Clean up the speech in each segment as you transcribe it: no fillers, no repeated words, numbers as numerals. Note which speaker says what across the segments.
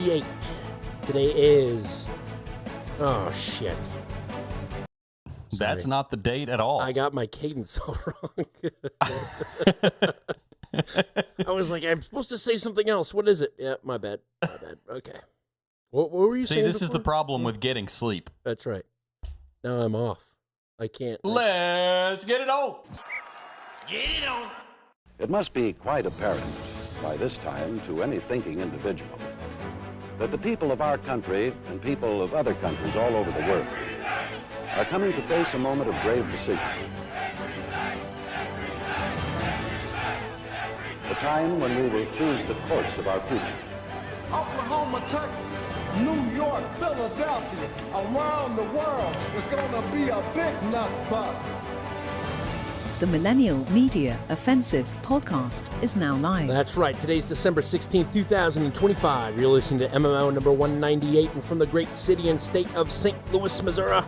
Speaker 1: 8. Today is... Oh, shit.
Speaker 2: That's not the date at all.
Speaker 1: I got my cadence all wrong. I was like, I'm supposed to say something else. What is it? Yeah, my bad. Okay. What were you saying?
Speaker 2: See, this is
Speaker 1: before?
Speaker 2: the problem with getting sleep.
Speaker 1: That's right. Now I'm off. I can't.
Speaker 2: Let's get it on.
Speaker 3: Get it on.
Speaker 4: It must be quite apparent by this time to any thinking individual that the people of our country and people of other countries all over the world are coming to face a moment of grave decision. A time when we will choose the course of our future.
Speaker 5: Oklahoma, Texas, New York, Philadelphia, around the world, it's gonna be a big nut bust.
Speaker 6: The Millennial Media Offensive podcast is now live.
Speaker 1: That's right. Today's December 16th, 2025. You're listening to MMO number 198, and from the great city and state of St. Louis, Missouri,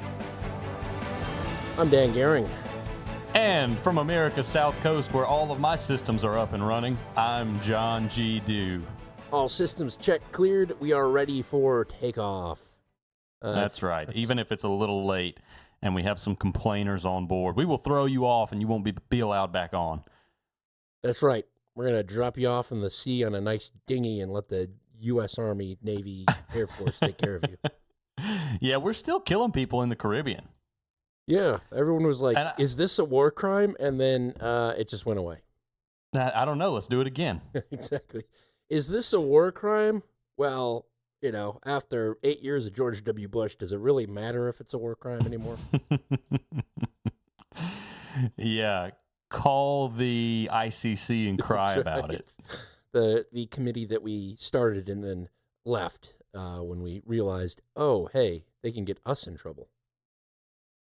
Speaker 1: I'm Dan Gehring.
Speaker 2: And from America's South Coast, where all of my systems are up and running, I'm John G. Dew.
Speaker 1: All systems checked, cleared. We are ready for takeoff.
Speaker 2: That's right. Even if it's a little late and we have some complainers on board, we will throw you off and you won't be allowed back on.
Speaker 1: That's right. We're going to drop you off in the sea on a nice dinghy and let the U.S. Army, Navy, Air Force take care of you.
Speaker 2: Yeah, we're still killing people in the Caribbean.
Speaker 1: Yeah, everyone was like, is this a war crime? And then it just went away.
Speaker 2: I don't know. Let's do it again.
Speaker 1: Exactly. Is this a war crime? Well, you know, after 8 years of George W. Bush, does it really matter if it's a war crime anymore?
Speaker 2: Yeah, call the ICC and cry about it.
Speaker 1: The committee that we started and then left when we realized, oh, hey, they can get us in trouble.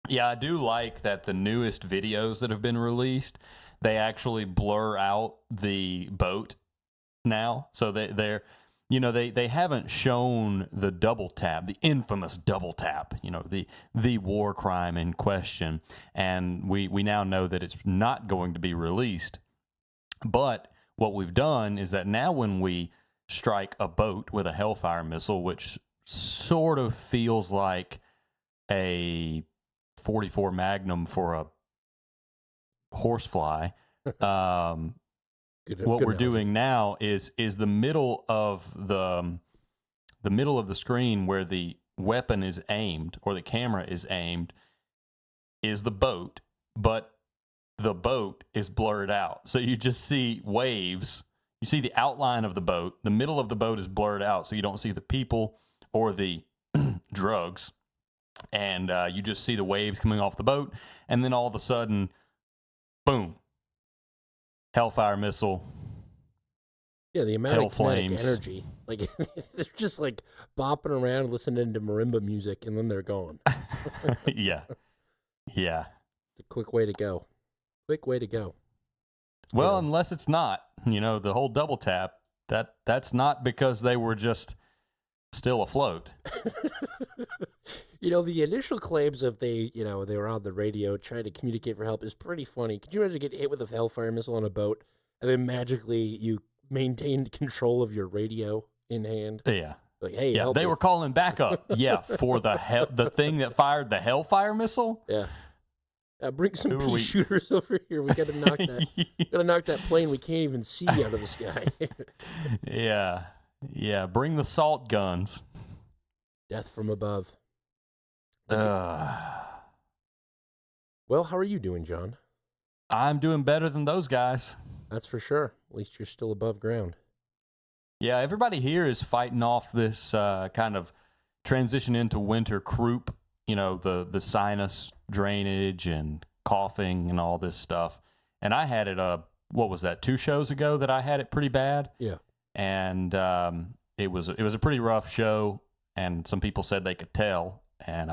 Speaker 2: Yeah, I do like that the newest videos that have been released, they actually blur out the boat now. So they're you know, they haven't shown the double tap, the infamous double tap, you know, the war crime in question. And we now know that it's not going to be released. But what we've done is that now when we strike a boat with a Hellfire missile, which sort of feels like a 44 Magnum for a horsefly, what we're doing now is the middle of the screen where the weapon is aimed or the camera is aimed is the boat, but the boat is blurred out. So you just see waves. You see the outline of the boat. The middle of the boat is blurred out, so you don't see the people or the drugs. And you just see the waves coming off the boat, and then all of a sudden, boom. Hellfire missile.
Speaker 1: Yeah, the amount of kinetic
Speaker 2: flames.
Speaker 1: energy. Like, they're just like bopping around listening to marimba music, and then they're gone.
Speaker 2: Yeah.
Speaker 1: It's a quick way to go.
Speaker 2: Well, unless it's not. You know, the whole double tap, that's not because they were just still afloat.
Speaker 1: You know, the initial claims of they were on the radio trying to communicate for help is pretty funny. Could you imagine getting hit with a Hellfire missile on a boat and then magically you maintained control of your radio in hand?
Speaker 2: Yeah.
Speaker 1: Like, hey,
Speaker 2: yeah,
Speaker 1: help
Speaker 2: they
Speaker 1: me.
Speaker 2: were calling backup. Yeah, for the thing that fired the Hellfire missile.
Speaker 1: Yeah. Bring some pea shooters over here. We got to knock that plane we can't even see out of the sky.
Speaker 2: Yeah. Bring the salt guns.
Speaker 1: Death from above. Well, how are you doing, John?
Speaker 2: I'm doing better than those guys.
Speaker 1: That's for sure. At least you're still above ground.
Speaker 2: Yeah, everybody here is fighting off this kind of transition into winter croup, you know, the sinus drainage and coughing and all this stuff. And I had it, what was that, 2 shows ago that I had it pretty bad?
Speaker 1: Yeah.
Speaker 2: And it was a pretty rough show, and some people said they could tell. And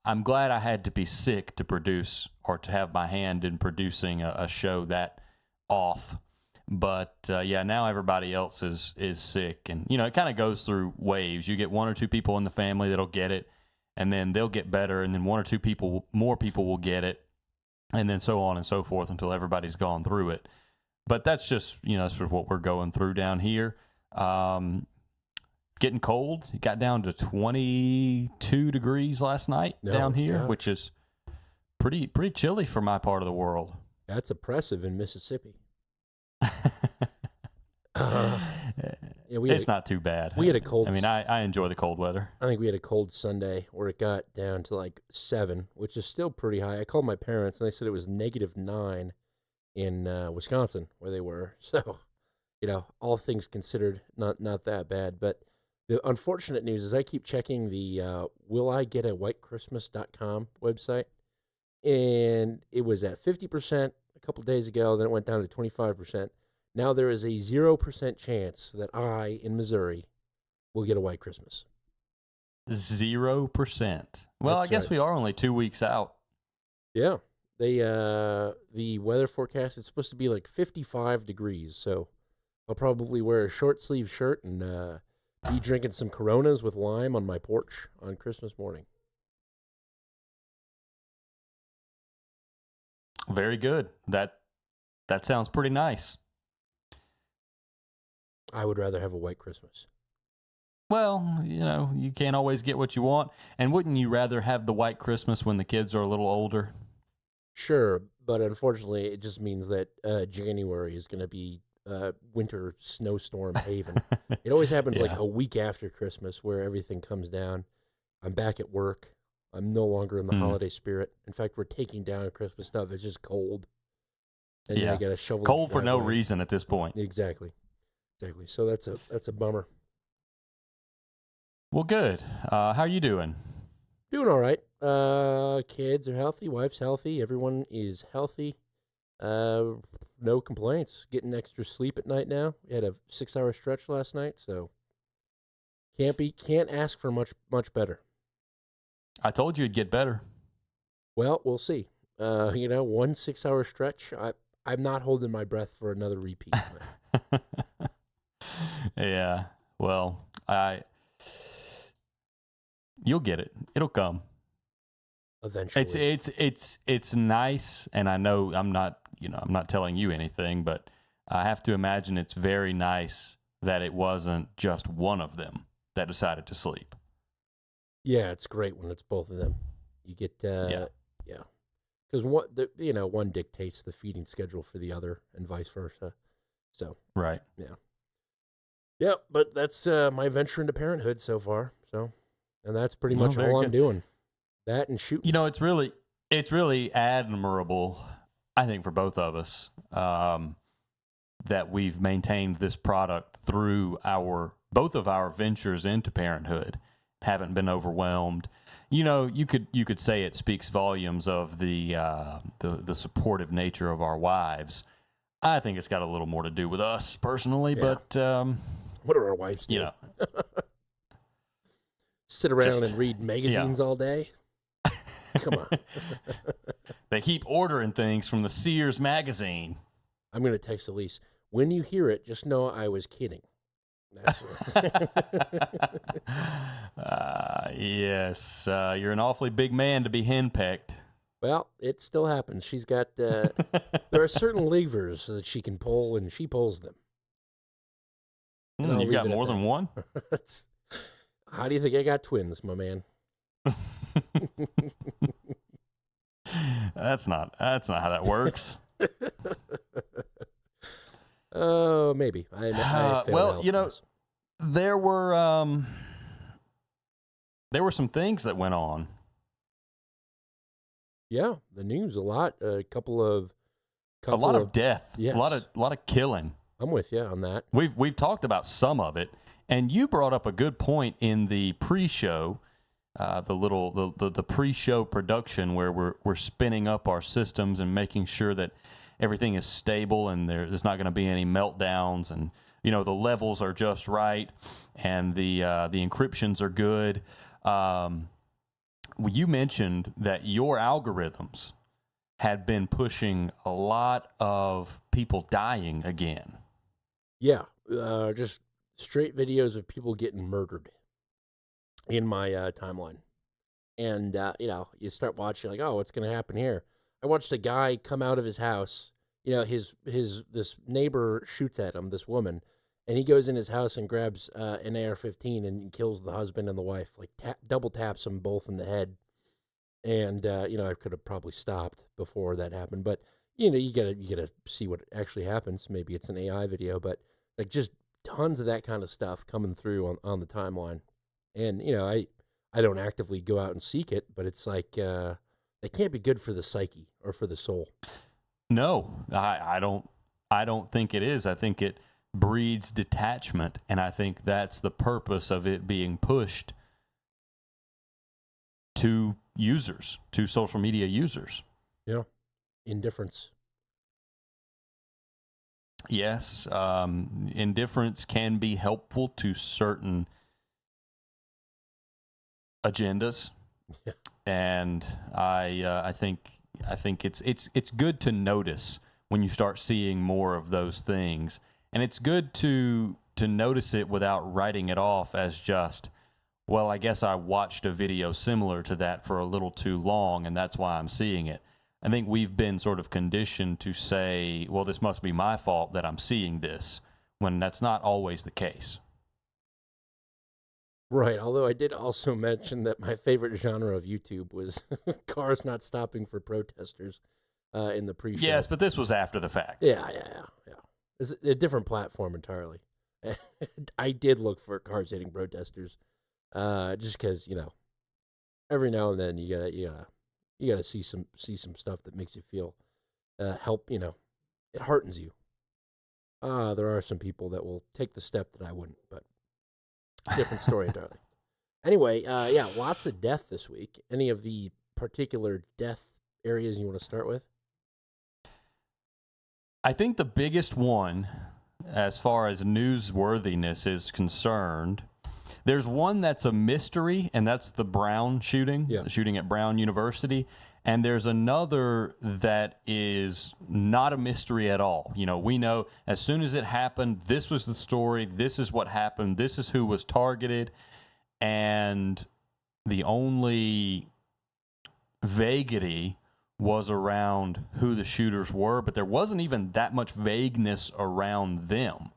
Speaker 2: I'm glad I had to be sick to produce or to have my hand in producing a show that off. But yeah, now everybody else is sick, and you know, it kind of goes through waves. You get 1 or 2 people in the family that'll get it, and then they'll get better, and then 1 or 2 more people will get it, and then so on and so forth until everybody's gone through it. But that's just, you know, that's sort of what we're going through down here. getting cold. It got down to 22 degrees last night down here,
Speaker 1: gosh.
Speaker 2: which is pretty chilly for my part of the world.
Speaker 1: That's oppressive in Mississippi. Yeah,
Speaker 2: it's not too bad.
Speaker 1: We had a cold.
Speaker 2: I mean, I enjoy the cold weather.
Speaker 1: I think we had a cold Sunday where it got down to like 7, which is still pretty high. I called my parents and they said it was -9 in Wisconsin where they were. So, all things considered, not that bad. But the unfortunate news is I keep checking the willigetawhitechristmas.com website, and it was at 50% a couple of days ago. Then it went down to 25%. Now there is a 0% chance that I, in Missouri, will get a white Christmas.
Speaker 2: 0%. Well,
Speaker 1: That's
Speaker 2: I guess
Speaker 1: right.
Speaker 2: we are only 2 weeks out.
Speaker 1: Yeah. The weather forecast is supposed to be like 55 degrees, so I'll probably wear a short sleeve shirt and be drinking some Coronas with lime on my porch on Christmas morning.
Speaker 2: Very good. That sounds pretty nice.
Speaker 1: I would rather have a white Christmas.
Speaker 2: Well, you can't always get what you want. And wouldn't you rather have the white Christmas when the kids are a little older?
Speaker 1: Sure, but unfortunately, it just means that January is going to be winter snowstorm haven. It always happens like
Speaker 2: Yeah.
Speaker 1: a week after Christmas where everything comes down. I'm back at work. I'm no longer in the holiday spirit. In fact, we're taking down Christmas stuff. It's just cold. And
Speaker 2: Yeah.
Speaker 1: I got to shovel the
Speaker 2: Cold for no
Speaker 1: driveway.
Speaker 2: reason at this point.
Speaker 1: Exactly. So that's a bummer.
Speaker 2: Well, good. How are you doing?
Speaker 1: Doing all right. Kids are healthy. Wife's healthy. Everyone is healthy. No complaints. Getting extra sleep at night now. We had a 6-hour stretch last night, so can't ask for much better.
Speaker 2: I told you it'd get better.
Speaker 1: Well, we'll see. 1 6-hour stretch. I'm not holding my breath for another repeat.
Speaker 2: Yeah. Well, you'll get it. It'll come.
Speaker 1: Eventually.
Speaker 2: It's nice, and I know I'm not telling you anything, but I have to imagine it's very nice that it wasn't just one of them that decided to sleep.
Speaker 1: Yeah, it's great when it's both of them. You get yeah. Because one dictates the feeding schedule for the other, and vice versa. So
Speaker 2: Right.
Speaker 1: yeah, but that's my venture into parenthood so far. So, and that's pretty
Speaker 2: Well,
Speaker 1: much
Speaker 2: very
Speaker 1: all I'm
Speaker 2: good.
Speaker 1: doing. That and shooting.
Speaker 2: It's really admirable, I think, for both of us, that we've maintained this product through both of our ventures into parenthood, haven't been overwhelmed. You could say it speaks volumes of the supportive nature of our wives. I think it's got a little more to do with us personally,
Speaker 1: Yeah.
Speaker 2: but
Speaker 1: What do our wives do? Sit around and read magazines all day? Come on.
Speaker 2: they keep ordering things from the Sears magazine.
Speaker 1: I'm going to text Elise. When you hear it, just know I was kidding. That's what
Speaker 2: Yes, you're an awfully big man to be henpecked.
Speaker 1: Well, it still happens. She's got, there are certain levers that she can pull, and she pulls them. And I'll
Speaker 2: You've
Speaker 1: leave
Speaker 2: got
Speaker 1: it at
Speaker 2: more than
Speaker 1: that.
Speaker 2: one?
Speaker 1: How do you think I got twins, my man?
Speaker 2: That's not how that works.
Speaker 1: Oh, maybe. I failed
Speaker 2: well,
Speaker 1: health
Speaker 2: you know,
Speaker 1: class.
Speaker 2: there were some things that went on.
Speaker 1: Yeah, the news a lot. A couple of
Speaker 2: Death,
Speaker 1: yes.
Speaker 2: a lot of killing.
Speaker 1: I'm with you on that.
Speaker 2: We've talked about some of it, and you brought up a good point in the pre-show, the pre-show production where we're spinning up our systems and making sure that everything is stable and there's not going to be any meltdowns, and the levels are just right, and the encryptions are good. You mentioned that your algorithms had been pushing a lot of people dying again.
Speaker 1: Yeah, just straight videos of people getting murdered in my timeline. And, you start watching like, oh, what's going to happen here? I watched a guy come out of his house. This neighbor shoots at him, this woman, And he goes in his house and grabs an AR-15 and kills the husband and the wife, like double taps them both in the head. And I could have probably stopped before that happened, but you gotta see what actually happens. Maybe it's an AI video, but like just tons of that kind of stuff coming through on the timeline. And I don't actively go out and seek it, but it's like it can't be good for the psyche or for the soul.
Speaker 2: No, I don't think it is. I think it breeds detachment, and I think that's the purpose of it being pushed to users, to social media users.
Speaker 1: Yeah, indifference.
Speaker 2: Yes, indifference can be helpful to certain agendas, yeah. And I think it's good to notice when you start seeing more of those things, and it's good to notice it without writing it off as just, well, I guess I watched a video similar to that for a little too long, and that's why I'm seeing it. I think we've been sort of conditioned to say, well, this must be my fault that I'm seeing this, when that's not always the case.
Speaker 1: Right, although I did also mention that my favorite genre of YouTube was cars not stopping for protesters in the pre-show.
Speaker 2: Yes, but this was after the fact.
Speaker 1: Yeah. It's a different platform entirely. I did look for cars hitting protesters, just because every now and then you gotta see some stuff that makes you feel help. It heartens you. There are some people that will take the step that I wouldn't, but different story entirely. Anyway, lots of death this week. Any of the particular death areas you want to start with?
Speaker 2: I think the biggest one, as far as newsworthiness is concerned, there's one that's a mystery, and that's the Brown shooting, the shooting at Brown University. And there's another that is not a mystery at all. We know as soon as it happened, this was the story, this is what happened, this is who was targeted, and the only vaguity was around who the shooters were, but there wasn't even that much vagueness around them.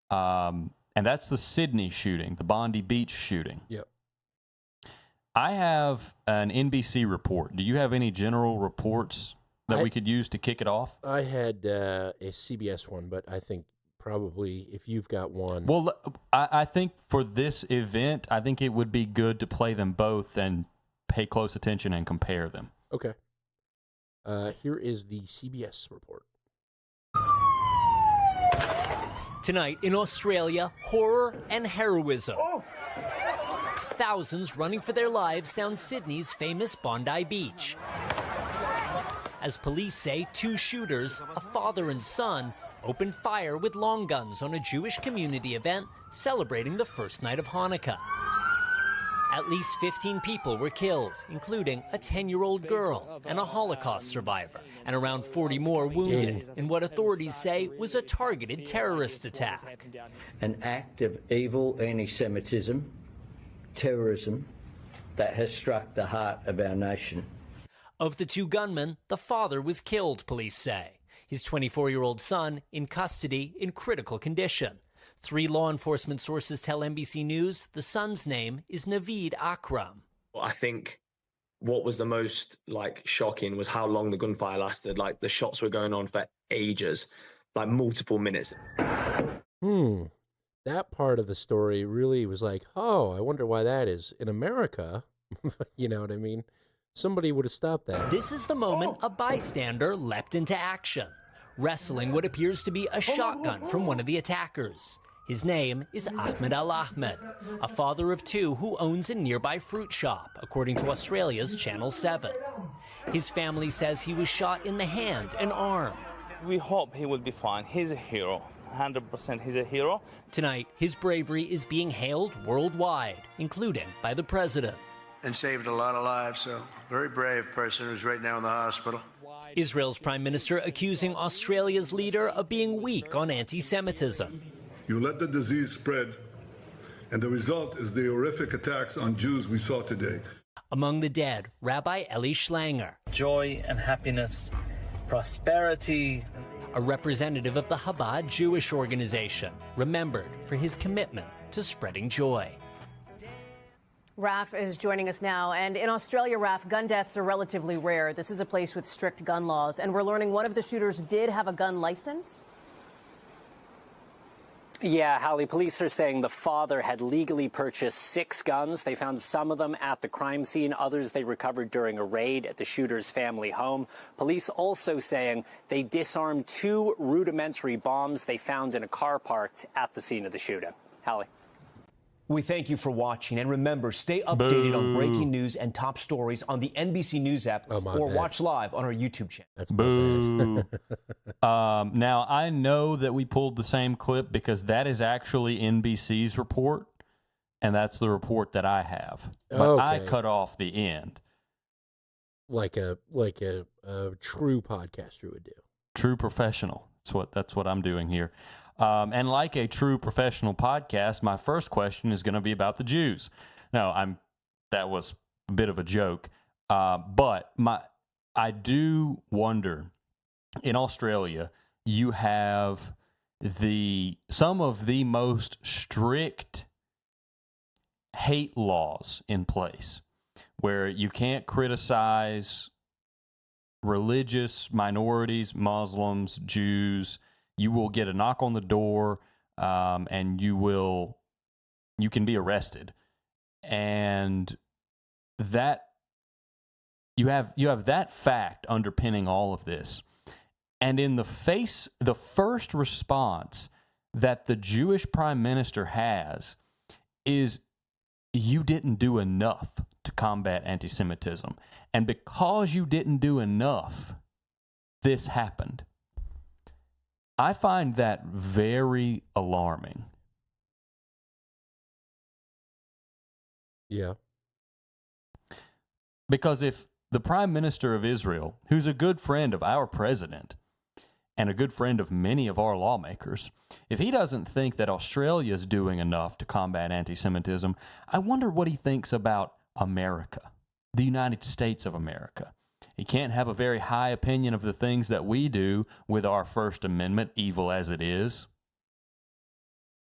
Speaker 2: And that's the Sydney shooting, the Bondi Beach shooting.
Speaker 1: Yep.
Speaker 2: I have an NBC report. Do you have any general reports that we could use to kick it off?
Speaker 1: I had a CBS one, but I think probably if you've got one.
Speaker 2: Well, I think for this event, I think it would be good to play them both and pay close attention and compare them.
Speaker 1: Okay. Here is the CBS report.
Speaker 7: Tonight in Australia, horror and heroism. Thousands running for their lives down Sydney's famous Bondi Beach. As police say, two shooters, a father and son, opened fire with long guns on a Jewish community event celebrating the first night of Hanukkah. At least 15 people were killed, including a 10-year-old girl and a Holocaust survivor, and around 40 more wounded in what authorities say was a targeted terrorist attack.
Speaker 8: An act of evil anti-Semitism, terrorism, that has struck the heart of our nation.
Speaker 7: Of the two gunmen, the father was killed, police say. His 24-year-old son in custody in critical condition. 3 law enforcement sources tell NBC News the son's name is Naveed Akram.
Speaker 9: I think what was the most shocking was how long the gunfire lasted. The shots were going on for ages, multiple minutes.
Speaker 1: That part of the story really was like, oh, I wonder why that is. In America, you know what I mean? Somebody would have stopped that.
Speaker 7: This is the moment a bystander leapt into action, wrestling what appears to be a shotgun from one of the attackers. His name is Ahmed Al-Ahmed, a father of 2 who owns a nearby fruit shop, according to Australia's Channel 7. His family says he was shot in the hand and arm.
Speaker 10: We hope he will be fine. He's a hero. 100% he's a hero.
Speaker 7: Tonight, his bravery is being hailed worldwide, including by the president.
Speaker 11: And saved a lot of lives, so very brave person who's right now in the hospital.
Speaker 7: Israel's prime minister accusing Australia's leader of being weak on anti-Semitism.
Speaker 12: You let the disease spread, and the result is the horrific attacks on Jews we saw today.
Speaker 7: Among the dead, Rabbi Eli Schlanger.
Speaker 10: Joy and happiness, prosperity,
Speaker 7: a representative of the Chabad Jewish organization, remembered for his commitment to spreading joy.
Speaker 13: Raf is joining us now. And in Australia, Raf, gun deaths are relatively rare. This is a place with strict gun laws. And we're learning one of the shooters did have a gun license.
Speaker 7: Yeah, Hallie, police are saying the father had legally purchased 6 guns. They found some of them at the crime scene. Others they recovered during a raid at the shooter's family home. Police also saying they disarmed 2 rudimentary bombs they found in a car parked at the scene of the shooting. Hallie.
Speaker 14: We thank you for watching, and remember, stay updated on breaking news and top stories on the NBC News app or watch live on our YouTube channel.
Speaker 1: That's
Speaker 2: boo. Now, I know that we pulled the same clip because that is actually NBC's report, and that's the report that I have. But I cut off the end.
Speaker 1: Like a true podcaster would do.
Speaker 2: True professional. That's what I'm doing here. And like a true professional podcast, my first question is going to be about the Jews. No, that was a bit of a joke. But I do wonder, in Australia, you have some of the most strict hate laws in place where you can't criticize religious minorities, Muslims, Jews. You will get a knock on the door, and you can be arrested, and that you have that fact underpinning all of this, and in the first response that the Jewish prime minister has is you didn't do enough to combat anti-Semitism, and because you didn't do enough, this happened. I find that very alarming.
Speaker 1: Yeah.
Speaker 2: Because if the Prime Minister of Israel, who's a good friend of our president and a good friend of many of our lawmakers, if he doesn't think that Australia is doing enough to combat anti-Semitism, I wonder what he thinks about America, the United States of America. He can't have a very high opinion of the things that we do with our First Amendment, evil as it is.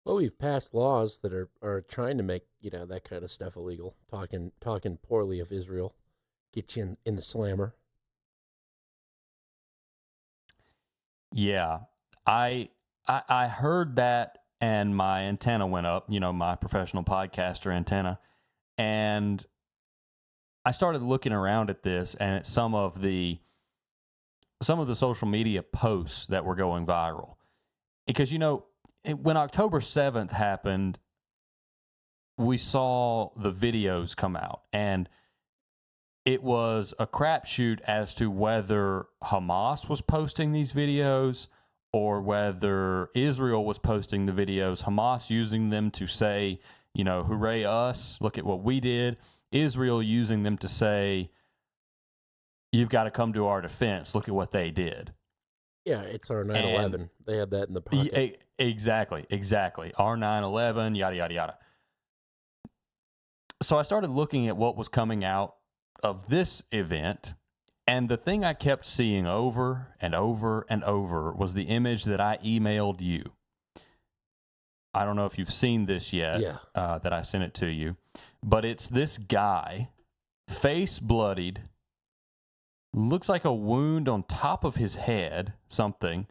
Speaker 1: Well, we've passed laws that are trying to make, that kind of stuff illegal. Talking poorly of Israel. Get you in the slammer.
Speaker 2: Yeah. I heard that and my antenna went up, my professional podcaster antenna. And I started looking around at this and at some of the social media posts that were going viral. Because, when October 7th happened, we saw the videos come out, and it was a crapshoot as to whether Hamas was posting these videos or whether Israel was posting the videos, Hamas using them to say, hooray us, look at what we did. Israel using them to say, you've got to come to our defense. Look at what they did.
Speaker 1: Yeah, it's our 9/11. They had that in the pocket.
Speaker 2: Exactly. Our 9/11, yada, yada, yada. So I started looking at what was coming out of this event, and the thing I kept seeing over and over and over was the image that I emailed you. I don't know if you've seen this yet, that I sent it to you. But it's this guy, face bloodied, looks like a wound on top of his head, something.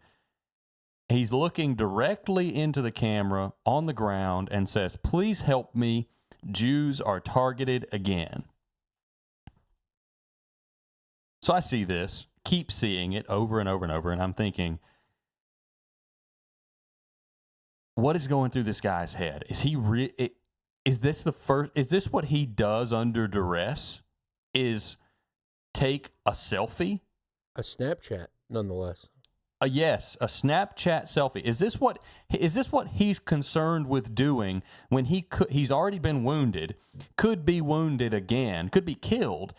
Speaker 2: He's looking directly into the camera on the ground and says, "Please help me. Jews are targeted again." So I see this, keep seeing it over and over and over, and I'm thinking, what is going through this guy's head? Is he Is this what he does under duress? Is take a selfie?
Speaker 1: A Snapchat, nonetheless.
Speaker 2: Yes, a Snapchat selfie. Is this what he's concerned with doing when he's already been wounded, could be wounded again, could be killed,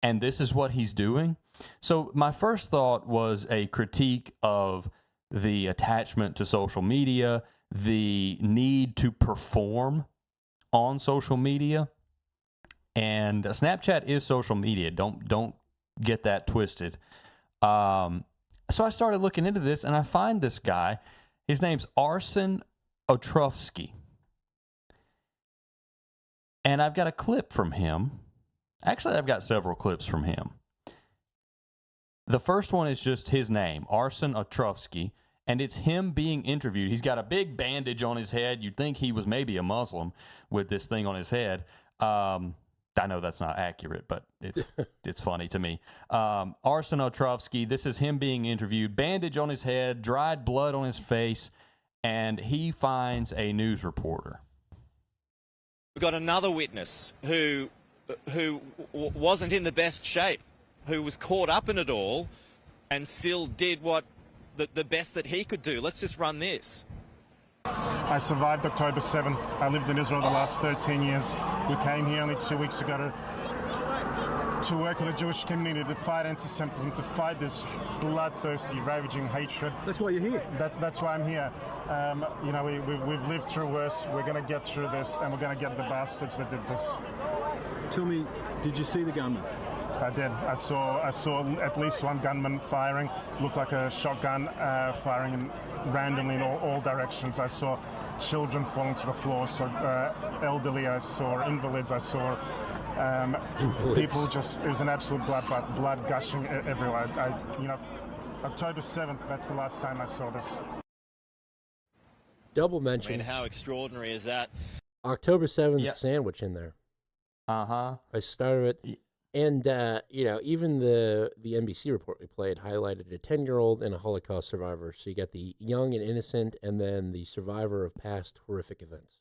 Speaker 2: and this is what he's doing? So my first thought was a critique of the attachment to social media, the need to perform on social media, and Snapchat is social media. Don't get that twisted. So I started looking into this, and I find this guy. His name's Arsen Otrovsky. And I've got a clip from him. Actually, I've got several clips from him. The first one is just his name, Arsen Otrovsky, and it's him being interviewed. He's got a big bandage on his head. You'd think he was maybe a Muslim with this thing on his head. I know that's not accurate, but it's funny to me. Arsen Otrovsky, this is him being interviewed, bandage on his head, dried blood on his face, and he finds a news reporter.
Speaker 15: We've got another witness who wasn't in the best shape, who was caught up in it all and still did what the best that he could do. Let's just run this.
Speaker 16: I survived October 7th. I lived in Israel the last 13 years. We came here only 2 weeks ago to work with the Jewish community, to fight anti-Semitism, to fight this bloodthirsty, ravaging hatred.
Speaker 17: That's why you're here.
Speaker 16: That's why I'm here. You know, we've lived through worse. We're going to get through this, and we're going to get the bastards that did this.
Speaker 17: Tell me, did you see the gunman?
Speaker 16: I did. I saw at least one gunman firing. Looked like a shotgun firing randomly in all directions. I saw children falling to the floor. So elderly. I saw invalids. I saw people just. It was an absolute bloodbath, blood gushing everywhere. October 7th. That's the last time I saw this.
Speaker 1: Double mention.
Speaker 15: I mean, how extraordinary is that?
Speaker 1: October 7th sandwich in there.
Speaker 2: Uh-huh.
Speaker 1: I started it. And, even the NBC report we played highlighted a 10-year-old and a Holocaust survivor. So you got the young and innocent and then the survivor of past horrific events.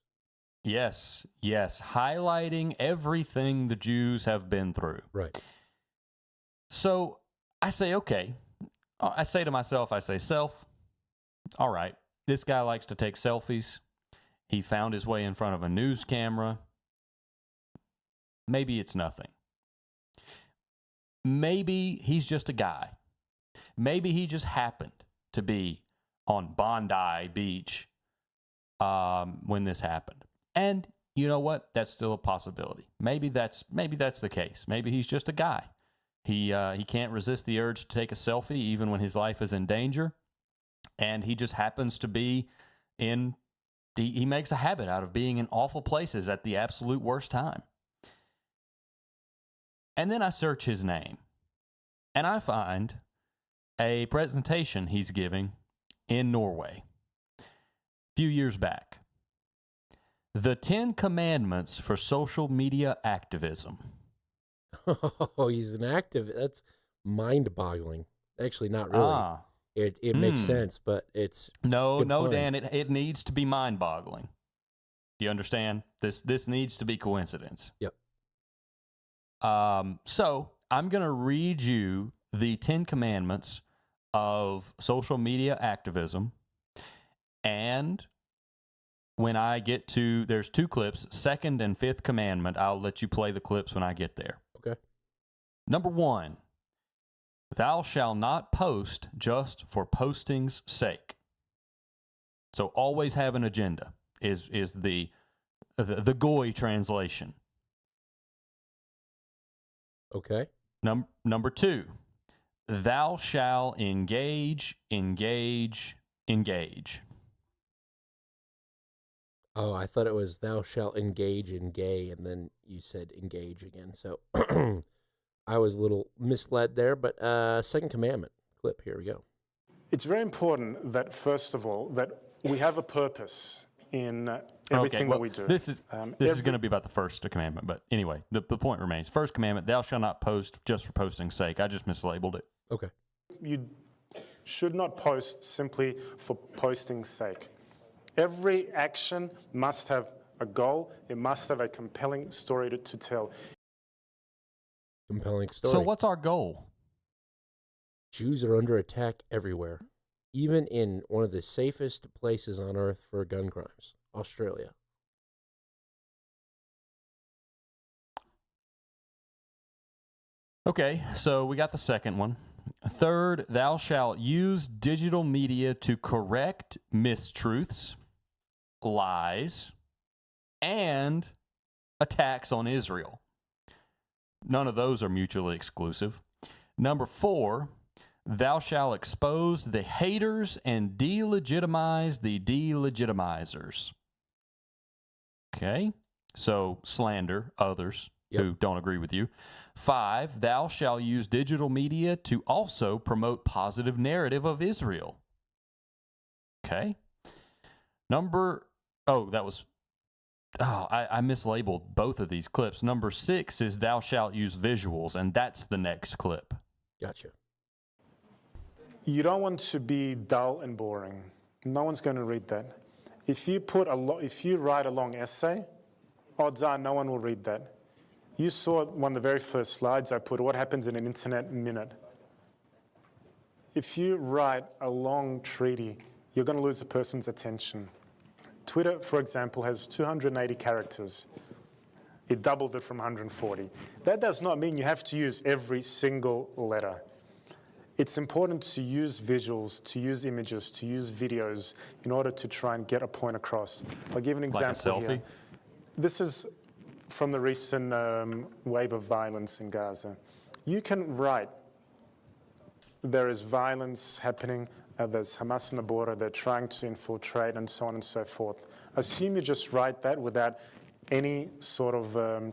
Speaker 2: Yes. Highlighting everything the Jews have been through.
Speaker 1: Right.
Speaker 2: So I say, okay. I say to myself, self, all right, this guy likes to take selfies. He found his way in front of a news camera. Maybe it's nothing. Maybe he's just a guy. Maybe he just happened to be on Bondi Beach when this happened. And you know what? That's still a possibility. Maybe that's the case. Maybe he's just a guy. He can't resist the urge to take a selfie even when his life is in danger. And he just happens to be he makes a habit out of being in awful places at the absolute worst time. And then I search his name, and I find a presentation he's giving in Norway a few years back. The 10 Commandments for Social Media Activism.
Speaker 1: Oh, he's an activist. That's mind-boggling. Actually, not really. It makes sense, but it's
Speaker 2: No,
Speaker 1: fun.
Speaker 2: Dan, it needs to be mind-boggling. Do you understand? This needs to be coincidence.
Speaker 1: Yep.
Speaker 2: So I'm going to read you the 10 Commandments of social media activism. And when I get to, there's 2 clips, 2nd and 5th commandment. I'll let you play the clips when I get there.
Speaker 1: Okay.
Speaker 2: Number 1, thou shalt not post just for posting's sake. So always have an agenda is the Goy translation.
Speaker 1: Okay.
Speaker 2: Number 2, thou shalt engage.
Speaker 1: Oh, I thought it was thou shalt engage in gay, and then you said engage again. So I was a little misled there, but 2nd commandment clip. Here we go.
Speaker 16: It's very important that, first of all, that we have a purpose in everything that we do.
Speaker 2: This is going to be about the 1st commandment, but anyway, the point remains. 1st commandment, thou shalt not post just for posting's sake. I just mislabeled it.
Speaker 1: Okay.
Speaker 16: You should not post simply for posting's sake. Every action must have a goal. It must have a compelling story to tell.
Speaker 1: Compelling story.
Speaker 2: So what's our goal?
Speaker 1: Jews are under attack everywhere, even in one of the safest places on earth for gun crimes, Australia.
Speaker 2: Okay, so we got the 2nd one. 3rd, thou shalt use digital media to correct mistruths, lies, and attacks on Israel. None of those are mutually exclusive. Number 4, Thou shalt expose the haters and delegitimize the delegitimizers. Okay, so slander others who don't agree with you. 5, thou shalt use digital media to also promote positive narrative of Israel. Okay. I mislabeled both of these clips. Number 6 is thou shalt use visuals, and that's the next clip.
Speaker 1: Gotcha.
Speaker 18: You don't want to be dull and boring. No one's going to read that. If you write a long essay, odds are no one will read that. You saw one of the very first slides I put, what happens in an internet minute. If you write a long treaty, you're going to lose a person's attention. Twitter, for example, has 280 characters. It doubled it from 140. That does not mean you have to use every single letter. It's important to use visuals, to use images, to use videos in order to try and get a point across. I'll give an example
Speaker 2: like a selfie?
Speaker 18: here. This is from the recent wave of violence in Gaza. You can write, there is violence happening, there's Hamas on the border, they're trying to infiltrate, and so on and so forth. Assume you just write that without any sort of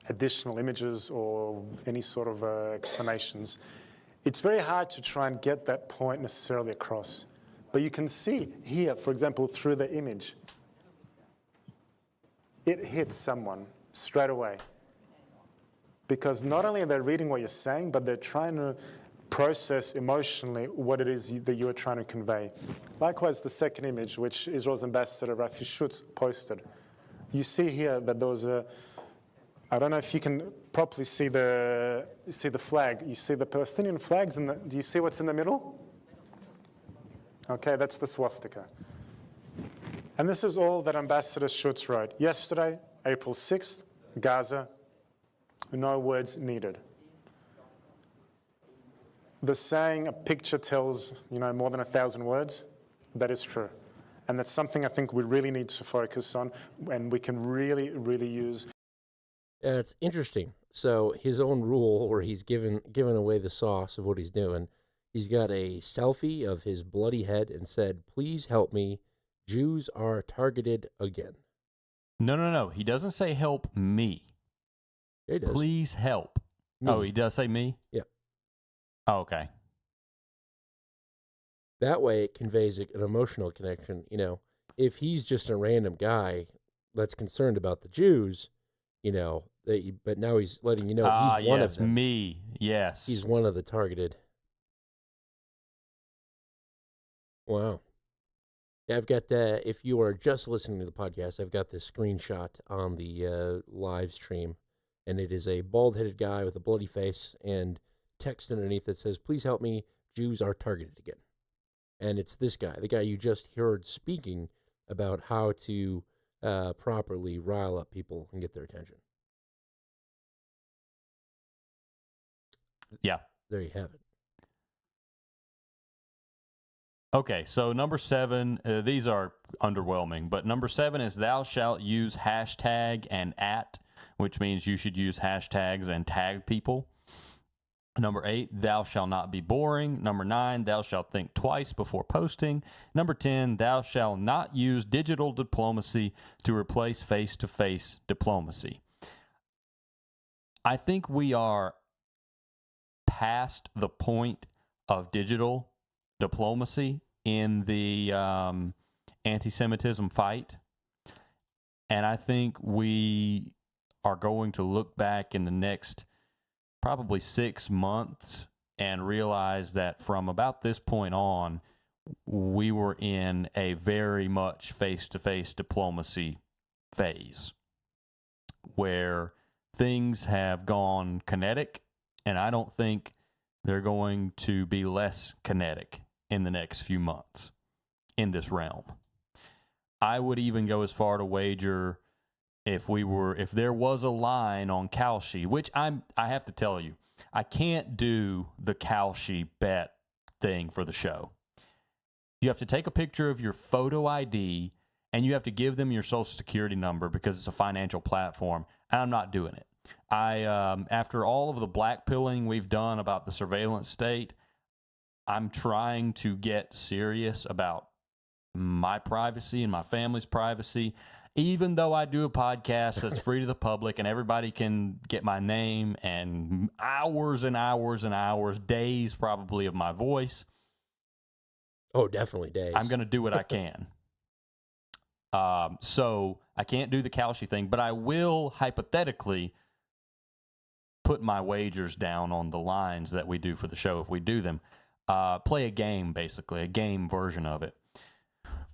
Speaker 18: additional images or any sort of explanations. It's very hard to try and get that point necessarily across. But you can see here, for example, through the image, it hits someone straight away. Because not only are they reading what you're saying, but they're trying to process emotionally what it is that you are trying to convey. Likewise, the second image, which Israel's ambassador Rafi Schutz posted, you see here that there was I don't know if you can properly see the flag. You see the Palestinian flags, and do you see what's in the middle? Okay, that's the swastika. And this is all that Ambassador Schutz wrote. Yesterday, April 6th, Gaza, no words needed. The saying, a picture tells, more than 1,000 words, that is true. And that's something I think we really need to focus on, and we can really, really use.
Speaker 1: Yeah, it's interesting. So his own rule, where he's given away the sauce of what he's doing, he's got a selfie of his bloody head and said, "Please help me. Jews are targeted again."
Speaker 2: No. He doesn't say help me.
Speaker 1: He does.
Speaker 2: Please help.
Speaker 1: Me.
Speaker 2: Oh, he does say me?
Speaker 1: Yeah.
Speaker 2: Oh, okay.
Speaker 1: That way it conveys an emotional connection. If he's just a random guy that's concerned about the Jews, but now he's letting you know he's one of them.
Speaker 2: Me. Yes.
Speaker 1: He's one of the targeted. Wow. Yeah, I've got if you are just listening to the podcast, I've got this screenshot on the live stream, and it is a bald-headed guy with a bloody face and text underneath that says, "Please help me, Jews are targeted again." And it's this guy, the guy you just heard speaking about how to properly rile up people and get their attention.
Speaker 2: Yeah.
Speaker 1: There you have it.
Speaker 2: Okay, so number 7, these are underwhelming, but number 7 is thou shalt use hashtag and @, which means you should use hashtags and tag people. Number 8, thou shalt not be boring. Number 9, thou shalt think twice before posting. Number 10, thou shalt not use digital diplomacy to replace face-to-face diplomacy. I think we are past the point of digital diplomacy in the anti-Semitism fight. And I think we are going to look back in the next probably 6 months and realize that from about this point on, we were in a very much face-to-face diplomacy phase where things have gone kinetic, and I don't think they're going to be less kinetic in the next few months in this realm. I would even go as far to wager if there was a line on Kalshi, which I have to tell you, I can't do the Kalshi bet thing for the show. You have to take a picture of your photo ID and you have to give them your social security number because it's a financial platform, and I'm not doing it. After all of the blackpilling we've done about the surveillance state, I'm trying to get serious about my privacy and my family's privacy, even though I do a podcast that's free to the public and everybody can get my name and hours and hours and hours, days probably of my voice.
Speaker 1: Oh, definitely days.
Speaker 2: I'm going to do what I can. So I can't do the Kalshi thing, but I will hypothetically put my wagers down on the lines that we do for the show if we do them. Play a game, basically, a game version of it.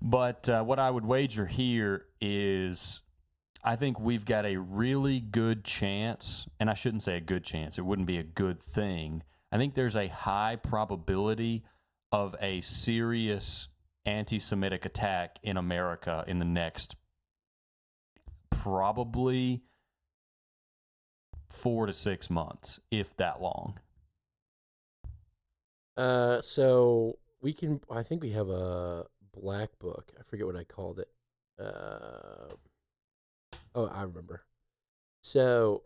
Speaker 2: But what I would wager here is I think we've got a really good chance, and I shouldn't say a good chance, it wouldn't be a good thing. I think there's a high probability of a serious anti-Semitic attack in America in the next probably 4 to 6 months, if that long.
Speaker 1: So we can, I think we have a black book. I forget what I called it. Oh, I remember. So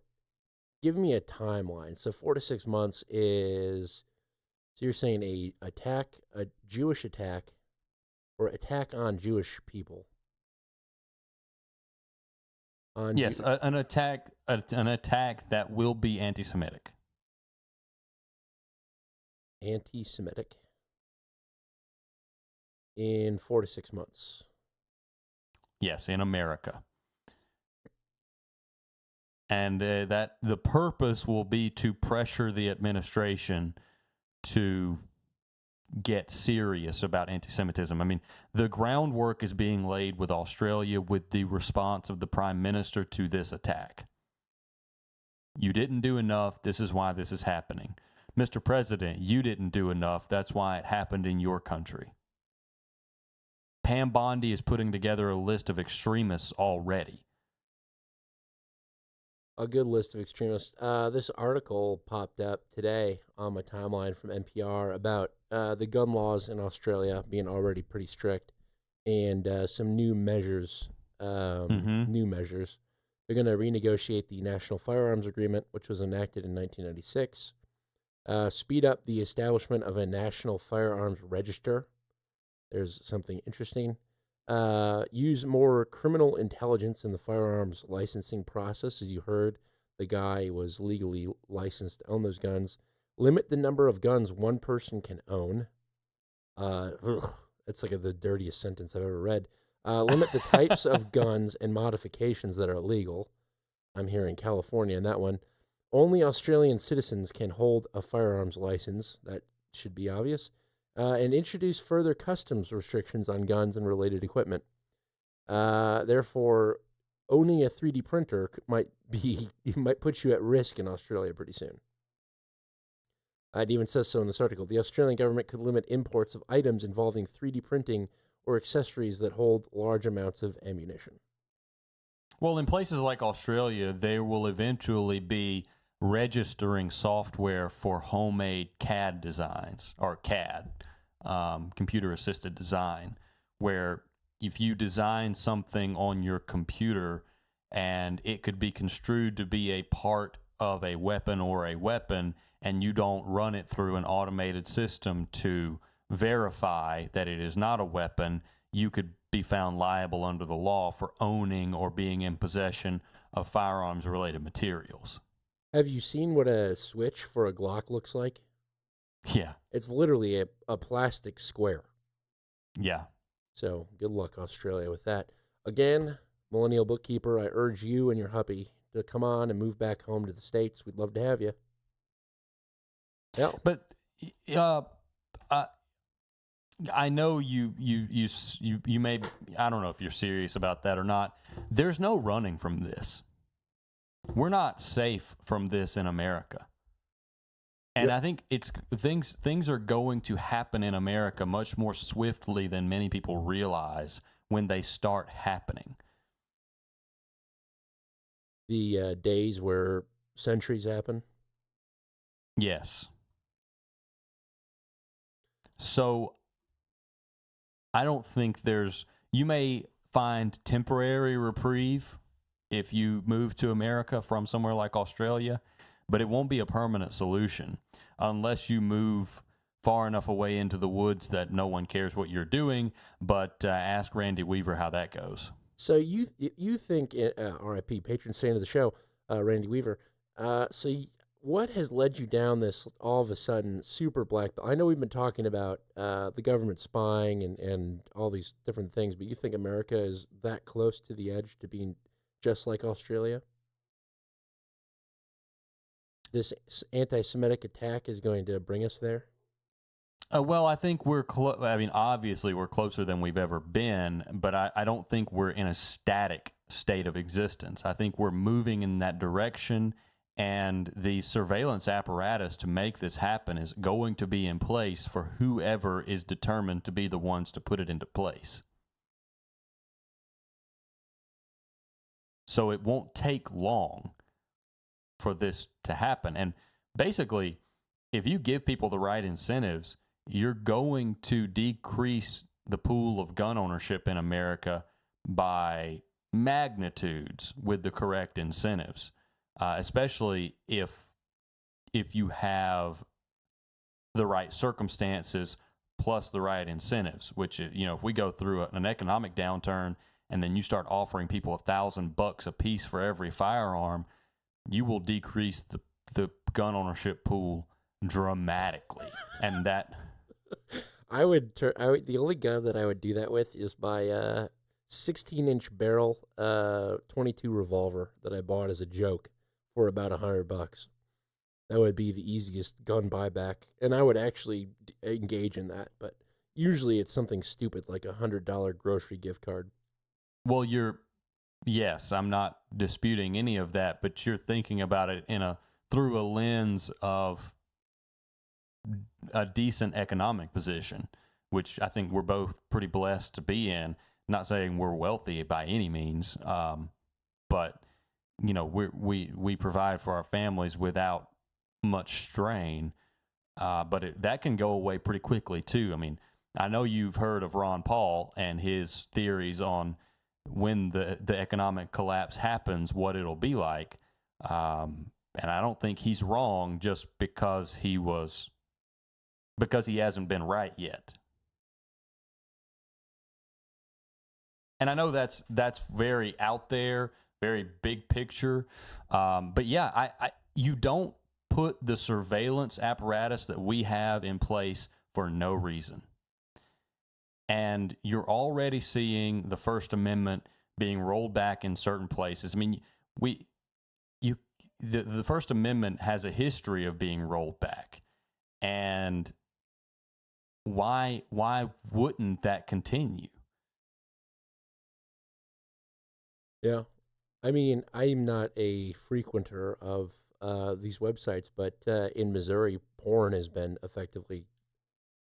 Speaker 1: give me a timeline. So 4 to 6 months is, so you're saying a Jewish attack, or attack on Jewish people.
Speaker 2: Yes, an attack that will be anti-Semitic.
Speaker 1: Anti-Semitic in 4 to 6 months.
Speaker 2: Yes, in America. And that the purpose will be to pressure the administration to get serious about anti-Semitism. I mean, the groundwork is being laid with Australia with the response of the Prime Minister to this attack. You didn't do enough. This is why this is happening. Mr. President, you didn't do enough. That's why it happened in your country. Pam Bondi is putting together a list of extremists already.
Speaker 1: A good list of extremists. This article popped up today on my timeline from NPR about the gun laws in Australia being already pretty strict, and some new measures. New measures. They're going to renegotiate the National Firearms Agreement, which was enacted in 1996. Speed up the establishment of a national firearms register. There's something interesting. Use more criminal intelligence in the firearms licensing process. As you heard, the guy was legally licensed to own those guns. Limit the number of guns one person can own. It's like the dirtiest sentence I've ever read. Limit the types of guns and modifications that are illegal. I'm here in California in that one. Only Australian citizens can hold a firearms license. That should be obvious. And introduce further customs restrictions on guns and related equipment. Therefore, owning a 3D printer might put you at risk in Australia pretty soon. It even says so in this article. The Australian government could limit imports of items involving 3D printing or accessories that hold large amounts of ammunition.
Speaker 2: Well, in places like Australia, there will eventually be registering software for homemade CAD designs, or CAD, computer-assisted design, where if you design something on your computer and it could be construed to be a part of a weapon or a weapon, and you don't run it through an automated system to verify that it is not a weapon, you could be found liable under the law for owning or being in possession of firearms-related materials.
Speaker 1: Have you seen what a switch for a Glock looks like?
Speaker 2: Yeah.
Speaker 1: It's literally a plastic square.
Speaker 2: Yeah.
Speaker 1: So good luck, Australia, with that. Again, Millennial Bookkeeper, I urge you and your hubby to come on and move back home to the States. We'd love to have you. Yeah.
Speaker 2: But I know you may, I don't know if you're serious about that or not. There's no running from this. We're not safe from this in America. And I think things are going to happen in America much more swiftly than many people realize when they start happening.
Speaker 1: The days where centuries happen?
Speaker 2: Yes. So I don't think you may find temporary reprieve if you move to America from somewhere like Australia, but it won't be a permanent solution unless you move far enough away into the woods that no one cares what you're doing. But ask Randy Weaver how that goes.
Speaker 1: So you think, R.I.P. patron saint of the show, Randy Weaver. What has led you down this all of a sudden super black belt? I know we've been talking about the government spying and all these different things, but you think America is that close to the edge to being just like Australia? This anti-Semitic attack is going to bring us there?
Speaker 2: Well, I think we're obviously we're closer than we've ever been, but I don't think we're in a static state of existence. I think we're moving in that direction, and the surveillance apparatus to make this happen is going to be in place for whoever is determined to be the ones to put it into place. So it won't take long for this to happen. And basically, if you give people the right incentives, you're going to decrease the pool of gun ownership in America by magnitudes with the correct incentives, especially if you have the right circumstances plus the right incentives, which, if we go through an economic downturn and then you start offering people $1,000 a piece for every firearm, you will decrease the gun ownership pool dramatically. And that...
Speaker 1: the only gun that I would do that with is my 16-inch barrel 22 revolver that I bought as a joke for about $100. That would be the easiest gun buyback, and I would actually engage in that. But usually it's something stupid like a $100 grocery gift card.
Speaker 2: Well, yes, I'm not disputing any of that, but you're thinking about it through a lens of a decent economic position, which I think we're both pretty blessed to be in. Not saying we're wealthy by any means, but we provide for our families without much strain. But that can go away pretty quickly too. I mean, I know you've heard of Ron Paul and his theories on when the economic collapse happens, what it'll be like. And I don't think he's wrong just because he hasn't been right yet. And I know that's very out there, very big picture. But yeah, you don't put the surveillance apparatus that we have in place for no reason. And you're already seeing the First Amendment being rolled back in certain places. I mean, the First Amendment has a history of being rolled back. And why wouldn't that continue?
Speaker 1: Yeah. I mean, I'm not a frequenter of these websites, but in Missouri, porn has been effectively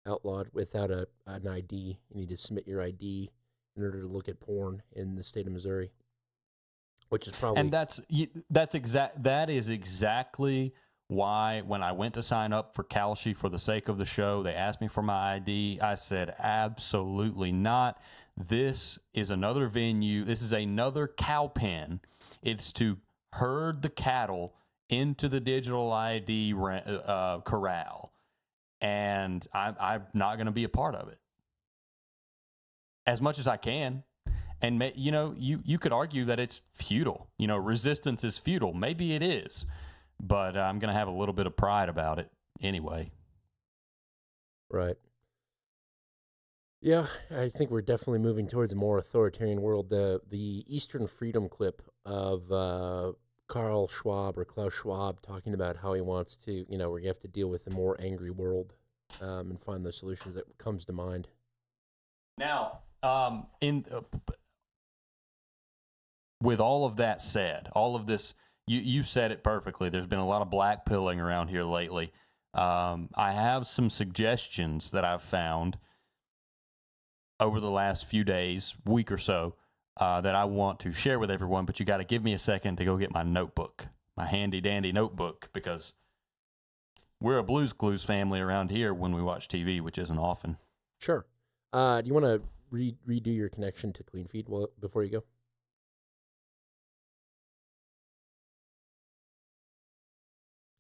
Speaker 1: outlawed without an ID. You need to submit your ID in order to look at porn in the state of Missouri, which is probably...
Speaker 2: And that is exactly why when I went to sign up for Kalshi for the sake of the show, they asked me for my ID. I said, absolutely not. This is another venue. This is another cow pen. It's to herd the cattle into the digital ID corral. And I'm not going to be a part of it as much as I can. And, you could argue that it's futile. Resistance is futile. Maybe it is. But I'm going to have a little bit of pride about it anyway.
Speaker 1: Right. Yeah, I think we're definitely moving towards a more authoritarian world. The Eastern Freedom clip of Klaus Schwab talking about how he wants to, where you have to deal with a more angry world and find those solutions, that comes to mind.
Speaker 2: Now, with all of that said, all of this, you said it perfectly. There's been a lot of black pilling around here lately. I have some suggestions that I've found over the last few days, week or so, that I want to share with everyone, but you got to give me a second to go get my notebook, my handy-dandy notebook, because we're a Blues Clues family around here when we watch TV, which isn't often.
Speaker 1: Sure. Do you want to redo your connection to Clean Feed before you go?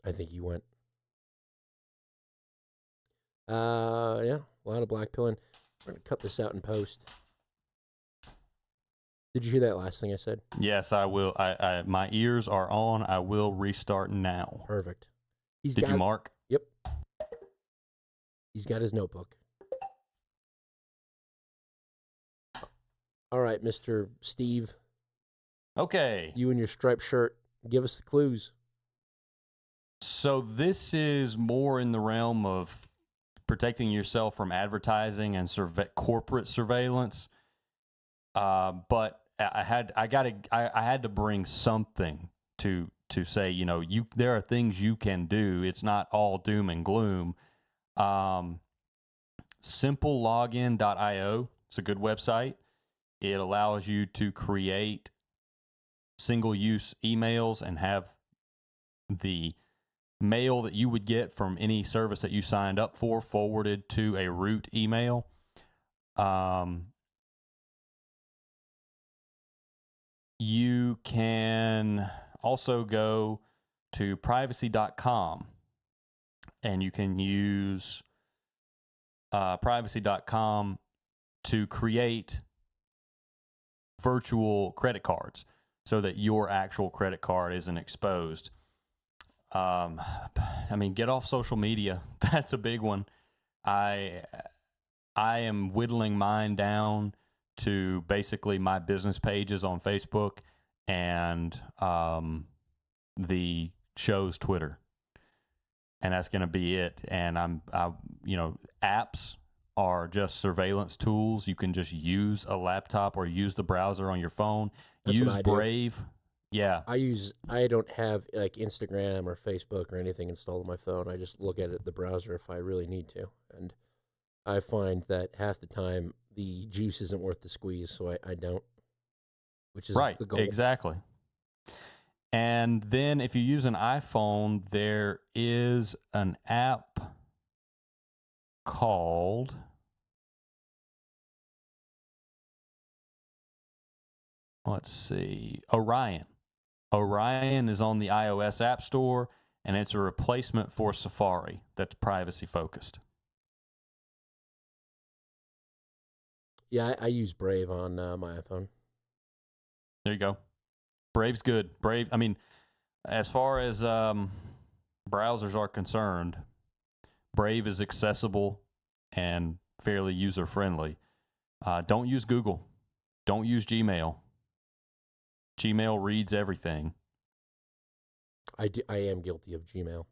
Speaker 1: I think you went. Yeah, a lot of black pilling. We're gonna cut this out in post. Did you hear that last thing I said?
Speaker 2: Yes, I will. My ears are on. I will restart now.
Speaker 1: Perfect.
Speaker 2: Did you mark?
Speaker 1: Yep. He's got his notebook. All right, Mr. Steve.
Speaker 2: Okay.
Speaker 1: You and your striped shirt. Give us the clues.
Speaker 2: So this is more in the realm of protecting yourself from advertising and corporate surveillance. But I had to bring something to say, you know, there are things you can do. It's not all doom and gloom. Simplelogin.io. It's a good website. It allows you to create single-use emails and have the mail that you would get from any service that you signed up for forwarded to a root email. You can also go to privacy.com and you can use privacy.com to create virtual credit cards so that your actual credit card isn't exposed. I mean, get off social media. That's a big one. I am whittling mine down to basically my business pages on Facebook and the show's Twitter. And that's going to be it. And apps are just surveillance tools. You can just use a laptop or use the browser on your phone.
Speaker 1: That's
Speaker 2: use
Speaker 1: what I do.
Speaker 2: Brave. Yeah.
Speaker 1: I don't have like Instagram or Facebook or anything installed on my phone. I just look at it the browser if I really need to. And I find that half the time the juice isn't worth the squeeze, so I don't. Which is
Speaker 2: right,
Speaker 1: the goal.
Speaker 2: Exactly. And then if you use an iPhone, there is an app called Orion. Orion is on the iOS App Store, and it's a replacement for Safari that's privacy focused.
Speaker 1: Yeah, I use Brave on my iPhone.
Speaker 2: There you go. Brave's good. Brave, I mean, as far as browsers are concerned, Brave is accessible and fairly user-friendly. Don't use Google. Don't use Gmail. Gmail reads everything.
Speaker 1: I am guilty of Gmail.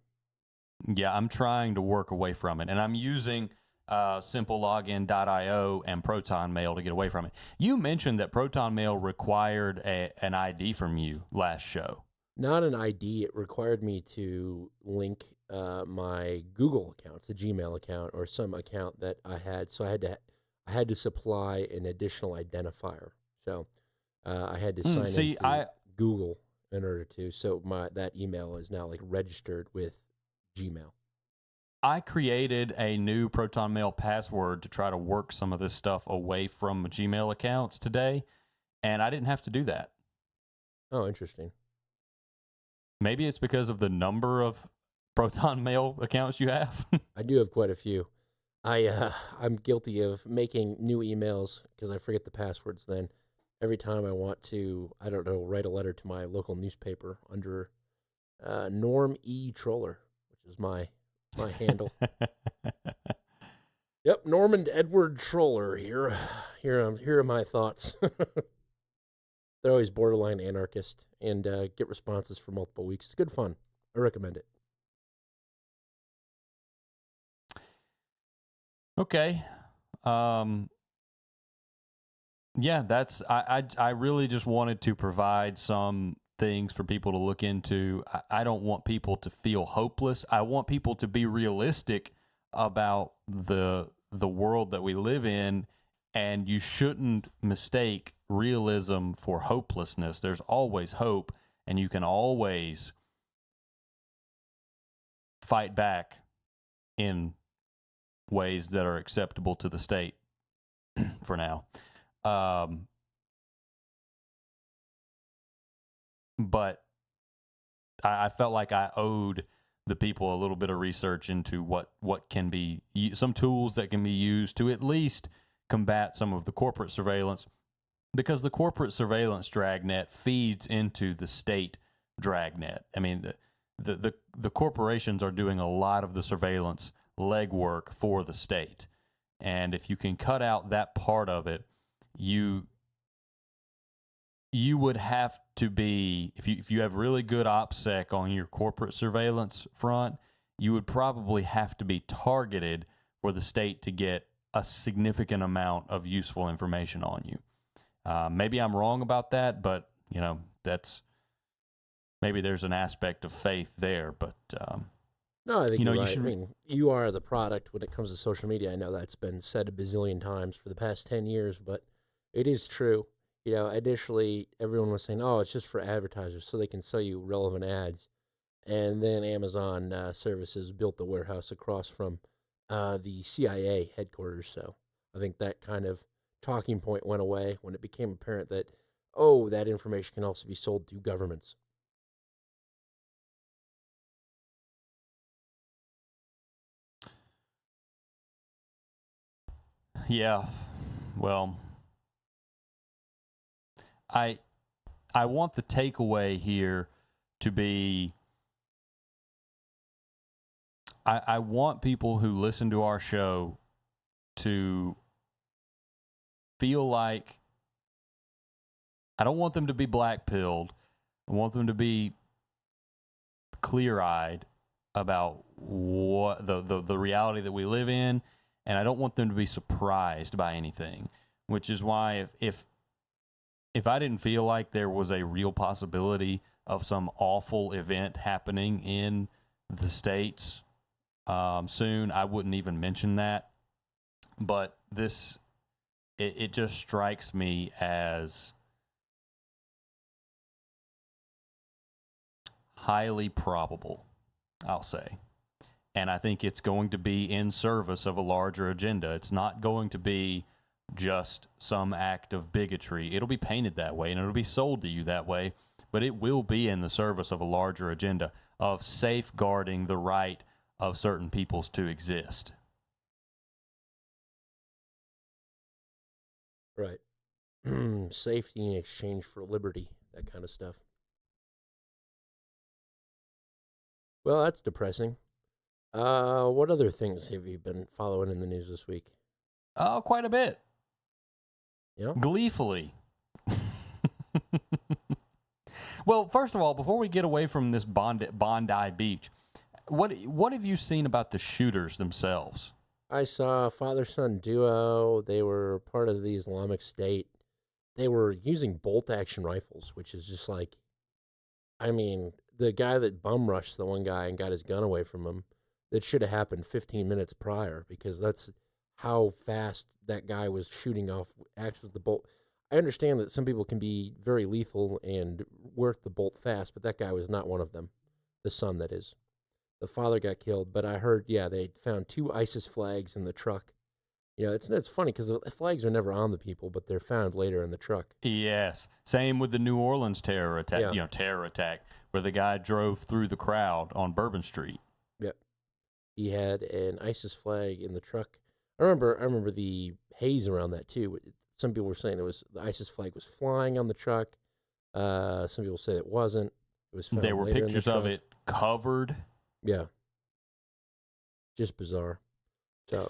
Speaker 2: Yeah, I'm trying to work away from it, and I'm using simplelogin.io and Proton Mail to get away from it. You mentioned that Proton Mail required an ID from you last show.
Speaker 1: Not an ID. It required me to link my Google account, the Gmail account, or some account that I had. So I had to supply an additional identifier. So I had to sign in through Google in order to. So that email is now like registered with Gmail.
Speaker 2: I created a new Proton Mail password to try to work some of this stuff away from Gmail accounts today, and I didn't have to do that.
Speaker 1: Oh, interesting.
Speaker 2: Maybe it's because of the number of Proton Mail accounts you have.
Speaker 1: I do have quite a few. I'm guilty of making new emails because I forget the passwords then. Every time I want to, I don't know, write a letter to my local newspaper under Norm E. Troller, which is my handle. Yep, Norman Edward Troller here. Here are my thoughts. They're always borderline anarchist and get responses for multiple weeks. It's good fun. I recommend it.
Speaker 2: Okay. Yeah, that's I really just wanted to provide some things for people to look into. I don't want people to feel hopeless. I want people to be realistic about the world that we live in, and you shouldn't mistake realism for hopelessness. There's always hope, and you can always fight back in ways that are acceptable to the state for now. But I felt like I owed the people a little bit of research into what can be some tools that can be used to at least combat some of the corporate surveillance, because the corporate surveillance dragnet feeds into the state dragnet. I mean, the corporations are doing a lot of the surveillance legwork for the state, and if you can cut out that part of it, you would have to be, if you have really good OPSEC on your corporate surveillance front, you would probably have to be targeted for the state to get a significant amount of useful information on you. Maybe I'm wrong about that, but maybe there's an aspect of faith there. But
Speaker 1: no, I think you're right. I mean, you are the product when it comes to social media. I know that's been said a bazillion times for the past 10 years, but it is true. Initially, everyone was saying, oh, it's just for advertisers so they can sell you relevant ads. And then Amazon Services built the warehouse across from the CIA headquarters. So I think that kind of talking point went away when it became apparent that, oh, that information can also be sold to governments.
Speaker 2: Yeah, well, I want the takeaway here to be, I want people who listen to our show to feel like, I don't want them to be black-pilled. I want them to be clear-eyed about what the reality that we live in, and I don't want them to be surprised by anything, which is why if I didn't feel like there was a real possibility of some awful event happening in the States soon, I wouldn't even mention that. But it just strikes me as highly probable, I'll say. And I think it's going to be in service of a larger agenda. It's not going to be just some act of bigotry. It'll be painted that way, and it'll be sold to you that way, but it will be in the service of a larger agenda of safeguarding the right of certain peoples to exist.
Speaker 1: Right. Safety in exchange for liberty, that kind of stuff. Well, that's depressing. What other things have you been following in the news this week?
Speaker 2: Oh, quite a bit.
Speaker 1: Yeah.
Speaker 2: Gleefully. Well, first of all, before we get away from this Bondi Beach, what have you seen about the shooters themselves?
Speaker 1: I saw a father-son duo. They were part of the Islamic State. They were using bolt-action rifles, which is just like, I mean, the guy that bum rushed the one guy and got his gun away from him, that should have happened 15 minutes prior, because that's how fast that guy was shooting off actually the bolt. I understand that some people can be very lethal and work the bolt fast, but that guy was not one of them. The son, that is. The father got killed, but I heard, they found 2 ISIS flags in the truck. It's funny because the flags are never on the people, but they're found later in the truck.
Speaker 2: Yes. Same with the New Orleans terror attack, terror attack, where the guy drove through the crowd on Bourbon Street.
Speaker 1: Yep. He had an ISIS flag in the truck. I remember the haze around that too. Some people were saying the ISIS flag was flying on the truck. Some people say it wasn't. It was found
Speaker 2: There were
Speaker 1: later
Speaker 2: pictures of it covered.
Speaker 1: Yeah. Just bizarre.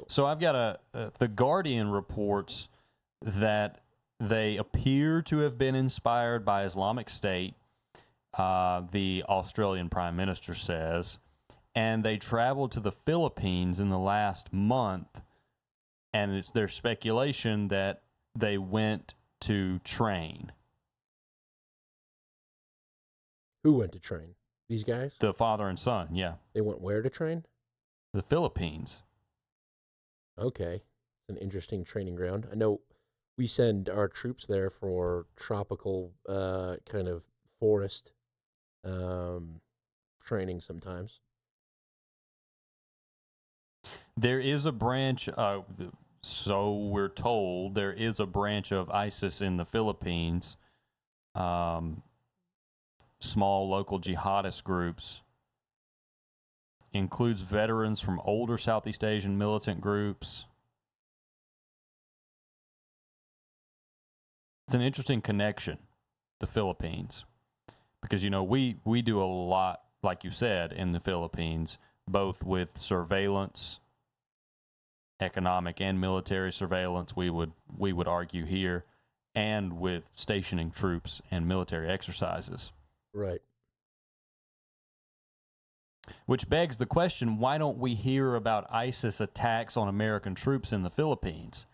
Speaker 2: So I've got the Guardian reports that they appear to have been inspired by Islamic State, the Australian Prime Minister says, and they traveled to the Philippines in the last month, and it's their speculation that they went to train.
Speaker 1: Who went to train? These guys?
Speaker 2: The father and son, yeah.
Speaker 1: They went where to train?
Speaker 2: The Philippines.
Speaker 1: Okay. It's an interesting training ground. I know we send our troops there for tropical kind of forest training sometimes.
Speaker 2: There is a branch, so we're told, there is a branch of ISIS in the Philippines, small local jihadist groups includes veterans from older Southeast Asian militant groups. It's an interesting connection, the Philippines, because, we do a lot, like you said, in the Philippines, both with surveillance, economic and military surveillance, we would argue here, and with stationing troops and military exercises.
Speaker 1: Right.
Speaker 2: Which begs the question, why don't we hear about ISIS attacks on American troops in the Philippines?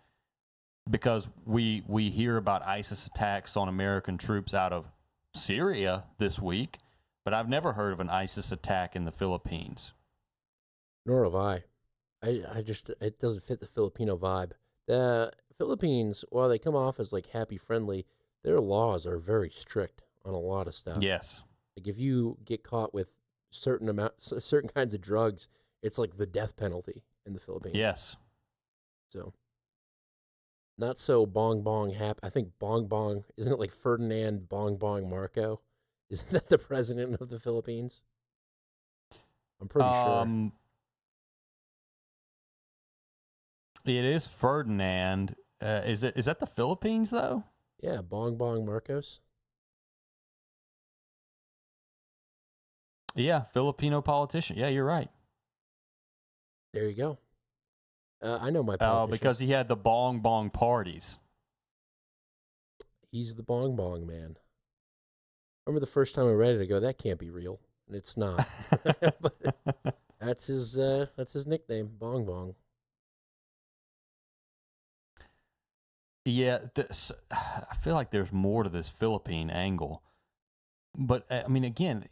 Speaker 2: Because we hear about ISIS attacks on American troops out of Syria this week, but I've never heard of an ISIS attack in the Philippines.
Speaker 1: Nor have I. It doesn't fit the Filipino vibe. The Philippines, while they come off as like happy, friendly, their laws are very strict on a lot of stuff.
Speaker 2: Yes.
Speaker 1: Like if you get caught with certain kinds of drugs, it's like the death penalty in the Philippines.
Speaker 2: Yes.
Speaker 1: So, not so Bong Bong happy. I think Bong Bong, isn't it like Ferdinand Bong Bong Marco? Isn't that the president of the Philippines? I'm pretty sure.
Speaker 2: It is Ferdinand. Is that the Philippines though?
Speaker 1: Yeah, Bong Bong Marcos.
Speaker 2: Yeah, Filipino politician. Yeah, you're right.
Speaker 1: There you go. I know my politicians.
Speaker 2: Because he had the Bong Bong parties.
Speaker 1: He's the Bong Bong man. Remember the first time I read it, I go, that can't be real. And it's not. But that's his nickname, Bong Bong.
Speaker 2: Yeah, I feel like there's more to this Philippine angle. But, I mean, again,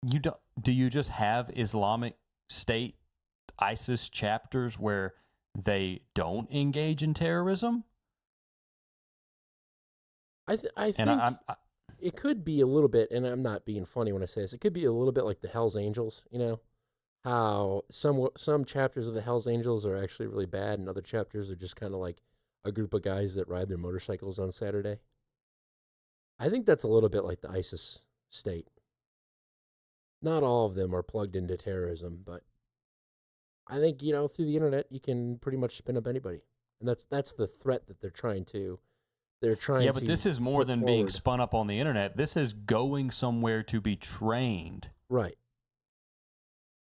Speaker 2: do you just have Islamic State ISIS chapters where they don't engage in terrorism?
Speaker 1: I think it could be a little bit, and I'm not being funny when I say this, it could be a little bit like the Hells Angels, how some chapters of the Hells Angels are actually really bad, and other chapters are just kind of like a group of guys that ride their motorcycles on Saturday. I think that's a little bit like the ISIS state. Not all of them are plugged into terrorism, but I think, through the internet, you can pretty much spin up anybody. And that's the threat that they're trying to
Speaker 2: Yeah, but this is more than being spun up on the internet. This is going somewhere to be trained.
Speaker 1: Right.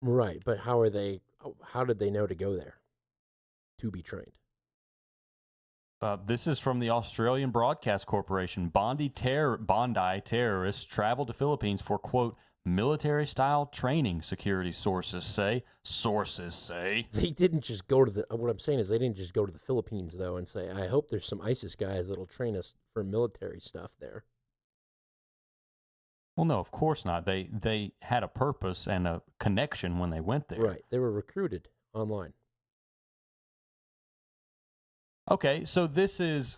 Speaker 1: Right, but how did they know to go there to be trained?
Speaker 2: This is from the Australian Broadcast Corporation. Bondi terrorists traveled to Philippines for, quote, military-style training, security sources say.
Speaker 1: They didn't just go to what I'm saying is they didn't just go to the Philippines, though, and say, I hope there's some ISIS guys that'll train us for military stuff there.
Speaker 2: Well, no, of course not. They had a purpose and a connection when they went there.
Speaker 1: Right. They were recruited online.
Speaker 2: Okay, so this is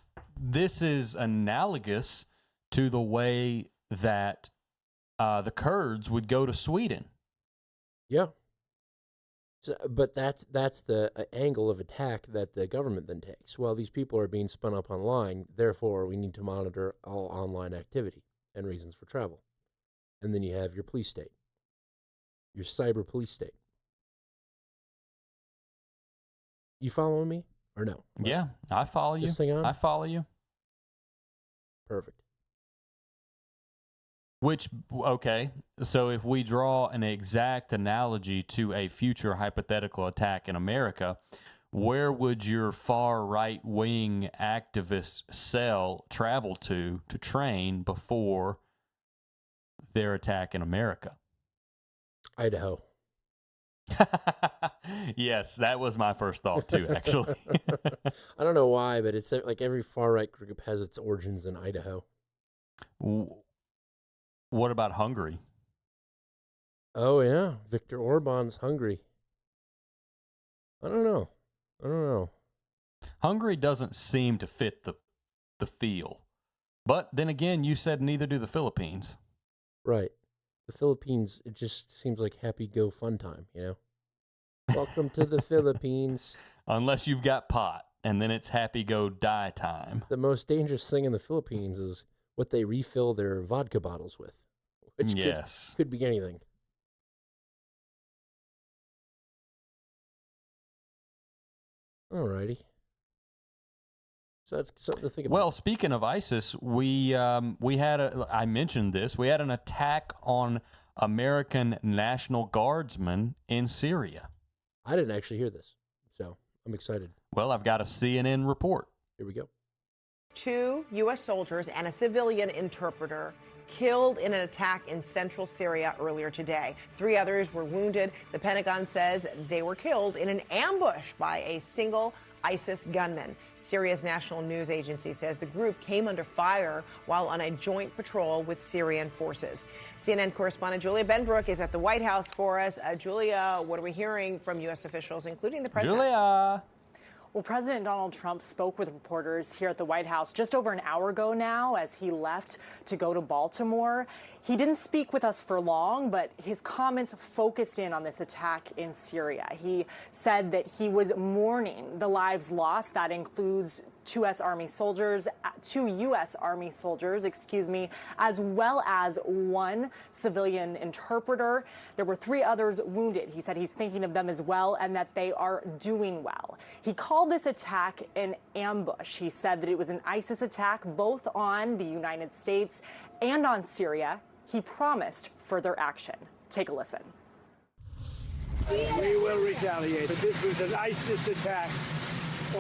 Speaker 2: analogous to the way that the Kurds would go to Sweden.
Speaker 1: Yeah. So, but that's the angle of attack that the government then takes. Well, these people are being spun up online, therefore we need to monitor all online activity and reasons for travel. And then you have your police state, your cyber police state. You following me or no?
Speaker 2: Yeah, I follow you.
Speaker 1: This thing on?
Speaker 2: I follow you.
Speaker 1: Perfect.
Speaker 2: Okay, so if we draw an exact analogy to a future hypothetical attack in America, where would your far right-wing activist cell travel to train before their attack in America?
Speaker 1: Idaho.
Speaker 2: Yes, that was my first thought too, actually.
Speaker 1: I don't know why, but it's like every far-right group has its origins in Idaho.
Speaker 2: What about Hungary?
Speaker 1: Oh, yeah. Viktor Orban's Hungary. I don't know.
Speaker 2: Hungary doesn't seem to fit the feel. But then again, you said neither do the Philippines.
Speaker 1: Right. The Philippines, it just seems like happy go fun time, Welcome to the Philippines.
Speaker 2: Unless you've got pot, and then it's happy go die time.
Speaker 1: The most dangerous thing in the Philippines is what they refill their vodka bottles with, which could be anything. Alrighty. So that's something to think about.
Speaker 2: Well, speaking of ISIS, we had I mentioned this. We had an attack on American National Guardsmen in Syria.
Speaker 1: I didn't actually hear this, so I'm excited.
Speaker 2: Well, I've got a CNN report.
Speaker 1: Here we go.
Speaker 19: 2 U.S. soldiers and a civilian interpreter killed in an attack in central Syria earlier today. 3 others were wounded. The Pentagon says they were killed in an ambush by a single ISIS gunman. Syria's national news agency says the group came under fire while on a joint patrol with Syrian forces. CNN correspondent Julia Benbrook is at the White House for us. Julia, what are we hearing from U.S. officials, including the president?
Speaker 2: Julia!
Speaker 20: Well, President Donald Trump spoke with reporters here at the White House just over an hour ago now as he left to go to Baltimore. He didn't speak with us for long, but his comments focused in on this attack in Syria. He said that he was mourning the lives lost. That includes 2 U.S. Army soldiers, as well as 1 civilian interpreter. There were 3 others wounded. He said he's thinking of them as well and that they are doing well. He called this attack an ambush. He said that it was an ISIS attack both on the United States and on Syria. He promised further action. Take a listen.
Speaker 21: We will retaliate. But this was an ISIS attack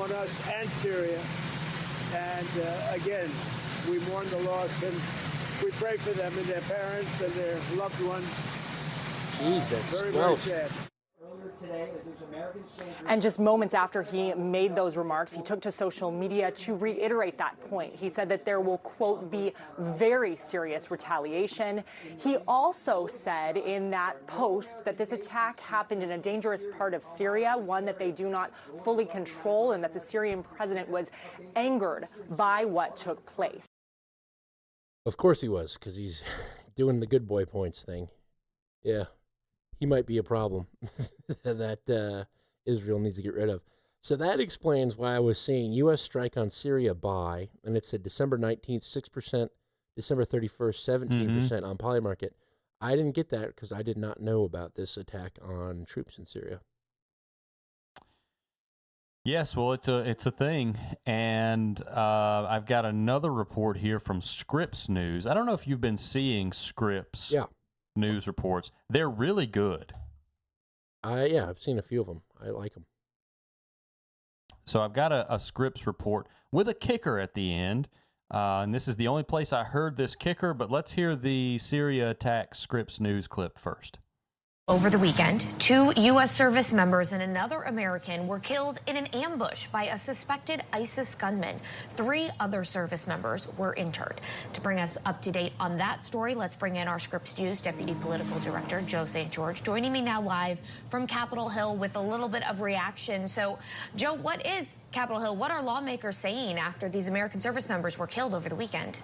Speaker 21: on us and Syria. And again, we mourn the loss and we pray for them and their parents and their loved ones.
Speaker 1: Jeez, that's
Speaker 21: very, very sad.
Speaker 20: And just moments after he made those remarks, he took to social media to reiterate that point. He said that there will, quote, be very serious retaliation. He also said in that post that this attack happened in a dangerous part of Syria, one that they do not fully control, and that the Syrian president was angered by what took place.
Speaker 1: Of course he was, because he's doing the good boy points thing. Yeah. He might be a problem that Israel needs to get rid of. So that explains why I was saying U.S. strike on Syria buy, and it said December 19th, 6%, December 31st, 17% on Polymarket. I didn't get that because I did not know about this attack on troops in Syria.
Speaker 2: Yes, well, it's a thing, and I've got another report here from Scripps News. I don't know if you've been seeing Scripps news reports. They're really good.
Speaker 1: Yeah, I've seen a few of them. I like them.
Speaker 2: So I've got a Scripps report with a kicker at the end, and this is the only place I heard this kicker, but let's hear the Syria attack Scripps News clip first.
Speaker 22: Over the weekend, 2 U.S. service members and another American were killed in an ambush by a suspected ISIS gunman. 3 other service members were injured. To bring us up to date on that story, let's bring in our Scripps News Deputy Political Director, Joe St. George, joining me now live from Capitol Hill with a little bit of reaction. So, Joe, what is Capitol Hill? What are lawmakers saying after these American service members were killed over the weekend?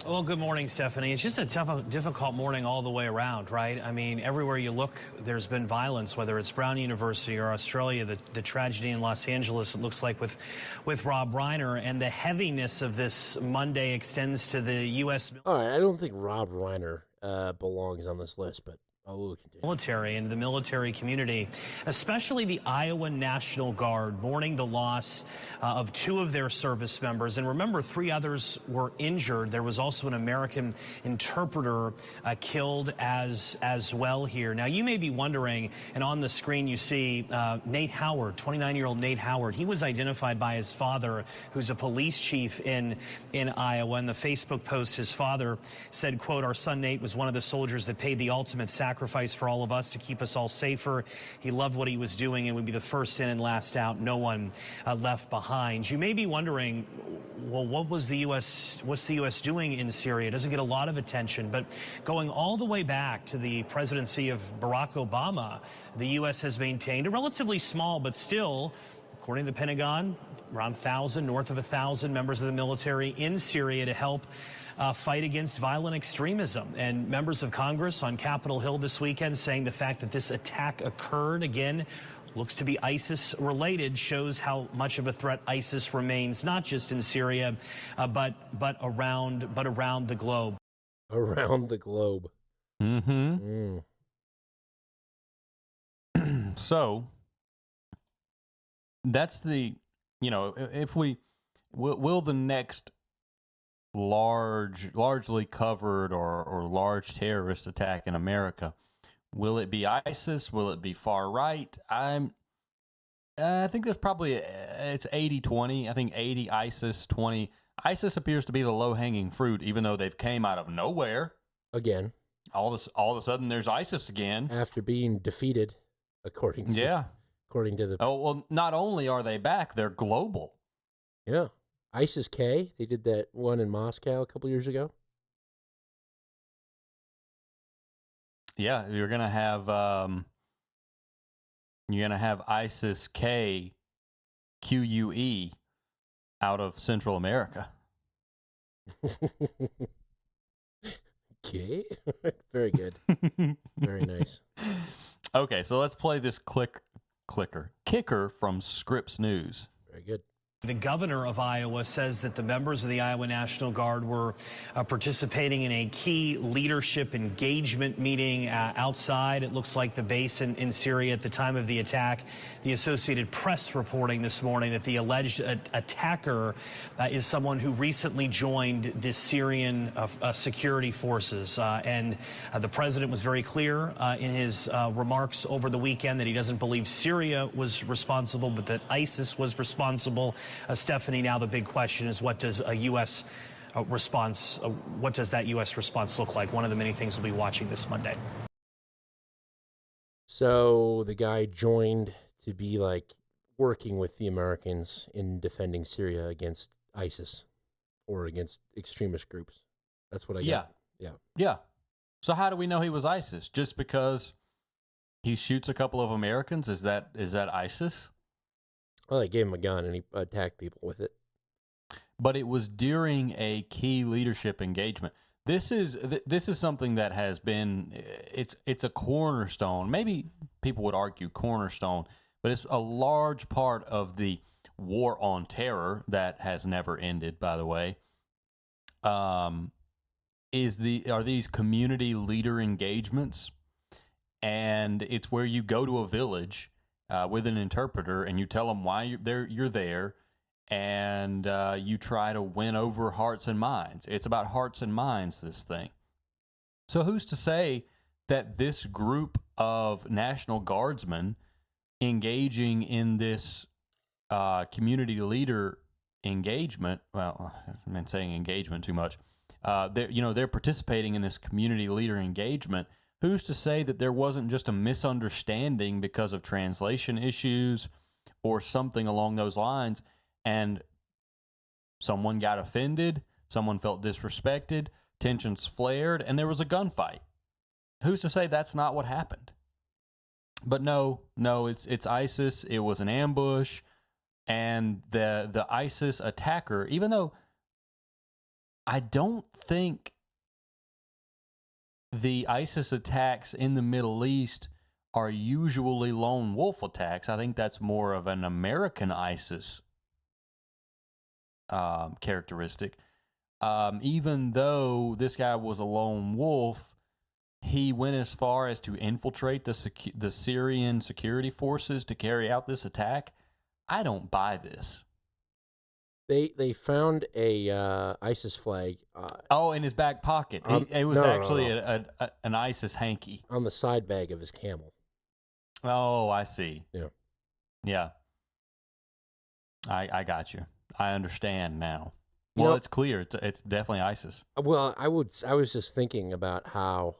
Speaker 23: Well, good morning, Stephanie. It's just a difficult morning all the way around, right? I mean, everywhere you look, there's been violence, whether it's Brown University or Australia, the tragedy in Los Angeles, it looks like with Rob Reiner, and the heaviness of this Monday extends to the U.S.
Speaker 1: All right, I don't think Rob Reiner belongs on this list, but I'll continue.
Speaker 23: Military and the military community, especially the Iowa National Guard, mourning the loss of 2 of their service members. And remember, 3 others were injured. There was also an American interpreter killed as well here. Now, you may be wondering, and on the screen you see Nate Howard, 29-year-old Nate Howard. He was identified by his father, who's a police chief in Iowa. In the Facebook post, his father said, quote, "Our son Nate was one of the soldiers that paid the ultimate sacrifice for all of us to keep us all safer. He loved what he was doing and would be the first in and last out. No one left behind." You may be wondering, well, what's the U.S. doing in Syria? It doesn't get a lot of attention, but going all the way back to the presidency of Barack Obama, the U.S. has maintained a relatively small, but still, according to the Pentagon, around 1,000, north of 1,000 members of the military in Syria to help fight against violent extremism. And members of Congress on Capitol Hill this weekend saying the fact that this attack occurred, again, looks to be ISIS-related, shows how much of a threat ISIS remains, not just in Syria, but around the globe.
Speaker 1: Around the globe.
Speaker 2: So, that's the, if we will the next largely covered or large terrorist attack in America, will it be ISIS? Will it be far right? I think there's probably it's 80-20. I think 80 ISIS, 20. ISIS appears to be the low-hanging fruit, even though they've came out of nowhere
Speaker 1: again.
Speaker 2: All of a sudden, there's ISIS again
Speaker 1: after being defeated, according to the.
Speaker 2: Oh well, not only are they back, they're global.
Speaker 1: Yeah, ISIS-K. They did that one in Moscow a couple years ago.
Speaker 2: Yeah, you're gonna have ISIS-K QUE out of Central America.
Speaker 1: Okay, very good, very nice.
Speaker 2: Okay, so let's play this kicker from Scripps News.
Speaker 1: Very good.
Speaker 23: The governor of Iowa says that the members of the Iowa National Guard were participating in a key leadership engagement meeting outside. It looks like the base in Syria at the time of the attack. The Associated Press reporting this morning that the alleged attacker is someone who recently joined the Syrian security forces. And the president was very clear in his remarks over the weekend that he doesn't believe Syria was responsible, but that ISIS was responsible. Stephanie, now the big question is, what does a U.S. response, what does that U.S. response look like? One of the many things we'll be watching this Monday.
Speaker 1: So the guy joined to be like working with the Americans in defending Syria against ISIS or against extremist groups. That's what I got.
Speaker 2: Yeah. So how do we know he was ISIS? Just because he shoots a couple of Americans? Is that ISIS?
Speaker 1: Well, they gave him a gun and he attacked people with it.
Speaker 2: But it was during a key leadership engagement. This is something that has been it's a cornerstone. Maybe people would argue cornerstone, but it's a large part of the war on terror that has never ended, by the way. Are these community leader engagements? And it's where you go to a village with an interpreter, and you tell them why you're there, and you try to win over hearts and minds. It's about hearts and minds, this thing. So who's to say that this group of National Guardsmen engaging in this community leader engagement, well, I've been saying engagement too much, they're participating in this community leader engagement. Who's to say that there wasn't just a misunderstanding because of translation issues or something along those lines, and someone got offended, someone felt disrespected, tensions flared, and there was a gunfight? Who's to say that's not what happened? But no, it's ISIS. It was an ambush, and the ISIS attacker, even though I don't think the ISIS attacks in the Middle East are usually lone wolf attacks. I think that's more of an American ISIS characteristic. Even though this guy was a lone wolf, he went as far as to infiltrate the Syrian security forces to carry out this attack. I don't buy this.
Speaker 1: They found a ISIS flag.
Speaker 2: In his back pocket. It was actually an ISIS hanky
Speaker 1: on the side bag of his camel.
Speaker 2: Oh, I see.
Speaker 1: Yeah.
Speaker 2: I got you. I understand now. Well, it's clear. It's definitely ISIS.
Speaker 1: Well, I was just thinking about how,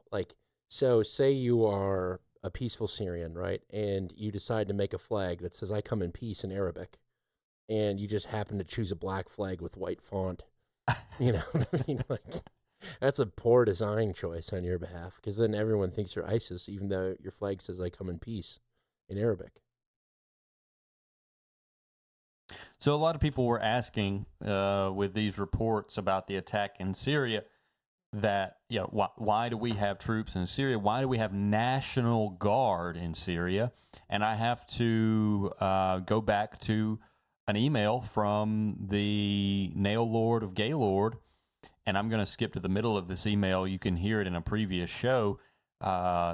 Speaker 1: so say you are a peaceful Syrian, right? And you decide to make a flag that says, "I come in peace" in Arabic. And you just happen to choose a black flag with white font. You know what I mean? That's a poor design choice on your behalf, because then everyone thinks you're ISIS, even though your flag says "I come in peace" in Arabic.
Speaker 2: So a lot of people were asking with these reports about the attack in Syria that, why do we have troops in Syria? Why do we have National Guard in Syria? And I have to go back to an email from the Nail Lord of Gaylord, and I'm going to skip to the middle of this email. You can hear it in a previous show. Quote,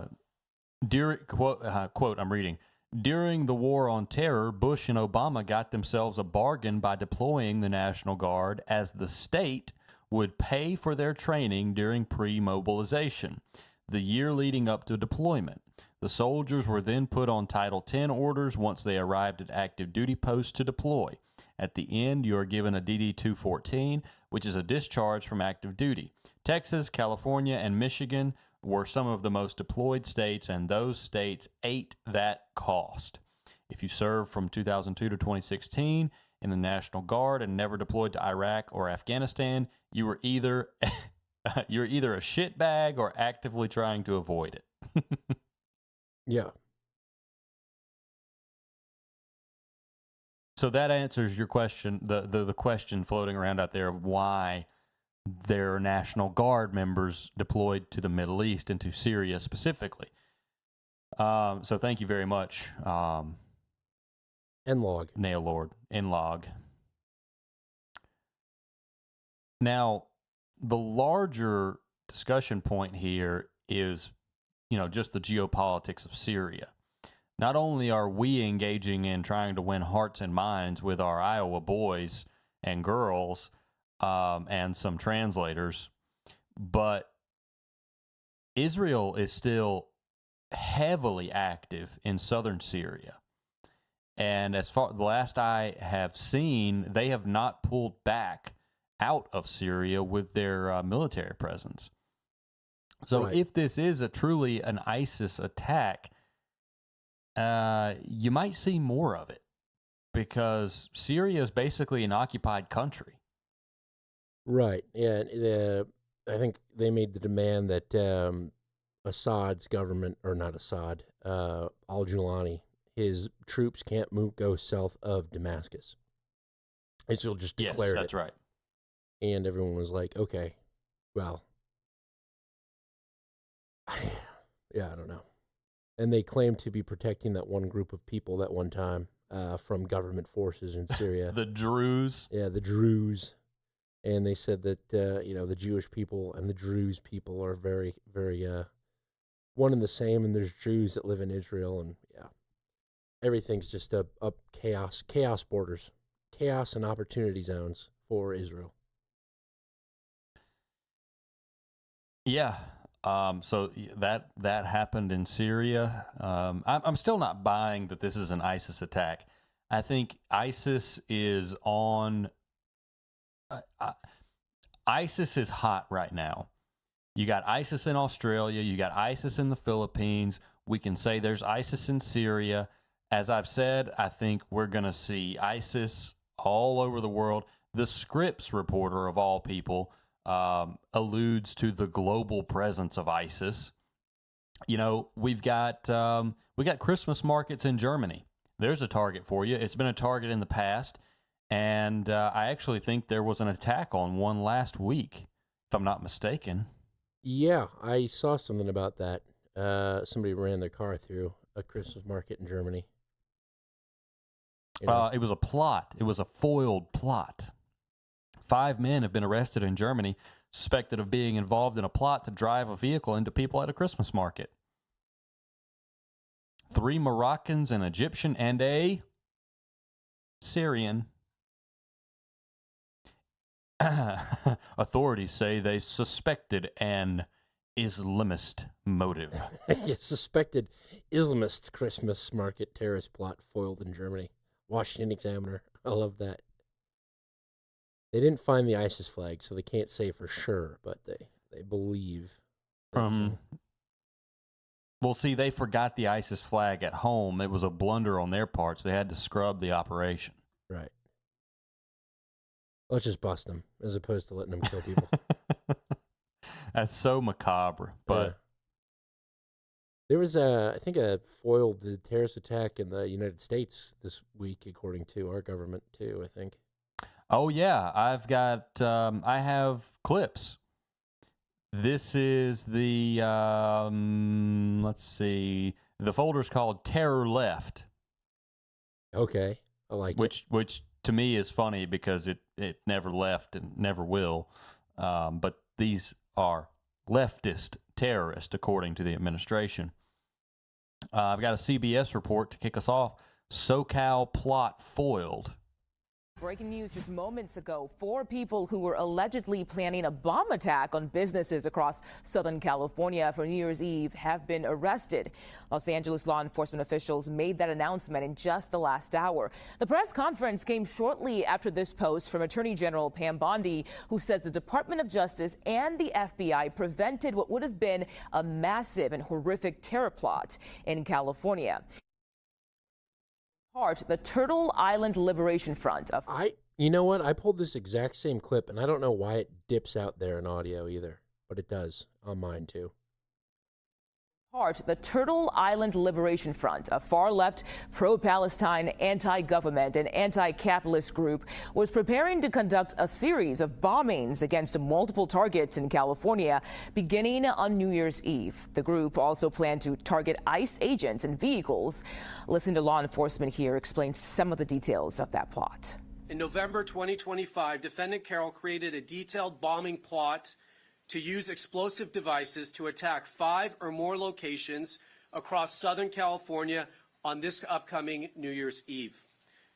Speaker 2: I'm reading. During the war on terror, Bush and Obama got themselves a bargain by deploying the National Guard, as the state would pay for their training during pre-mobilization, the year leading up to deployment. The soldiers were then put on Title X orders once they arrived at active duty posts to deploy. At the end, you are given a DD-214, which is a discharge from active duty. Texas, California, and Michigan were some of the most deployed states, and those states ate that cost. If you served from 2002 to 2016 in the National Guard and never deployed to Iraq or Afghanistan, you were either you're either a shitbag or actively trying to avoid it.
Speaker 1: Yeah.
Speaker 2: So that answers your question, the question floating around out there of why there are National Guard members deployed to the Middle East and to Syria specifically. So thank you very much.
Speaker 1: NLOG.
Speaker 2: Nail Lord. NLOG. Now, the larger discussion point here is, just the geopolitics of Syria. Not only are we engaging in trying to win hearts and minds with our Iowa boys and girls and some translators, but Israel is still heavily active in southern Syria. And as far the last I have seen, they have not pulled back out of Syria with their military presence. So if this is truly an ISIS attack, you might see more of it, because Syria is basically an occupied country.
Speaker 1: Right. Yeah. I think they made the demand that Assad's government, or not Assad, al-Julani, his troops can't go south of Damascus. Israel just declared
Speaker 2: that's
Speaker 1: it.
Speaker 2: Right.
Speaker 1: And everyone was like, okay, well, yeah, I don't know. And they claim to be protecting that one group of people that one time from government forces in Syria.
Speaker 2: The Druze.
Speaker 1: Yeah, the Druze. And they said that, the Jewish people and the Druze people are very, very one and the same, and there's Jews that live in Israel, and yeah, everything's just up chaos borders, chaos and opportunity zones for Israel.
Speaker 2: Yeah. So that happened in Syria. I'm still not buying that this is an ISIS attack. I think ISIS is on. ISIS is hot right now. You got ISIS in Australia. You got ISIS in the Philippines. We can say there's ISIS in Syria. As I've said, I think we're going to see ISIS all over the world. The Scripps reporter, of all people, alludes to the global presence of ISIS. We've got Christmas markets in Germany. There's a target for you. It's been a target in the past, and I actually think there was an attack on one last week, if I'm not mistaken.
Speaker 1: Yeah, I saw something about that. Somebody ran their car through a Christmas market in Germany.
Speaker 2: It was a plot. It was a foiled plot. 5 men have been arrested in Germany, suspected of being involved in a plot to drive a vehicle into people at a Christmas market. 3 Moroccans, an Egyptian, and a Syrian. Authorities say they suspected an Islamist motive.
Speaker 1: Yeah, suspected Islamist Christmas market terrorist plot foiled in Germany. Washington Examiner. I love that. They didn't find the ISIS flag, so they can't say for sure, but they believe.
Speaker 2: Well, see, they forgot the ISIS flag at home. It was a blunder on their part, so they had to scrub the operation.
Speaker 1: Right. Let's just bust them, as opposed to letting them kill people.
Speaker 2: That's so macabre, but...
Speaker 1: Yeah. There was, I think, a foiled terrorist attack in the United States this week, according to our government, too, I think.
Speaker 2: Oh, yeah. I have clips. This is the, let's see. The folder's called Terror Left.
Speaker 1: Okay. I like it.
Speaker 2: Which to me is funny because it never left and never will. But these are leftist terrorists, according to the administration. I've got a CBS report to kick us off. SoCal plot foiled.
Speaker 3: Breaking news just moments ago. 4 people who were allegedly planning a bomb attack on businesses across Southern California for New Year's Eve have been arrested. Los Angeles law enforcement officials made that announcement in just the last hour. The press conference came shortly after this post from Attorney General Pam Bondi, who says the Department of Justice and the FBI prevented what would have been a massive and horrific terror plot in California. The Turtle Island Liberation Front.
Speaker 1: You know what? I pulled this exact same clip, and I don't know why it dips out there in audio either, but it does on mine too.
Speaker 3: The Turtle Island Liberation Front, a far-left, pro-Palestine, anti-government, and anti-capitalist group, was preparing to conduct a series of bombings against multiple targets in California beginning on New Year's Eve. The group also planned to target ICE agents and vehicles. Listen to law enforcement here explain some of the details of that plot.
Speaker 4: In November 2025, Defendant Carroll created a detailed bombing plot to use explosive devices to attack 5 or more locations across Southern California on this upcoming New Year's Eve.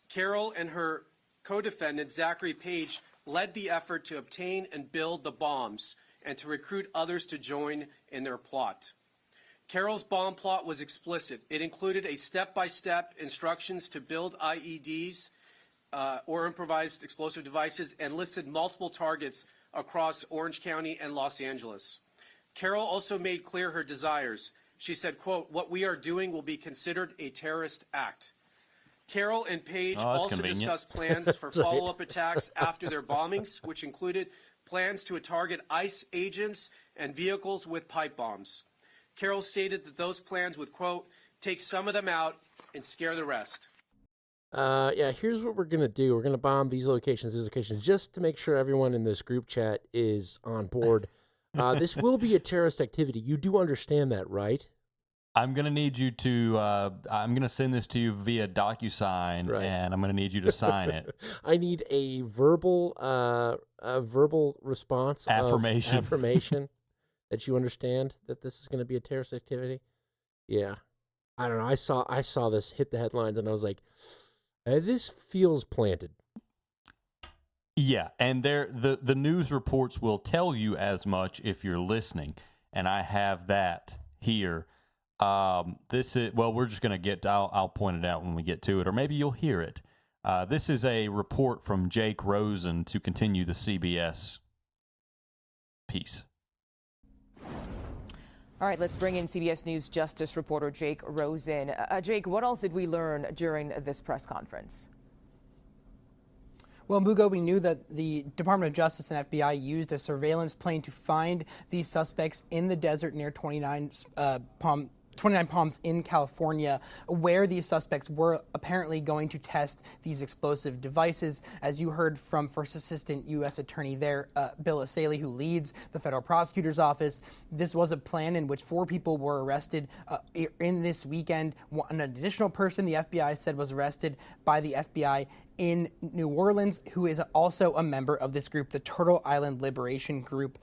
Speaker 4: Carroll and her co-defendant, Zachary Page, led the effort to obtain and build the bombs and to recruit others to join in their plot. Carroll's bomb plot was explicit. It included a step-by-step instructions to build IEDs or improvised explosive devices and listed multiple targets across Orange County and Los Angeles. Carroll also made clear her desires. She said, quote, "What we are doing will be considered a terrorist act." Carroll and Page also discussed plans for follow-up attacks after their bombings, which included plans to target ICE agents and vehicles with pipe bombs. Carroll stated that those plans would, quote, "take some of them out and scare the rest."
Speaker 1: Yeah, here's what we're going to do. We're going to bomb these locations, just to make sure everyone in this group chat is on board. This will be a terrorist activity. You do understand that, right?
Speaker 2: I'm going to need you to, I'm going to send this to you via DocuSign, and I'm going to need you to sign it.
Speaker 1: I need a verbal response. Affirmation that you understand that this is going to be a terrorist activity. Yeah. I don't know. I saw this hit the headlines, and I was like, this feels planted.
Speaker 2: Yeah, and the news reports will tell you as much if you're listening, and I have that here. This is, well, we're just going to get, I'll point it out when we get to it, or maybe you'll hear it. This is a report from Jake Rosen to continue the CBS piece.
Speaker 3: All right, let's bring in CBS News Justice reporter Jake Rosen. Jake, what else did we learn during this press conference?
Speaker 5: Well, Mugo, we knew that the Department of Justice and FBI used a surveillance plane to find these suspects in the desert near 29 Palms in California, where these suspects were apparently going to test these explosive devices. As you heard from First Assistant U.S. Attorney there, Bill Asaley, who leads the federal prosecutor's office, this was a plan in which 4 people were arrested in this weekend. An additional person the FBI said was arrested by the FBI in New Orleans, who is also a member of this group, the Turtle Island Liberation Group,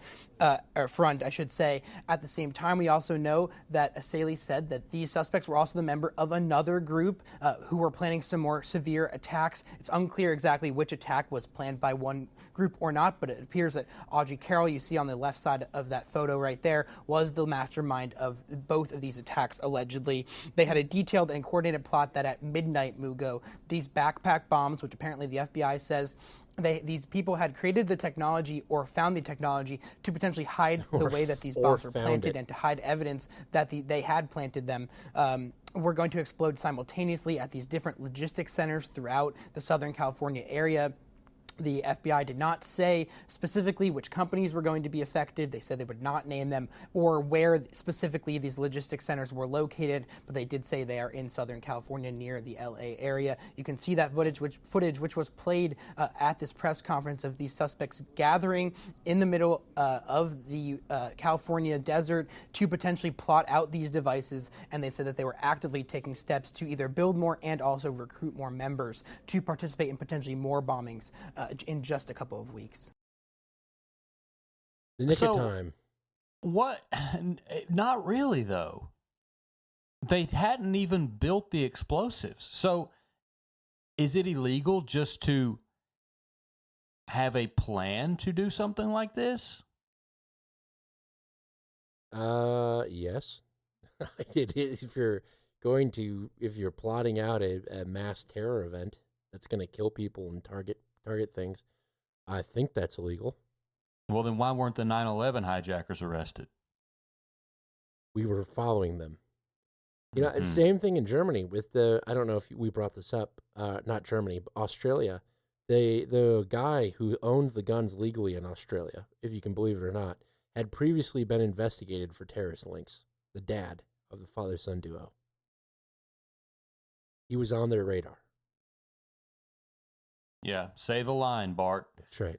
Speaker 5: or Front, I should say. At the same time, we also know that Asaley said that these suspects were also the member of another group who were planning some more severe attacks. It's unclear exactly which attack was planned by one group or not, but it appears that Audrey Carroll, you see on the left side of that photo right there, was the mastermind of both of these attacks, allegedly. They had a detailed and coordinated plot that at midnight, Mugo, these backpack bombs, which apparently the FBI says these people had created the technology or found the technology to potentially hide the way that these bombs were planted and to hide evidence that they had planted them. Were going to explode simultaneously at these different logistics centers throughout the Southern California area. The FBI did not say specifically which companies were going to be affected. They said they would not name them or where specifically these logistics centers were located, but they did say they are in Southern California near the LA area. You can see that footage which was played at this press conference of these suspects gathering in the middle of the California desert to potentially plot out these devices, and they said that they were actively taking steps to either build more and also recruit more members to participate in potentially more bombings in just a couple of weeks.
Speaker 1: The nick of time.
Speaker 2: What? Not really, though. they hadn't even built the explosives. So is it illegal just to have a plan to do something like this?
Speaker 1: Yes. It is if you're plotting out a mass terror event that's going to kill people and target things. I think that's illegal.
Speaker 2: Well, then why weren't the 9/11 hijackers arrested?
Speaker 1: We were following them. You know, same thing in Germany with I don't know if we brought this up, not Germany, but Australia. The guy who owned the guns legally in Australia, if you can believe it or not, had previously been investigated for terrorist links. The dad of the father-son duo. He was on their radar.
Speaker 2: Yeah, say the line, Bart.
Speaker 1: That's right.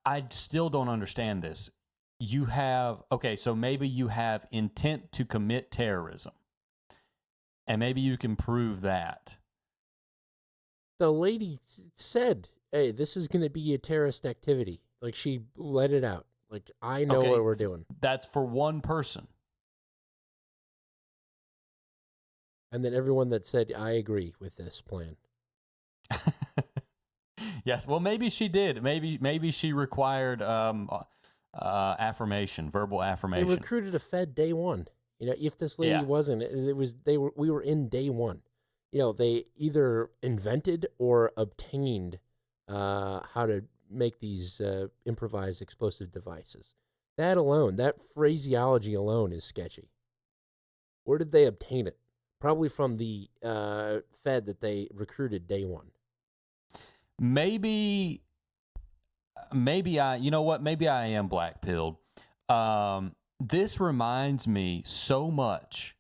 Speaker 2: I still don't understand this. So maybe you have intent to commit terrorism, and maybe you can prove that.
Speaker 1: The lady said, "Hey, this is going to be a terrorist activity." Like, she let it out. Like, I know what we're doing.
Speaker 2: That's for one person.
Speaker 1: And then everyone that said, I agree with this plan.
Speaker 2: Yes, well, maybe she did. Maybe she required affirmation, verbal affirmation.
Speaker 1: They recruited a Fed day one. You know, if this lady wasn't, we were in day one. You know, they either invented or obtained how to make these improvised explosive devices. That alone, that phraseology alone is sketchy. Where did they obtain it? Probably from the Fed that they recruited day one.
Speaker 2: Maybe I am black-pilled. This reminds me so much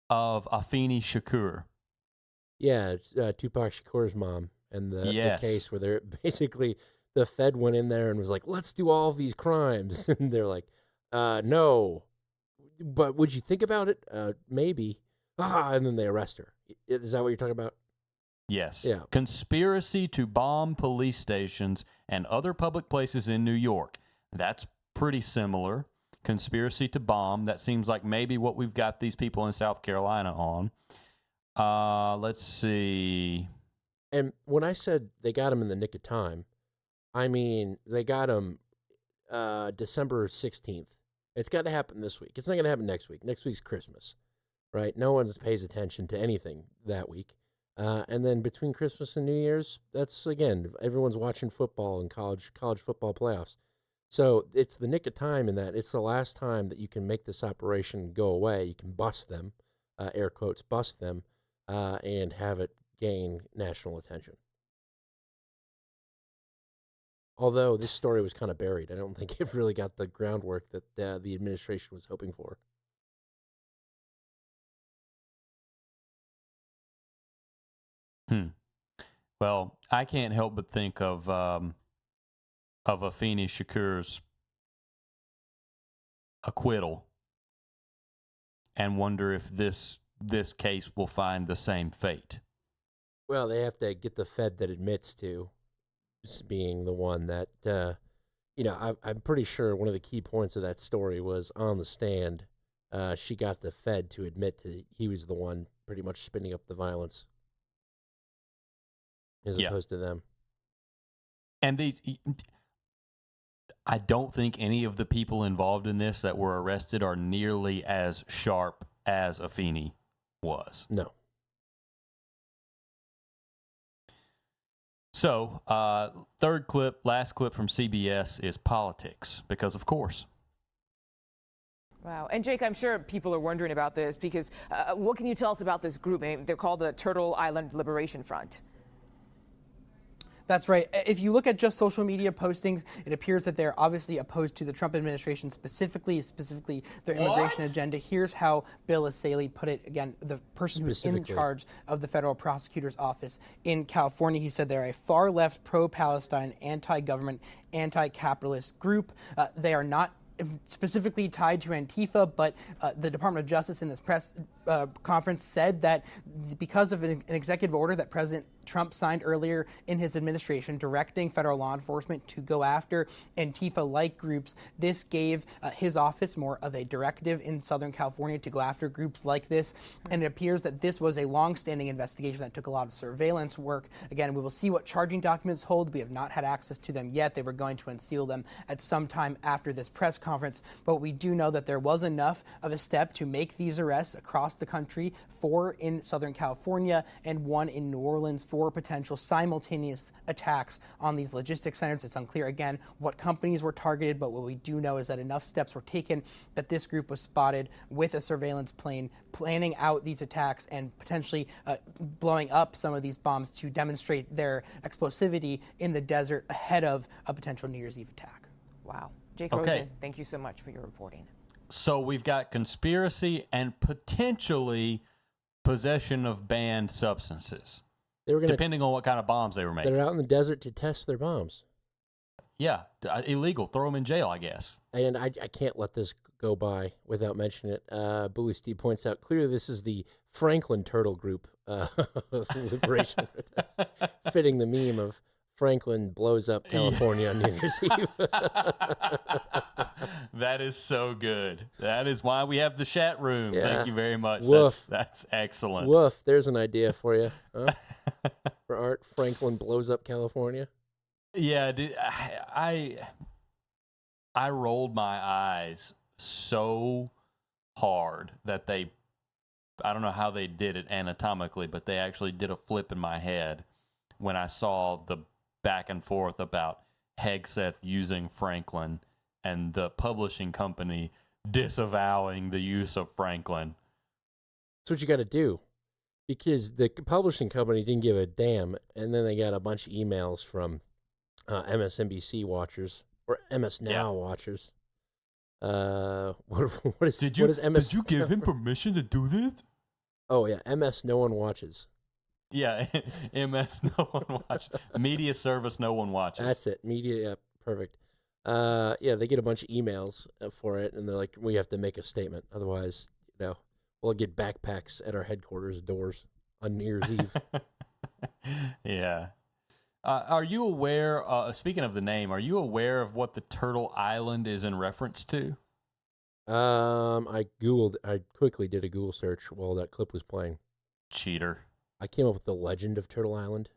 Speaker 2: of Afeni Shakur.
Speaker 1: Yeah, it's, Tupac Shakur's mom, and the case where they're basically the Fed went in there and was like, let's do all of these crimes. And they're like, no, but would you think about it? Maybe. And then they arrest her. Is that what you're talking about?
Speaker 2: Yes.
Speaker 1: Yeah.
Speaker 2: Conspiracy to bomb police stations and other public places in New York. That's pretty similar. Conspiracy to bomb. That seems like maybe what we've got these people in South Carolina on. Let's see.
Speaker 1: And when I said they got him in the nick of time, I mean they got him December 16th. It's got to happen this week. It's not going to happen next week. Next week's Christmas, right? No one pays attention to anything that week. And then between Christmas and New Year's, that's, again, everyone's watching football and college football playoffs. So it's the nick of time in that it's the last time that you can make this operation go away. You can bust them, air quotes, bust them, and have it gain national attention. Although this story was kind of buried. I don't think it really got the groundwork that the administration was hoping for.
Speaker 2: Well, I can't help but think of Afeni Shakur's acquittal and wonder if this case will find the same fate.
Speaker 1: Well, they have to get the Fed that admits to just being the one that, I'm pretty sure one of the key points of that story was on the stand. She got the Fed to admit to he was the one pretty much spinning up the violence as opposed to them.
Speaker 2: And I don't think any of the people involved in this that were arrested are nearly as sharp as Afeni was.
Speaker 1: No.
Speaker 2: So, last clip from CBS is politics, because of course.
Speaker 3: Wow. And Jake, I'm sure people are wondering about this because what can you tell us about this group? They're called the Turtle Island Liberation Front.
Speaker 5: That's right. If you look at just social media postings, it appears that they're obviously opposed to the Trump administration specifically their immigration agenda. Here's how Bill Asaley put it. Again, the person who's in charge of the federal prosecutor's office in California. He said they're a far-left, pro-Palestine, anti-government, anti-capitalist group. They are not specifically tied to Antifa, but the Department of Justice in this press conference said that because of an executive order that President Trump signed earlier in his administration directing federal law enforcement to go after Antifa-like groups, this gave his office more of a directive in Southern California to go after groups like this. And it appears that this was a long-standing investigation that took a lot of surveillance work. Again, we will see what charging documents hold. We have not had access to them yet. They were going to unseal them at some time after this press conference. But we do know that there was enough of a step to make these arrests across the country, 4 in Southern California and 1 in New Orleans, for potential simultaneous attacks on these logistics centers. It's unclear, again, what companies were targeted, but what we do know is that enough steps were taken that this group was spotted with a surveillance plane planning out these attacks and potentially blowing up some of these bombs to demonstrate their explosivity in the desert ahead of a potential New Year's Eve attack.
Speaker 3: Wow. Jake Rosen, thank you so much for your reporting.
Speaker 2: So we've got conspiracy and potentially possession of banned substances.
Speaker 1: They were
Speaker 2: depending on what kind of bombs they were making.
Speaker 1: They're out in the desert to test their bombs.
Speaker 2: Yeah, illegal. Throw them in jail, I guess.
Speaker 1: And I can't let this go by without mentioning it. Bowie Steve points out, clearly this is the Franklin Turtle Group liberation protest, fitting the meme of Franklin blows up California on New Year's Eve.
Speaker 2: That is so good. That is why we have the chat room.
Speaker 1: Yeah.
Speaker 2: Thank you very much.
Speaker 1: Woof.
Speaker 2: That's excellent.
Speaker 1: Woof. There's an idea for you. Huh? For art, Franklin blows up California.
Speaker 2: Yeah, dude, I rolled my eyes so hard that I don't know how they did it anatomically, but they actually did a flip in my head when I saw the back and forth about Hegseth using Franklin and the publishing company disavowing the use of Franklin.
Speaker 1: That's what you got to do, because the publishing company didn't give a damn, and then they got a bunch of emails from MSNBC watchers or MS Now watchers. What is MS?
Speaker 2: Did you give him permission to do this?
Speaker 1: Oh yeah, MS No One Watches.
Speaker 2: Yeah, MS No One Watches. Media service No One Watches.
Speaker 1: That's it. Media, yeah, perfect. Yeah, they get a bunch of emails for it, and they're like, we have to make a statement. Otherwise, we'll get backpacks at our headquarters doors on New Year's Eve.
Speaker 2: Yeah. Are you aware, speaking of the name, are you aware of what the Turtle Island is in reference to?
Speaker 1: I quickly did a Google search while that clip was playing.
Speaker 2: Cheater.
Speaker 1: I came up with the legend of Turtle Island,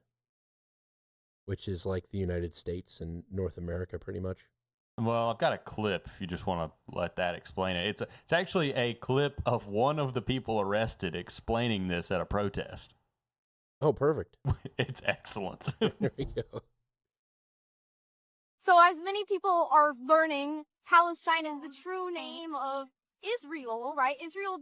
Speaker 1: which is like the United States and North America, pretty much.
Speaker 2: Well, I've got a clip if you just want to let that explain it. It's actually a clip of one of the people arrested explaining this at a protest.
Speaker 1: Oh, perfect.
Speaker 2: It's excellent.
Speaker 1: There we go.
Speaker 6: So as many people are learning, Palestine is the true name of Israel, right? Israel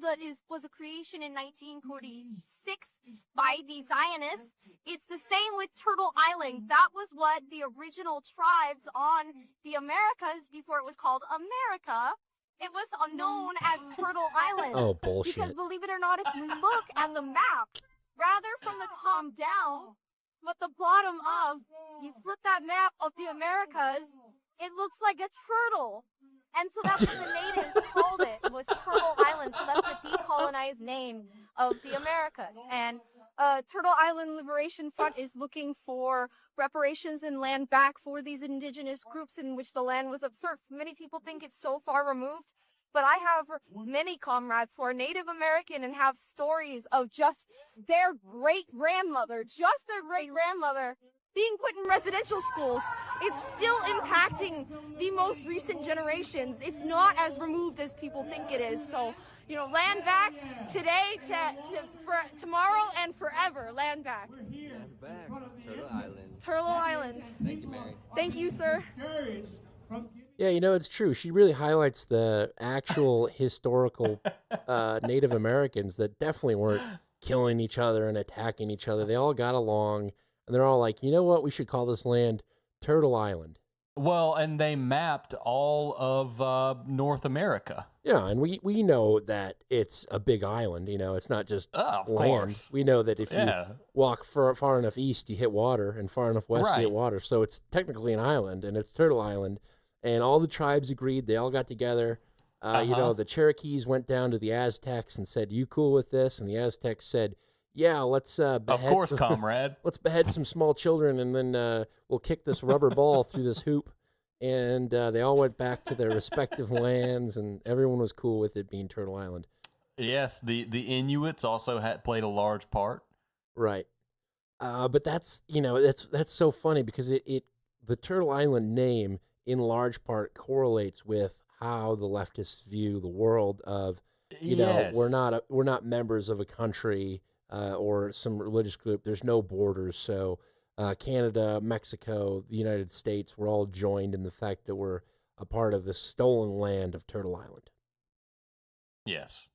Speaker 6: was a creation in 1946 by the Zionists. It's the same with Turtle Island. That was what the original tribes on the Americas, before it was called America, it was known as Turtle Island.
Speaker 1: Oh, bullshit.
Speaker 6: Because believe it or not, if you look at the map, rather from the top down, but the bottom up, you flip that map of the Americas, it looks like a turtle. And so that's what the natives called it, was Turtle Island. So that's the decolonized name of the Americas. And Turtle Island Liberation Front is looking for reparations and land back for these indigenous groups in which the land was usurped. Many people think it's so far removed, but I have many comrades who are Native American and have stories of just their great-grandmother, being put in residential schools. It's still impacting the most recent generations. It's not as removed as people think it is. So, land back today, for tomorrow, and forever. Land back.
Speaker 8: Land back. Turtle Island.
Speaker 6: Turtle Island.
Speaker 8: Thank you, Mary.
Speaker 6: Thank you, sir.
Speaker 1: Yeah, it's true. She really highlights the actual historical Native Americans that definitely weren't killing each other and attacking each other. They all got along, and they're all like, you know what? We should call this land Turtle Island.
Speaker 2: Well, and they mapped all of North America.
Speaker 1: Yeah, and we know that it's a big island. It's not just
Speaker 2: of
Speaker 1: land.
Speaker 2: Course.
Speaker 1: We know that if you walk far enough east, you hit water, and far enough west, you hit water. So it's technically an island, and it's Turtle Island. And all the tribes agreed. They all got together. The Cherokees went down to the Aztecs and said, "You cool with this?" And the Aztecs said, "Yeah, let's behead."
Speaker 2: Of course, comrade.
Speaker 1: Let's behead some small children, and then we'll kick this rubber ball through this hoop. And they all went back to their respective lands, and everyone was cool with it being Turtle Island.
Speaker 2: Yes, the Inuits also played a large part.
Speaker 1: Right. But that's so funny because the Turtle Island name in large part correlates with how the leftists view the world of, we're not members of a country or some religious group. There's no borders. So Canada, Mexico, the United States, we're all joined in the fact that we're a part of the stolen land of Turtle Island.
Speaker 2: Yes.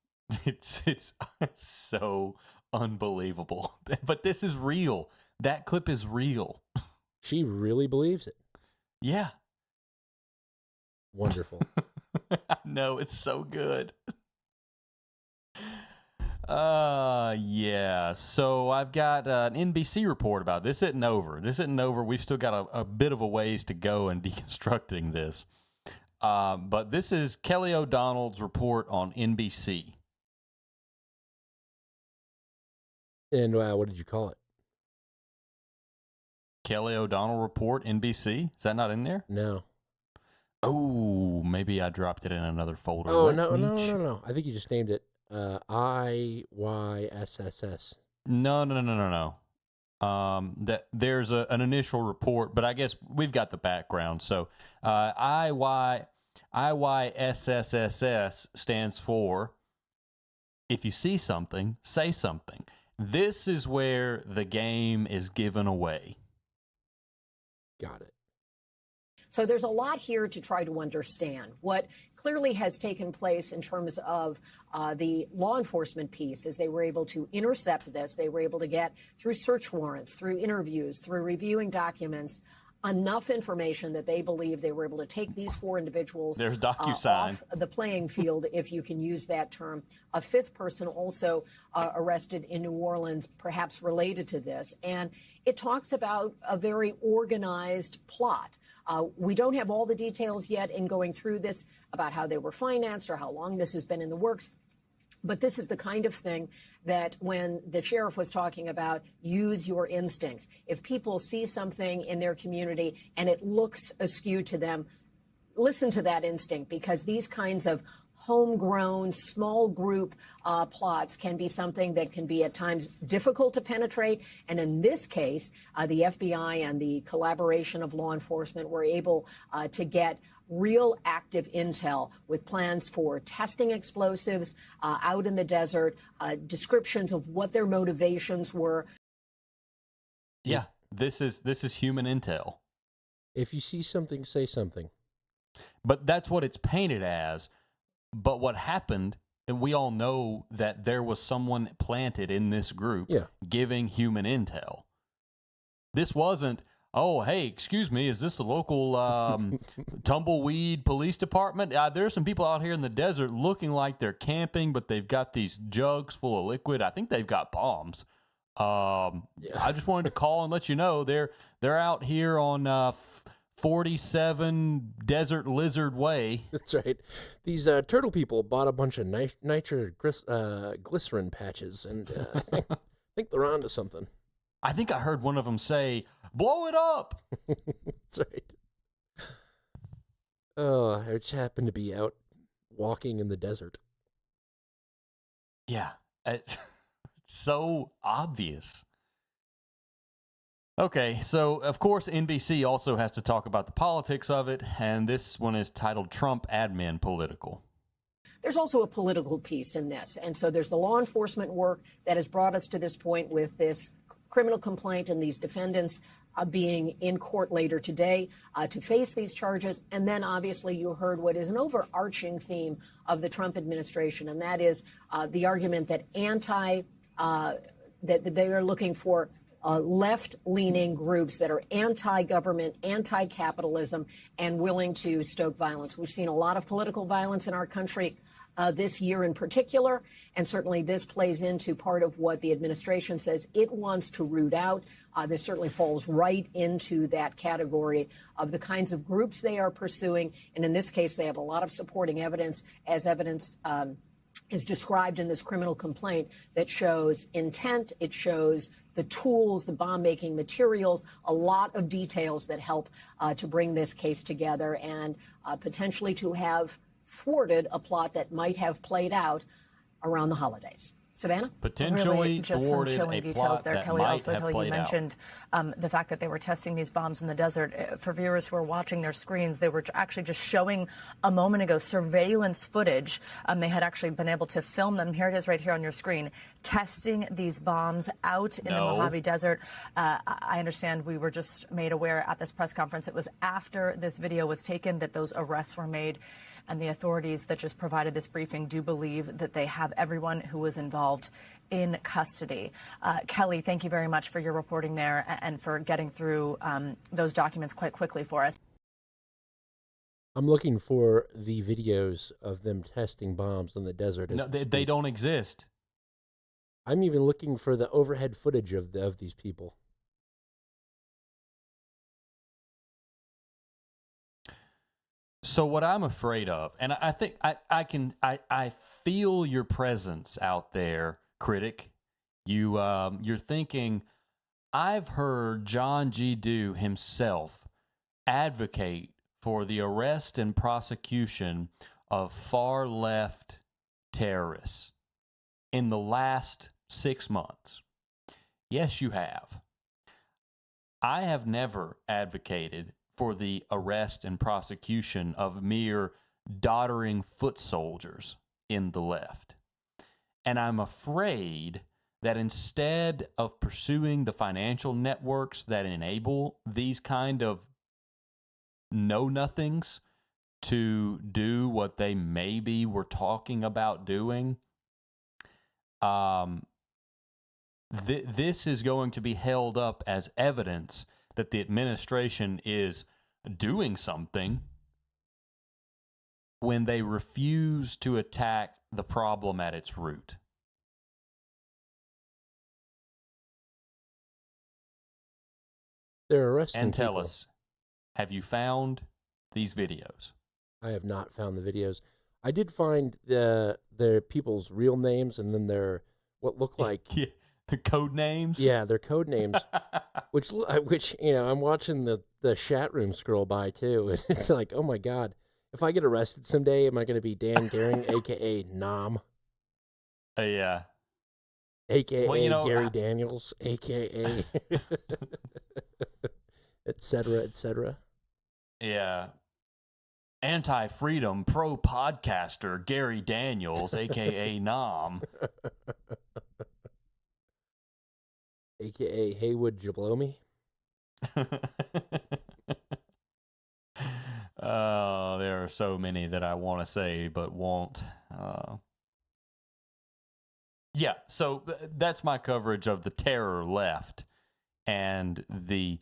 Speaker 2: It's so unbelievable. But this is real. That clip is real.
Speaker 1: She really believes it.
Speaker 2: Yeah.
Speaker 1: Wonderful.
Speaker 2: No, it's so good. Yeah. So I've got an NBC report about this. Isn't over. This isn't over. We've still got a bit of a ways to go in deconstructing this. But this is Kelly O'Donnell's report on NBC.
Speaker 1: And what did you call it?
Speaker 2: Kelly O'Donnell report, NBC. Is that not in there?
Speaker 1: No.
Speaker 2: Oh, maybe I dropped it in another folder.
Speaker 1: Oh, no. I think you just named it IYSSS.
Speaker 2: No. There's an initial report, but I guess we've got the background. So IYSSS stands for if you see something, say something. This is where the game is given away.
Speaker 1: Got it.
Speaker 9: So there's a lot here to try to understand. What clearly has taken place in terms of the law enforcement piece is they were able to intercept this. They were able to get through search warrants, through interviews, through reviewing documents, enough information that they believe they were able to take these four individuals
Speaker 2: There's DocuSign.
Speaker 9: Off the playing field, if you can use that term. A fifth person also arrested in New Orleans, perhaps related to this. And it talks about a very organized plot. We don't have all the details yet in going through this about how they were financed or how long this has been in the works. But this is the kind of thing that when the sheriff was talking about use your instincts, if people see something in their community and it looks askew to them, listen to that instinct, because these kinds of homegrown, small group plots can be something that can be at times difficult to penetrate. And in this case, the FBI and the collaboration of law enforcement were able to get real active intel with plans for testing explosives out in the desert, descriptions of what their motivations were.
Speaker 2: Yeah, this is human intel.
Speaker 1: If you see something, say something.
Speaker 2: But that's what it's painted as. But what happened, and we all know that there was someone planted in this group giving human intel. This wasn't, oh, hey, excuse me, is this a local tumbleweed police department? There's some people out here in the desert looking like they're camping, but they've got these jugs full of liquid. I think they've got bombs. I just wanted to call and let you know they're out here on 47 Desert Lizard Way.
Speaker 1: That's right. These turtle people bought a bunch of glycerin patches, and I think they're onto something.
Speaker 2: I think I heard one of them say, blow it up.
Speaker 1: That's right. Oh, I just happened to be out walking in the desert.
Speaker 2: Yeah, it's so obvious. Okay, so of course NBC also has to talk about the politics of it, and this one is titled Trump Admin Political.
Speaker 9: There's also a political piece in this. And so there's the law enforcement work that has brought us to this point with this criminal complaint and these defendants being in court later today to face these charges. And then obviously you heard what is an overarching theme of the Trump administration, and that is the argument that that they are looking for left-leaning groups that are anti-government, anti-capitalism, and willing to stoke violence. We've seen a lot of political violence in our country. this year in particular. And certainly this plays into part of what the administration says it wants to root out. This certainly falls right into that category of the kinds of groups they are pursuing. And in this case, they have a lot of supporting evidence, as evidence is described in this criminal complaint, that shows intent. It shows the tools, the bomb-making materials, a lot of details that help to bring this case together and potentially to have thwarted a plot that might have played out around the holidays. Savannah?
Speaker 2: Potentially
Speaker 10: really just some
Speaker 2: thwarted
Speaker 10: chilling
Speaker 2: a
Speaker 10: details
Speaker 2: plot
Speaker 10: there,
Speaker 2: that
Speaker 10: Kelly.
Speaker 2: might
Speaker 10: Also,
Speaker 2: have
Speaker 10: Kelly, you
Speaker 2: played out.
Speaker 10: mentioned the fact that they were testing these bombs in the desert. For viewers who are watching their screens, they were actually just showing a moment ago surveillance footage. They had actually been able to film them. Here it is right here on your screen, testing these bombs out in the Mojave Desert. I understand we were just made aware at this press conference. It was after this video was taken that those arrests were made. And the authorities that just provided this briefing do believe that they have everyone who was involved in custody. Kelly, thank you very much for your reporting there and for getting through those documents quite quickly for us.
Speaker 1: I'm looking for the videos of them testing bombs in the desert.
Speaker 2: No, they don't exist.
Speaker 1: I'm even looking for the overhead footage of these people.
Speaker 2: So what I'm afraid of, and I think I feel your presence out there, critic. You're thinking, I've heard John G. Dew himself advocate for the arrest and prosecution of far left terrorists in the last 6 months. Yes, you have. I have never advocated for the arrest and prosecution of mere doddering foot soldiers in the left. And I'm afraid that instead of pursuing the financial networks that enable these kind of know-nothings to do what they maybe were talking about doing, this is going to be held up as evidence that the administration is doing something when they refuse to attack the problem at its root.
Speaker 1: They're arresting
Speaker 2: And tell
Speaker 1: people.
Speaker 2: us, have you found these videos?
Speaker 1: I have not found the videos. I did find their people's real names and then their what look like
Speaker 2: the code names.
Speaker 1: Yeah, their code names, which I'm watching the chat room scroll by too, and it's like, oh my god, if I get arrested someday, am I going to be Dan Gehring, aka Nom?
Speaker 2: Yeah.
Speaker 1: AKA Gary Daniels, AKA et cetera, et cetera.
Speaker 2: Yeah. Anti-freedom pro-podcaster Gary Daniels, a.k.a. Nom.
Speaker 1: A.k.a. Haywood Jablomi.
Speaker 2: There are so many that I want to say but won't. Yeah, so that's my coverage of the terror left and the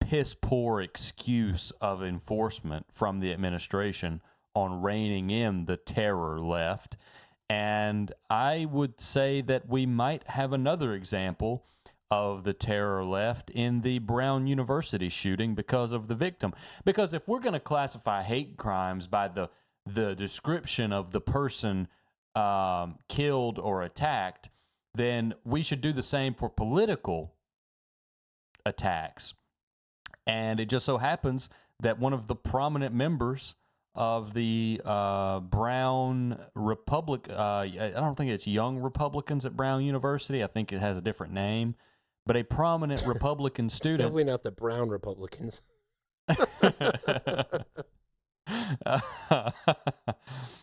Speaker 2: piss-poor excuse of enforcement from the administration on reining in the terror left. And I would say that we might have another example of the terror left in the Brown University shooting because of the victim. Because if we're going to classify hate crimes by the description of the person killed or attacked, then we should do the same for political attacks. And it just so happens that one of the prominent members of the Brown Republic, I don't think it's Young Republicans at Brown University. I think it has a different name. But a prominent Republican student.
Speaker 1: It's definitely not the Brown Republicans.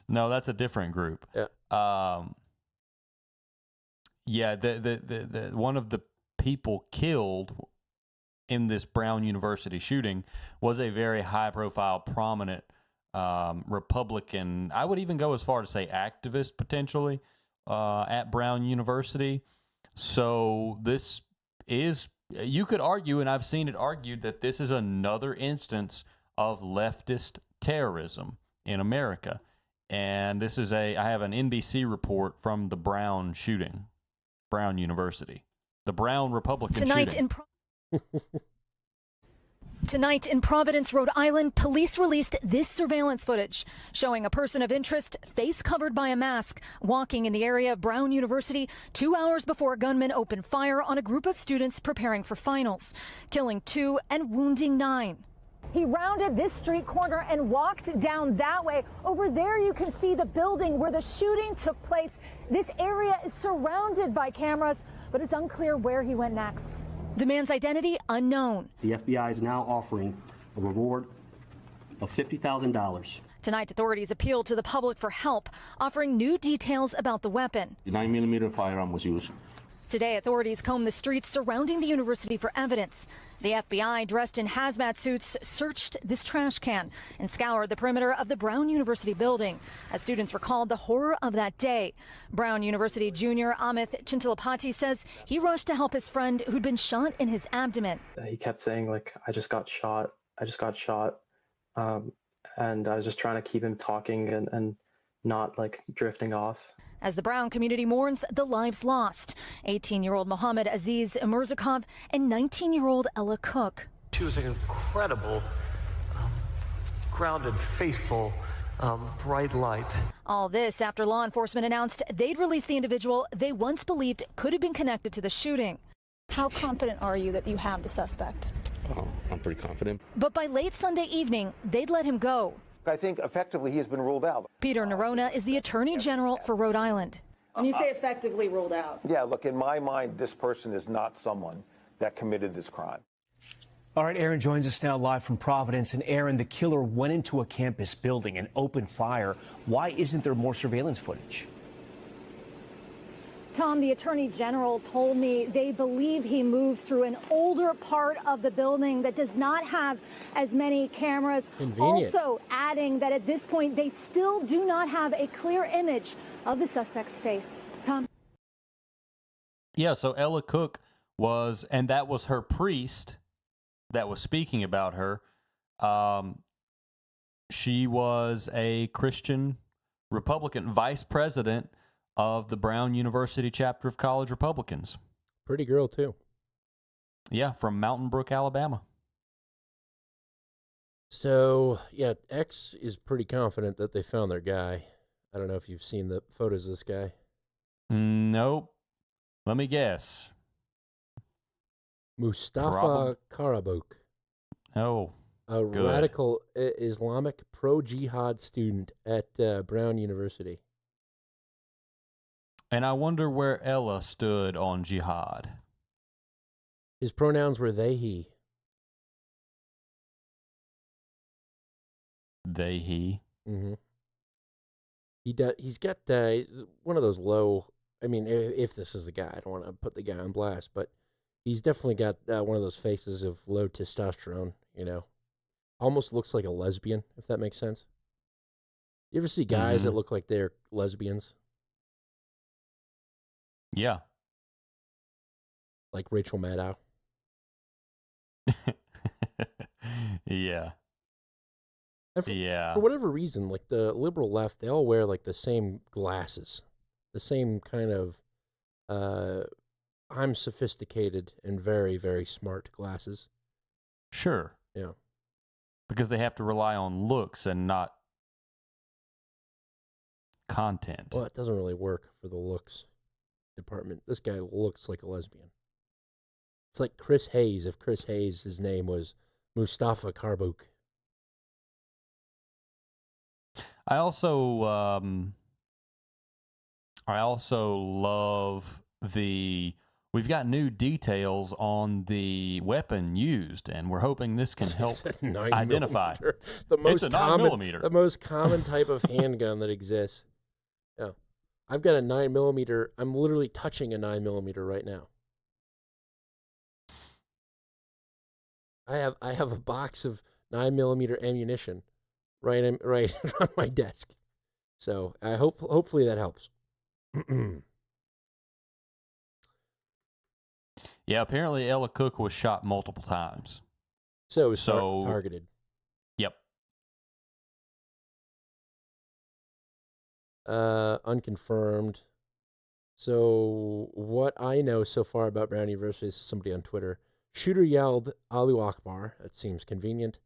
Speaker 2: No, that's a different group.
Speaker 1: Yeah.
Speaker 2: Yeah, the one of the people killed in this Brown University shooting was a very high-profile, prominent Republican. I would even go as far to say activist, potentially, at Brown University. So this is, you could argue, and I've seen it argued, that this is another instance of leftist terrorism in America. And this is I have an NBC report from the Brown shooting, Brown University, the Brown Republican shooting.
Speaker 11: Tonight in Providence, Rhode Island, police released this surveillance footage showing a person of interest, face covered by a mask, walking in the area of Brown University 2 hours before a gunman opened fire on a group of students preparing for finals, killing 2 and wounding 9.
Speaker 12: He rounded this street corner and walked down that way. Over there, you can see the building where the shooting took place. This area is surrounded by cameras, but it's unclear where he went next.
Speaker 11: The man's identity unknown.
Speaker 13: The FBI is now offering a reward of $50,000.
Speaker 11: Tonight, authorities appealed to the public for help, offering new details about the weapon.
Speaker 13: The 9mm firearm was used.
Speaker 11: Today, authorities combed the streets surrounding the university for evidence. The FBI, dressed in hazmat suits, searched this trash can and scoured the perimeter of the Brown University building as students recalled the horror of that day. Brown University junior Amit Chintalapati says he rushed to help his friend who'd been shot in his abdomen.
Speaker 24: He kept saying, like, I just got shot. And I was just trying to keep him talking and not, like, drifting off.
Speaker 11: As the Brown community mourns the lives lost, 18-year-old Mohammed Aziz Murzakov and 19-year-old Ella Cook.
Speaker 25: She was an incredible, grounded, faithful, bright light.
Speaker 11: All this after law enforcement announced they'd release the individual they once believed could have been connected to the shooting.
Speaker 12: How confident are you that you have the suspect?
Speaker 13: Oh, I'm pretty confident.
Speaker 11: But by late Sunday evening, they'd let him go.
Speaker 26: I think effectively he has been ruled out.
Speaker 11: Peter Nerona is the Attorney General for Rhode Island.
Speaker 9: When you say effectively ruled out?
Speaker 26: Yeah, look, in my mind, this person is not someone that committed this crime.
Speaker 14: All right, Aaron joins us now live from Providence. And Aaron, the killer went into a campus building and opened fire. Why isn't there more surveillance footage?
Speaker 12: Tom, the Attorney General told me they believe he moved through an older part of the building that does not have as many cameras.
Speaker 1: Convenient.
Speaker 12: Also adding that at this point, they still do not have a clear image of the suspect's face. Tom?
Speaker 2: Yeah, so Ella Cook was, and that was her priest that was speaking about her. She was a Christian Republican vice president of the Brown University chapter of College Republicans.
Speaker 1: Pretty girl, too.
Speaker 2: Yeah, from Mountain Brook, Alabama.
Speaker 1: So, yeah, X is pretty confident that they found their guy. I don't know if you've seen the photos of this guy.
Speaker 2: Nope. Let me guess.
Speaker 1: Mustafa Karabouk.
Speaker 2: Oh,
Speaker 1: a
Speaker 2: good.
Speaker 1: radical Islamic pro-jihad student at Brown University.
Speaker 2: And I wonder where Ella stood on jihad.
Speaker 1: His pronouns were they, he.
Speaker 2: They, he.
Speaker 1: Mm-hmm. He's got one of those low, I mean, if this is the guy, I don't want to put the guy on blast, but he's definitely got one of those faces of low testosterone, you know. Almost looks like a lesbian, if that makes sense. You ever see guys that look like they're lesbians?
Speaker 2: Yeah.
Speaker 1: Like Rachel Maddow.
Speaker 2: Yeah.
Speaker 1: For whatever reason, like the liberal left, they all wear like the same glasses, the same kind of I'm sophisticated and very, very smart glasses.
Speaker 2: Sure.
Speaker 1: Yeah.
Speaker 2: Because they have to rely on looks and not content.
Speaker 1: Well, it doesn't really work for the looks department. This guy looks like a lesbian. It's like Chris Hayes, if Chris Hayes, his name was Mustafa Karabouk.
Speaker 2: I also love we've got new details on the weapon used, and we're hoping this can help identify.
Speaker 1: It's a
Speaker 2: 9mm.
Speaker 1: The most common type of handgun that exists. Yeah. I've got a 9mm. I'm literally touching a 9mm right now. I have a box of 9mm ammunition right on my desk. So I hopefully that helps.
Speaker 2: Yeah, apparently Ella Cook was shot multiple times.
Speaker 1: So it was targeted.
Speaker 2: Yep.
Speaker 1: Unconfirmed. So what I know so far about Brown University, this is somebody on Twitter. Shooter yelled Allahu Akbar. That seems convenient.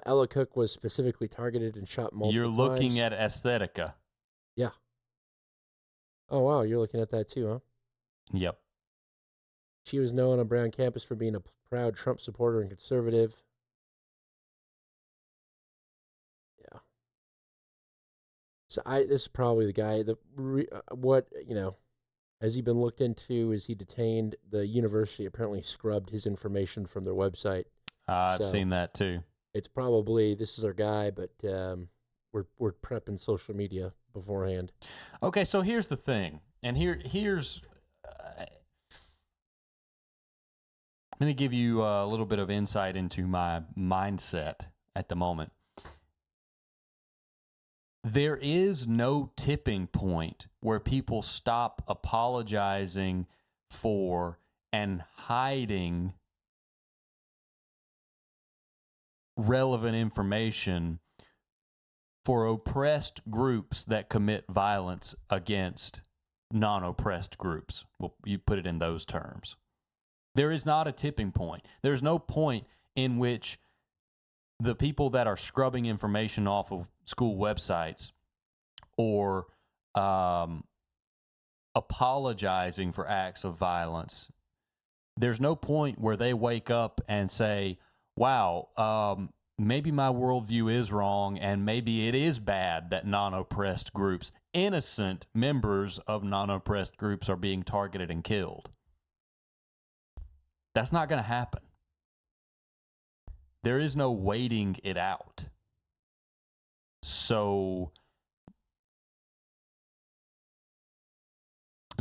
Speaker 1: Ella Cook was specifically targeted and shot multiple times.
Speaker 2: You're looking at Aesthetica.
Speaker 1: Yeah. Oh, wow. You're looking at that too, huh?
Speaker 2: Yep.
Speaker 1: She was known on Brown campus for being a proud Trump supporter and conservative. Yeah. So this is probably the guy. Has he been looked into? Is he detained? The university apparently scrubbed his information from their website.
Speaker 2: I've seen that too.
Speaker 1: It's probably this is our guy, but we're prepping social media beforehand.
Speaker 2: Okay, so here's the thing, and here's I'm going to give you a little bit of insight into my mindset at the moment. There is no tipping point where people stop apologizing for and hiding relevant information for oppressed groups that commit violence against non-oppressed groups. Well, you put it in those terms. There is not a tipping point. There's no point in which the people that are scrubbing information off of school websites or apologizing for acts of violence, there's no point where they wake up and say, wow, maybe my worldview is wrong and maybe it is bad that non-oppressed groups, innocent members of non-oppressed groups are being targeted and killed. That's not going to happen. There is no waiting it out. So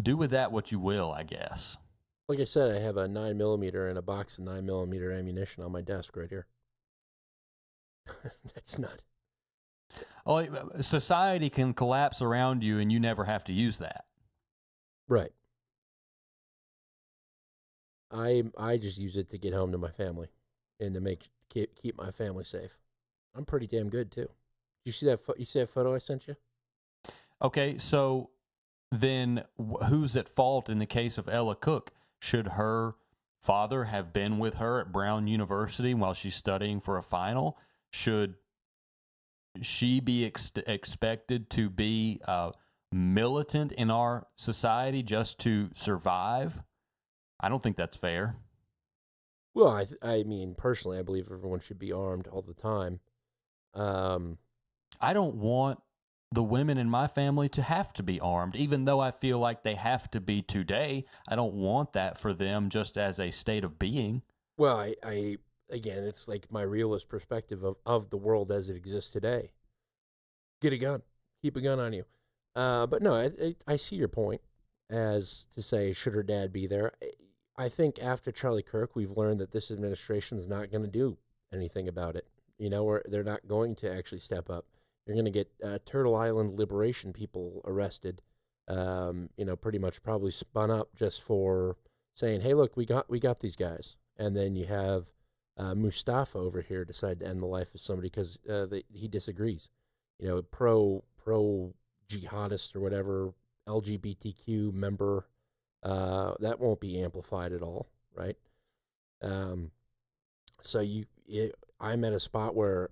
Speaker 2: do with that what you will, I guess.
Speaker 1: Like I said, I have a 9mm and a box of 9mm ammunition on my desk right here. That's not.
Speaker 2: Oh, society can collapse around you and you never have to use that.
Speaker 1: Right. I just use it to get home to my family and to keep my family safe. I'm pretty damn good too. You see that photo I sent you?
Speaker 2: Okay, so then who's at fault in the case of Ella Cook? Should her father have been with her at Brown University while she's studying for a final? Should she be expected to be militant in our society just to survive? I don't think that's fair.
Speaker 1: Well, I mean, personally, I believe everyone should be armed all the time.
Speaker 2: I don't want the women in my family to have to be armed, even though I feel like they have to be today. I don't want that for them just as a state of being.
Speaker 1: Well, I again, it's like my realist perspective of the world as it exists today. Get a gun. Keep a gun on you. But no, I see your point as to say, should her dad be there? I think after Charlie Kirk, we've learned that this administration is not going to do anything about it. You know, or they're not going to actually step up. You're going to get Turtle Island liberation people arrested, pretty much probably spun up just for saying, hey, look, we got these guys. And then you have Mustafa over here decide to end the life of somebody because he disagrees. You know, pro jihadist or whatever, LGBTQ member, that won't be amplified at all, right? So I'm at a spot where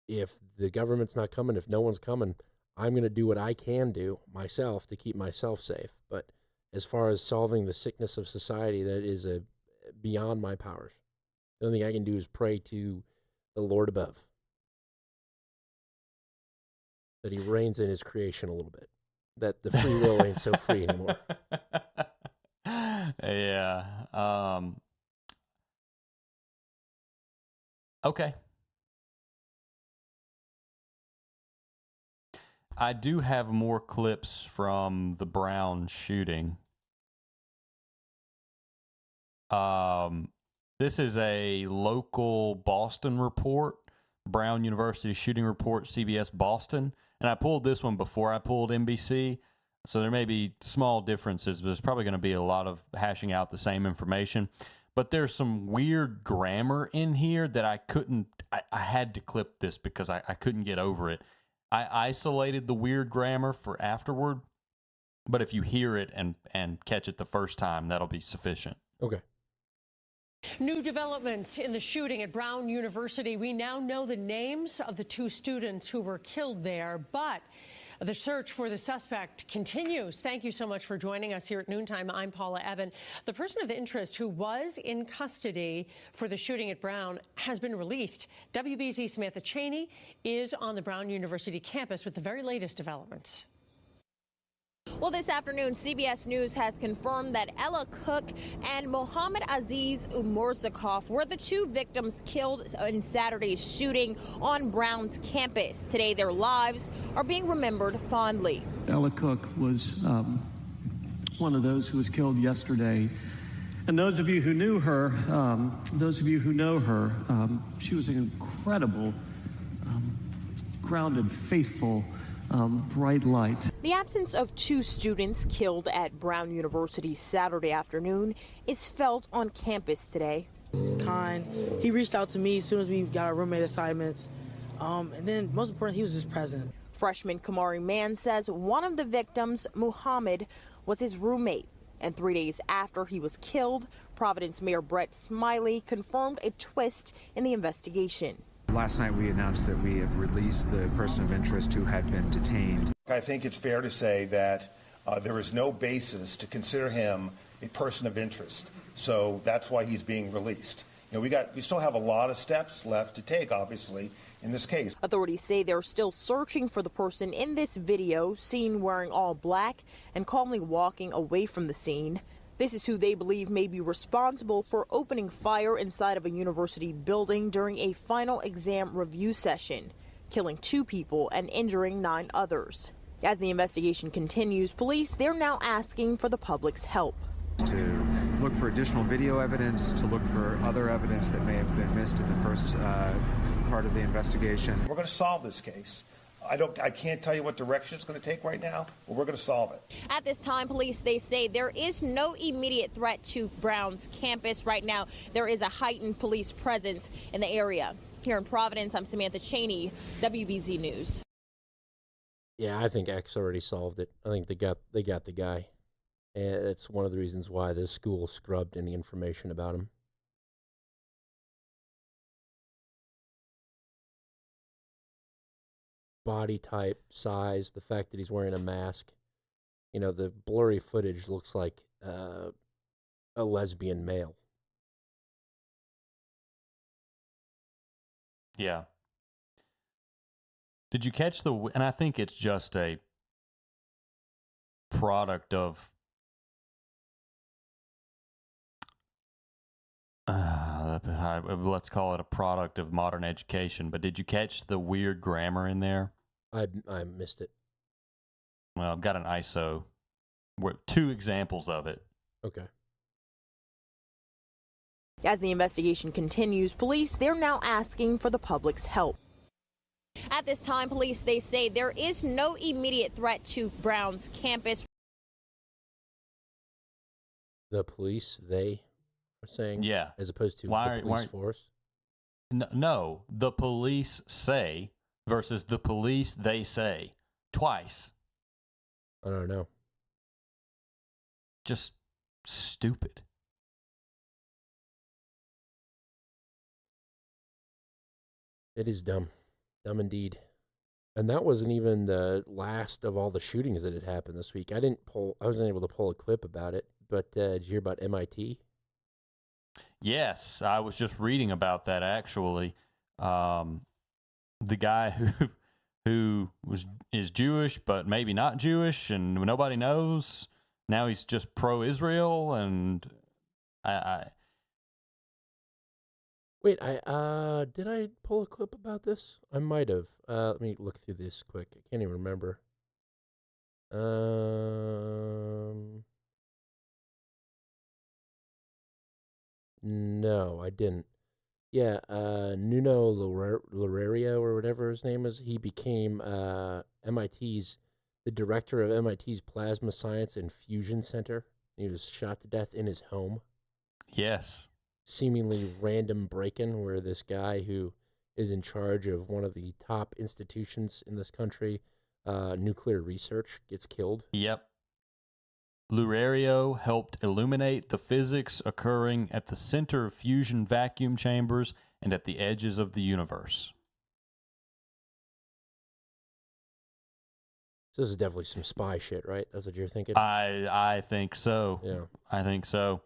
Speaker 1: if the government's not coming, if no one's coming, I'm going to do what I can do myself to keep myself safe. But as far as solving the sickness of society, that is beyond my powers. The only thing I can do is pray to the Lord above, that he reigns in his creation a little bit, that the free will ain't so free anymore.
Speaker 2: Yeah. Okay. I do have more clips from the Brown shooting. This is a local Boston report, Brown University shooting report, CBS Boston. And I pulled this one before I pulled NBC. So there may be small differences, but there's probably going to be a lot of hashing out the same information. But there's some weird grammar in here that I had to clip this because I couldn't get over it. I isolated the weird grammar for afterward, but if you hear it and catch it the first time, that'll be sufficient.
Speaker 1: Okay.
Speaker 7: New developments in the shooting at Brown University. We now know the names of the 2 students who were killed there, but the search for the suspect continues. Thank you so much for joining us here at noontime. I'm Paula Eben. The person of interest who was in custody for the shooting at Brown has been released. WBZ's Samantha Cheney is on the Brown University campus with the very latest developments.
Speaker 15: Well, this afternoon, CBS News has confirmed that Ella Cook and Mohammed Aziz Umorzakov were the 2 victims killed in Saturday's shooting on Brown's campus. Today, their lives are being remembered fondly.
Speaker 16: Ella Cook was one of those who was killed yesterday. And those of you who knew her, those of you who know her, she was an incredible, grounded, faithful, bright light.
Speaker 15: The absence of 2 students killed at Brown University Saturday afternoon is felt on campus today.
Speaker 17: He's kind. He reached out to me as soon as we got our roommate assignments. And then most important, he was just present.
Speaker 15: Freshman Kamari Mann says one of the victims, Muhammad, was his roommate. And 3 days after he was killed, Providence Mayor Brett Smiley confirmed a twist in the investigation.
Speaker 18: Last night we announced that we have released the person of interest who had been detained.
Speaker 26: I think it's fair to say that there is no basis to consider him a person of interest. So that's why he's being released. You know, we still have a lot of steps left to take, obviously, in this case.
Speaker 15: Authorities say they're still searching for the person in this video, seen wearing all black and calmly walking away from the scene. This is who they believe may be responsible for opening fire inside of a university building during a final exam review session, killing 2 people and injuring 9 others. As the investigation continues, police, they're now asking for the public's help.
Speaker 18: To look for additional video evidence, to look for other evidence that may have been missed in the first part of the investigation.
Speaker 26: We're going to solve this case. I can't tell you what direction it's going to take right now, but we're going to solve it.
Speaker 15: At this time, police, they say there is no immediate threat to Brown's campus right now. There is a heightened police presence in the area. Here in Providence, I'm Samantha Cheney, WBZ News.
Speaker 1: Yeah, I think X already solved it. I think they got the guy. And it's one of the reasons why this school scrubbed any information about him. Body type, size, the fact that he's wearing a mask. You know, the blurry footage looks like a lesbian male.
Speaker 2: Yeah. Did you catch and I think it's just a product of let's call it a product of modern education, but did you catch the weird grammar in there?
Speaker 1: I missed it.
Speaker 2: Well, I've got an ISO, 2 examples of it.
Speaker 1: Okay.
Speaker 15: As the investigation continues, police, they're now asking for the public's help. At this time, police, they say there is no immediate threat to Brown's campus.
Speaker 1: The police, they are saying?
Speaker 2: Yeah.
Speaker 1: As opposed to the police force?
Speaker 2: No, the police say versus the police, they say. Twice.
Speaker 1: I don't know.
Speaker 2: Just stupid.
Speaker 1: It is dumb. Dumb indeed. And that wasn't even the last of all the shootings that had happened this week. I wasn't able to pull a clip about it, but did you hear about MIT?
Speaker 2: Yes, I was just reading about that actually. The guy who is Jewish but maybe not Jewish and nobody knows. Now he's just pro-Israel, and
Speaker 1: Wait, did I pull a clip about this? I might have. Let me look through this quick. I can't even remember. No, I didn't. Yeah, Nuno Lorario or whatever his name is. He became the director of MIT's Plasma Science and Fusion Center. He was shot to death in his home.
Speaker 2: Yes.
Speaker 1: Seemingly random break-in where this guy who is in charge of one of the top institutions in this country, nuclear research, gets killed.
Speaker 2: Yep. Lurerio helped illuminate the physics occurring at the center of fusion vacuum chambers and at the edges of the universe.
Speaker 1: So this is definitely some spy shit, right? That's what you're thinking?
Speaker 2: I think so.
Speaker 1: Yeah.
Speaker 2: I think so.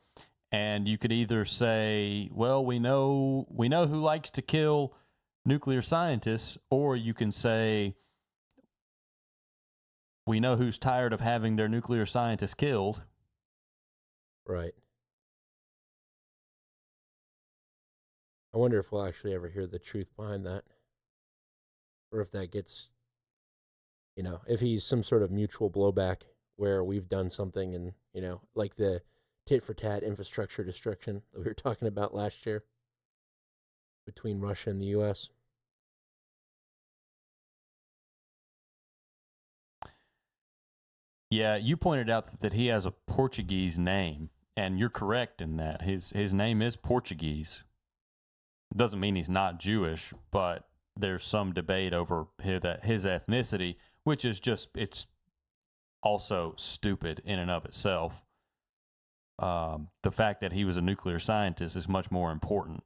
Speaker 2: And you could either say, well, we know who likes to kill nuclear scientists, or you can say, we know who's tired of having their nuclear scientists killed.
Speaker 1: Right. I wonder if we'll actually ever hear the truth behind that. Or if that gets, if he's some sort of mutual blowback where we've done something and, like the tit-for-tat infrastructure destruction that we were talking about last year between Russia and the U.S.
Speaker 2: Yeah, you pointed out that he has a Portuguese name, and you're correct in that. His name is Portuguese. Doesn't mean he's not Jewish, but there's some debate over his ethnicity, which is it's also stupid in and of itself. The fact that he was a nuclear scientist is much more important.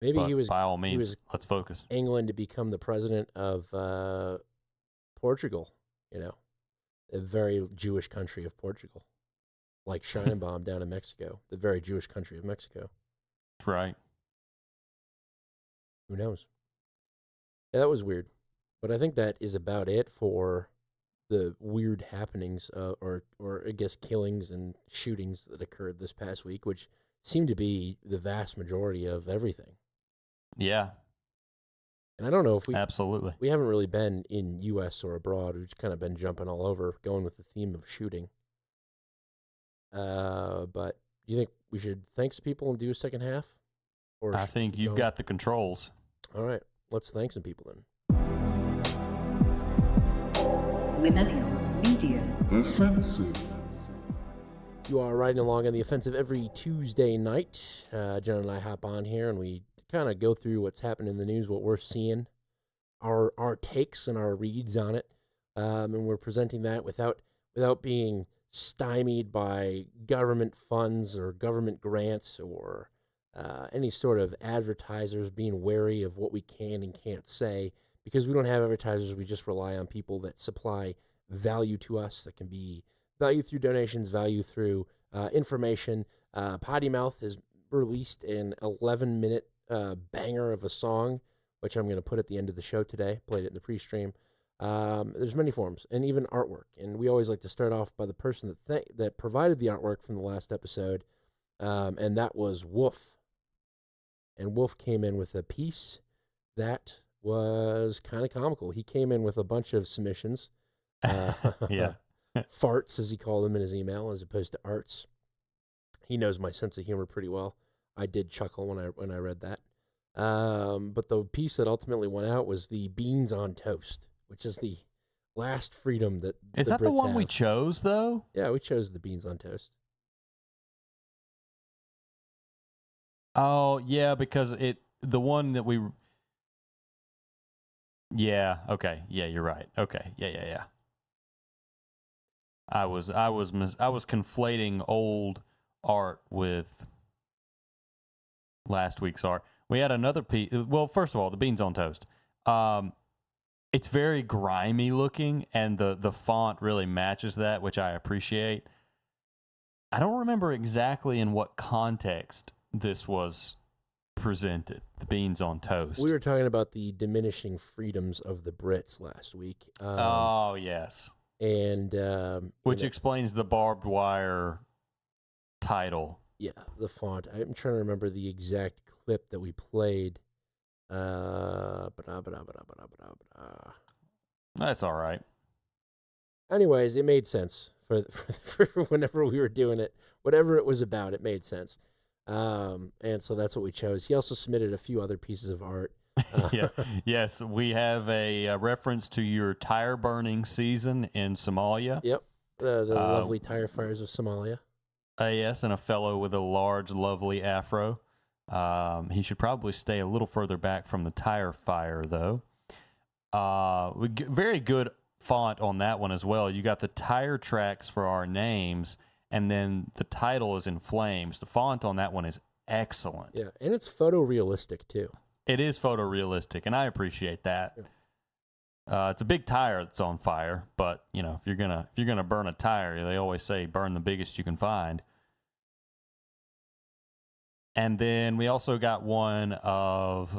Speaker 1: Maybe
Speaker 2: But
Speaker 1: he was,
Speaker 2: by all means, let's focus.
Speaker 1: England to become the president of Portugal, a very Jewish country of Portugal, like Scheinbaum down in Mexico, the very Jewish country of Mexico.
Speaker 2: That's right.
Speaker 1: Who knows? Yeah, that was weird. But I think that is about it for the weird happenings, or I guess killings and shootings that occurred this past week, which seem to be the vast majority of everything.
Speaker 2: Yeah.
Speaker 1: And I don't know if
Speaker 2: absolutely.
Speaker 1: We haven't really been in U.S. or abroad. We've just kind of been jumping all over, going with the theme of shooting. But do you think we should thanks people and do a second half? Or
Speaker 2: I think you've got the controls.
Speaker 1: All right. Let's thank some people then.
Speaker 4: Media. Offensive.
Speaker 1: You are riding along on the offensive every Tuesday night. Jen and I hop on here and we kind of go through what's happening in the news, what we're seeing, our takes and our reads on it, and we're presenting that without being stymied by government funds or government grants or any sort of advertisers, being wary of what we can and can't say, because we don't have advertisers. We just rely on people that supply value to us. That can be value through donations, value through information. Potty Mouth has released an 11-minute banger of a song, which I'm going to put at the end of the show today. Played it in the pre-stream. There's many forms and even artwork. And we always like to start off by the person that provided the artwork from the last episode, and that was Wolf. And Wolf came in with a piece that was kind of comical. He came in with a bunch of submissions.
Speaker 2: Yeah.
Speaker 1: Farts, as he called them in his email, as opposed to arts. He knows my sense of humor pretty well. I did chuckle when I read that. But the piece that ultimately went out was the beans on toast, which is the last freedom that
Speaker 2: Is
Speaker 1: the
Speaker 2: that the
Speaker 1: Brits
Speaker 2: one we
Speaker 1: have.
Speaker 2: chose, though?
Speaker 1: Yeah, we chose the beans on toast.
Speaker 2: Oh, yeah, because the one that we... Yeah, okay. Yeah, you're right. Okay. Yeah. I was conflating old art with last week's art. We had another piece. Well, first of all, the beans on toast. It's very grimy looking, and the font really matches that, which I appreciate. I don't remember exactly in what context this was presented, the beans on toast.
Speaker 1: We were talking about the diminishing freedoms of the Brits last week.
Speaker 2: Oh, yes.
Speaker 1: And
Speaker 2: which explains the barbed wire title.
Speaker 1: Yeah, the font. I'm trying to remember the exact clip that we played.
Speaker 2: That's all right.
Speaker 1: Anyways, it made sense for whenever we were doing it. Whatever it was about, it made sense. And so that's what we chose. He also submitted a few other pieces of art.
Speaker 2: Yeah. Yes, we have a reference to your tire burning season in Somalia.
Speaker 1: Yep, the lovely tire fires of Somalia.
Speaker 2: Yes, and a fellow with a large, lovely afro. He should probably stay a little further back from the tire fire, though. Very good font on that one as well. You got the tire tracks for our names, and then the title is in flames. The font on that one is excellent.
Speaker 1: Yeah, and it's photorealistic too.
Speaker 2: It is photorealistic, and I appreciate that. Yeah. It's a big tire that's on fire, but you know, if you're gonna burn a tire, they always say burn the biggest you can find. And then we also got one of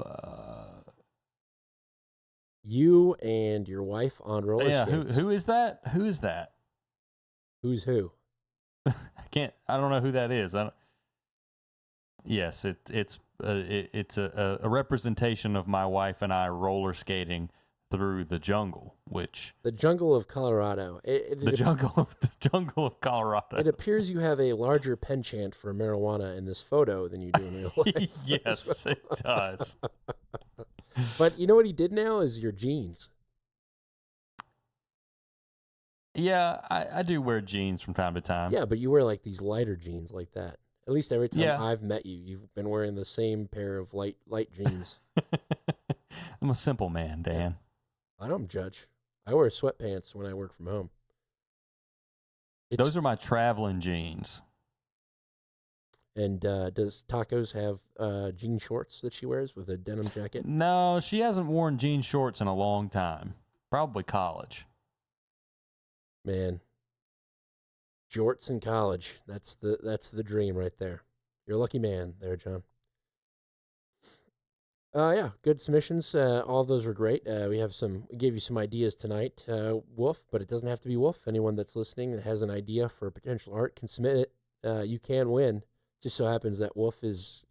Speaker 1: you and your wife on roller skates.
Speaker 2: Who is that? Who is that?
Speaker 1: Who's who?
Speaker 2: I don't know who that is. Yes, it's a representation of my wife and I roller skating through the jungle,
Speaker 1: the jungle of Colorado.
Speaker 2: The jungle of Colorado.
Speaker 1: It appears you have a larger penchant for marijuana in this photo than you do in real life.
Speaker 2: Yes, it does.
Speaker 1: But you know what he did now is your jeans.
Speaker 2: Yeah, I do wear jeans from time to time.
Speaker 1: Yeah, but you wear like these lighter jeans like that. At least every time
Speaker 2: Yeah.
Speaker 1: I've met you, you've been wearing the same pair of light jeans.
Speaker 2: I'm a simple man, Dan.
Speaker 1: I don't judge. I wear sweatpants when I work from home.
Speaker 2: Those are my traveling jeans.
Speaker 1: And does Tacos have jean shorts that she wears with a denim jacket?
Speaker 2: No, she hasn't worn jean shorts in a long time. Probably college.
Speaker 1: Man, jorts in college. That's the dream right there. You're a lucky man there, John. Yeah, good submissions. All of those were great. We gave you some ideas tonight, Wolf, but it doesn't have to be Wolf. Anyone that's listening that has an idea for potential art can submit it. You can win. Just so happens that Wolf is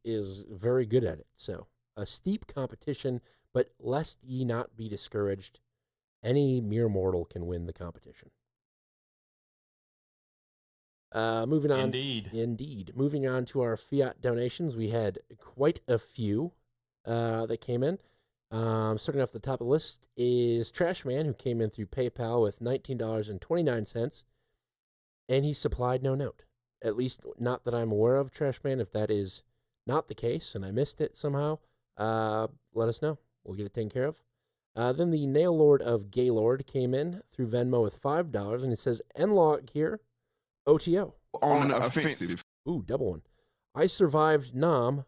Speaker 1: very good at it. So a steep competition, but lest ye not be discouraged, any mere mortal can win the competition. Moving on. Indeed. Moving on to our fiat donations, we had quite a few that came in. Starting off the top of the list is Trash Man, who came in through PayPal with $19.29, and he supplied no note. At least not that I'm aware of, Trash Man. If that is not the case and I missed it somehow, let us know. We'll get it taken care of. Then the Nail Lord of Gaylord came in through Venmo with $5, and it says, N-Log here, OTO.
Speaker 4: On offensive.
Speaker 1: Ooh, double one. I survived Nam.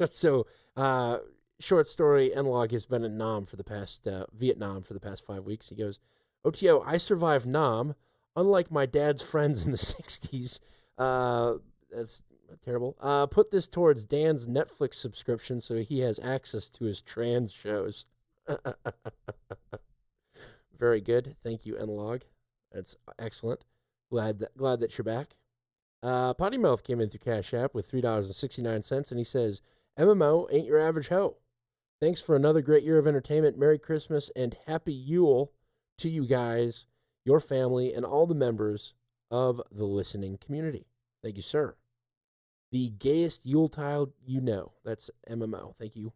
Speaker 1: So, short story, N-Log has been in Nam for the past, Vietnam for the past 5 weeks. He goes, OTO, I survived Nam. Unlike my dad's friends in the 60s, that's terrible. Put this towards Dan's Netflix subscription so he has access to his trans shows. Very good. Thank you, N-Log. That's excellent. Glad that you're back. Potty Mouth came in through Cash App with $3.69, and he says, MMO ain't your average hoe. Thanks for another great year of entertainment. Merry Christmas and Happy Yule to you guys, your family, and all the members of the listening community. Thank you, sir. The gayest Yuletide you know. That's MMO. Thank you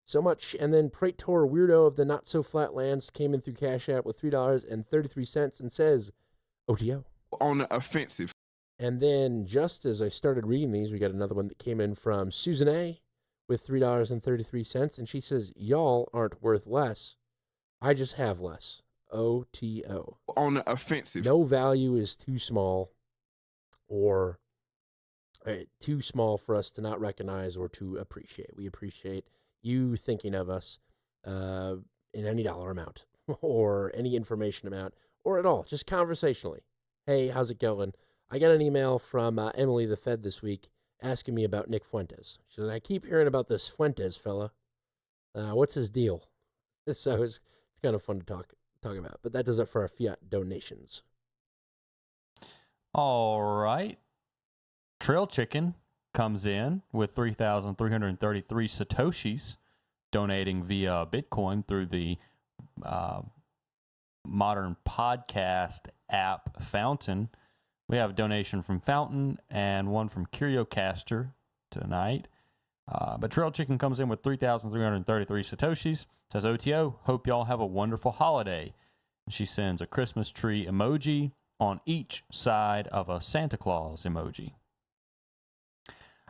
Speaker 1: so much. And then Praetor Weirdo of the Not So Flatlands came in through Cash App with $3.33 and says, OTO.
Speaker 4: On the offensive.
Speaker 1: And then just as I started reading these, we got another one that came in from Susan A. with $3.33. And she says, y'all aren't worth less. I just have less. OTO.
Speaker 4: On the offensive.
Speaker 1: No value is too small or too small for us to not recognize or to appreciate. We appreciate you thinking of us in any dollar amount or any information amount or at all, just conversationally. Hey, how's it going? I got an email from Emily the Fed this week asking me about Nick Fuentes. She says, I keep hearing about this Fuentes fella. What's his deal? So it's kind of fun to talk about. But that does it for our fiat donations.
Speaker 2: All right. Trail Chicken comes in with 3,333 Satoshis, donating via Bitcoin through the modern podcast app Fountain. We have a donation from Fountain and one from CurioCaster tonight. But Trail Chicken comes in with 3,333 Satoshis. Says, OTO, hope y'all have a wonderful holiday. She sends a Christmas tree emoji on each side of a Santa Claus emoji.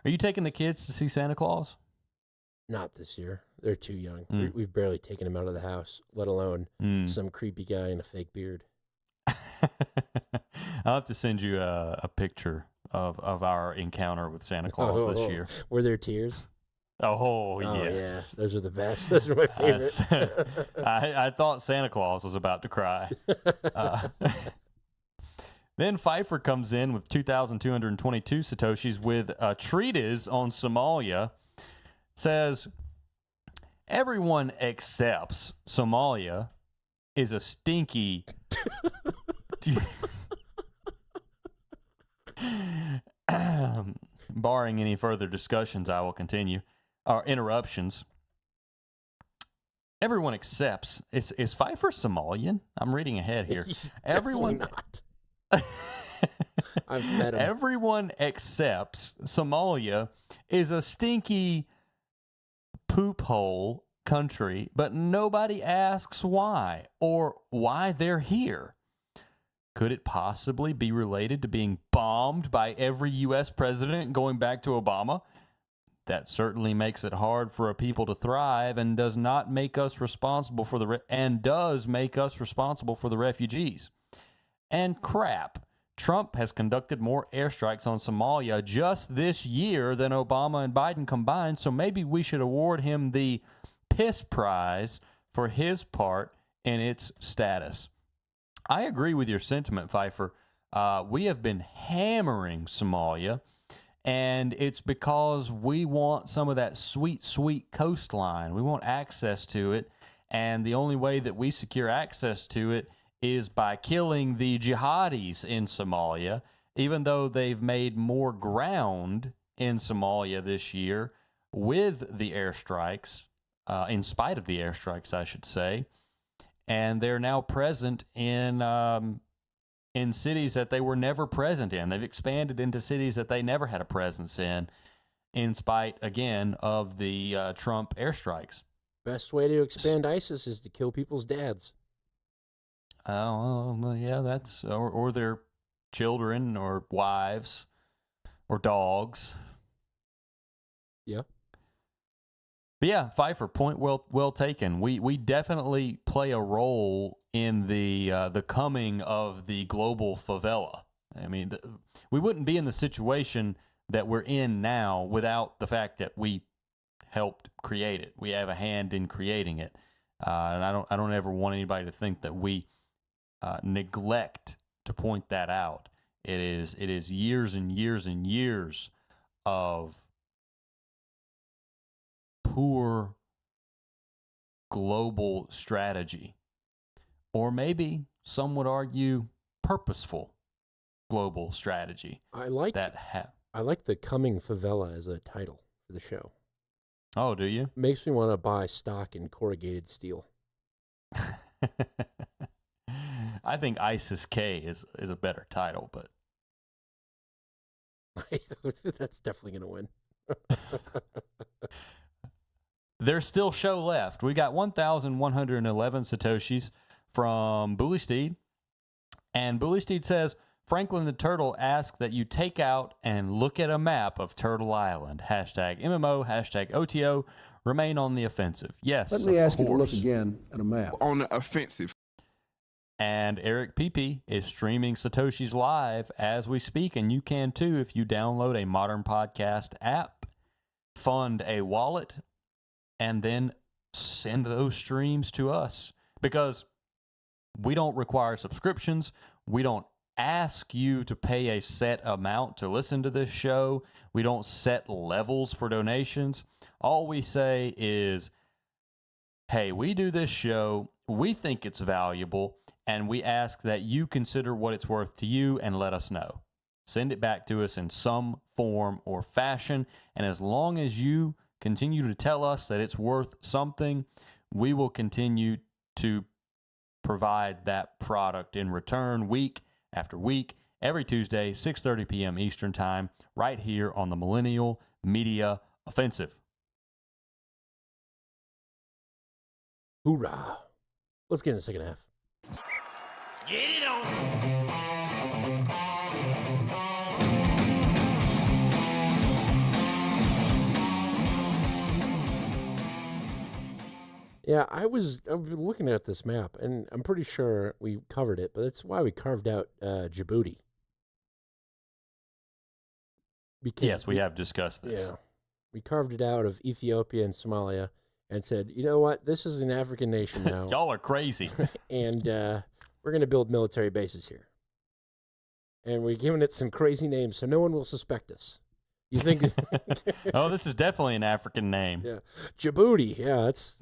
Speaker 2: Are you taking the kids to see Santa Claus?
Speaker 1: Not this year. They're too young.
Speaker 2: Mm.
Speaker 1: We've barely taken them out of the house, let alone some creepy guy in a fake beard.
Speaker 2: I'll have to send you a picture of our encounter with Santa Claus this year.
Speaker 1: Were there tears?
Speaker 2: Oh, yes.
Speaker 1: Yeah. Those are the best. Those are my favorite.
Speaker 2: I thought Santa Claus was about to cry. Then Pfeiffer comes in with 2,222 Satoshis with a treatise on Somalia. Says, everyone accepts Somalia is a stinky... Barring any further discussions, I will continue. Or interruptions. Everyone accepts. Is Pfeiffer Somalian? I'm reading ahead here.
Speaker 1: He's
Speaker 2: Everyone
Speaker 1: not. I've met him.
Speaker 2: Everyone accepts Somalia is a stinky poop hole country, but nobody asks why or why they're here. Could it possibly be related to being bombed by every U.S. president going back to Obama? That certainly makes it hard for a people to thrive and does not make us responsible for the refugees. And crap, Trump has conducted more airstrikes on Somalia just this year than Obama and Biden combined, so maybe we should award him the piss prize for his part in its status. I agree with your sentiment, Pfeiffer. We have been hammering Somalia, and it's because we want some of that sweet, sweet coastline. We want access to it, and the only way that we secure access to it is by killing the jihadis in Somalia, even though they've made more ground in Somalia this year with the airstrikes, in spite of the airstrikes, I should say. And they're now present in cities that they were never present in. They've expanded into cities that they never had a presence in spite, again, of the Trump airstrikes.
Speaker 1: Best way to expand ISIS is to kill people's dads.
Speaker 2: Oh, well, yeah, that's or their children or wives or dogs.
Speaker 1: Yeah.
Speaker 2: But yeah, Pfeiffer, point well taken. We definitely play a role in the coming of the global favela. I mean, we wouldn't be in the situation that we're in now without the fact that we helped create it. We have a hand in creating it, and I don't ever want anybody to think that we neglect to point that out. It is years and years and years of poor global strategy, or maybe some would argue purposeful global strategy.
Speaker 1: I like the coming favela as a title for the show.
Speaker 2: Oh, do you?
Speaker 1: Makes me want to buy stock in corrugated steel.
Speaker 2: I think ISIS K is a better title, but
Speaker 1: that's definitely going to win.
Speaker 2: There's still show left. We got 1,111 Satoshis from Bully Steed. And Bully Steed says, Franklin the Turtle asked that you take out and look at a map of Turtle Island. Hashtag MMO, hashtag OTO, remain on the offensive. Yes,
Speaker 5: let me ask you to look again at a map.
Speaker 4: On the offensive.
Speaker 2: And Eric PP is streaming Satoshis live as we speak, and you can too if you download a Modern Podcast app, fund a wallet, and then send those streams to us, because we don't require subscriptions. We don't ask you to pay a set amount to listen to this show. We don't set levels for donations. All we say is, hey, we do this show, we think it's valuable, and we ask that you consider what it's worth to you and let us know. Send it back to us in some form or fashion, and as long as you continue to tell us that it's worth something, we will continue to provide that product in return week after week, every Tuesday, 6:30 p.m. Eastern Time, right here on the Millennial Media Offensive.
Speaker 1: Hoorah. Let's get in the second half.
Speaker 19: Get it on.
Speaker 1: Yeah, I've been looking at this map, and I'm pretty sure we covered it, but that's why we carved out Djibouti. Because
Speaker 2: yes, we have discussed this.
Speaker 1: Yeah, we carved it out of Ethiopia and Somalia and said, you know what, this is an African nation now.
Speaker 2: Y'all are crazy.
Speaker 1: And we're going to build military bases here. And we're giving it some crazy names so no one will suspect us. You think?
Speaker 2: Oh, this is definitely an African name.
Speaker 1: Yeah, Djibouti. Yeah, that's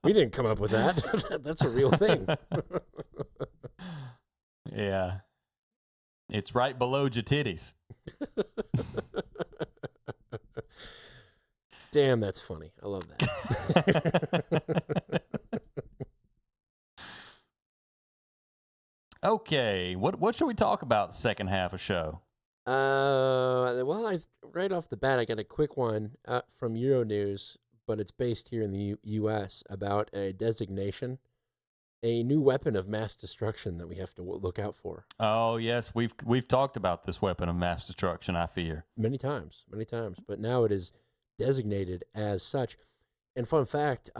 Speaker 1: we didn't come up with that. That's a real thing.
Speaker 2: Yeah, it's right below your titties.
Speaker 1: Damn, that's funny. I love that.
Speaker 2: Okay, what should we talk about the second half of show?
Speaker 1: Well, right off the bat, I got a quick one from Euronews, but it's based here in the U.S. about a designation, a new weapon of mass destruction that we have to look out for.
Speaker 2: Oh yes, we've talked about this weapon of mass destruction. I fear
Speaker 1: many times, but now it is designated as such. And fun fact,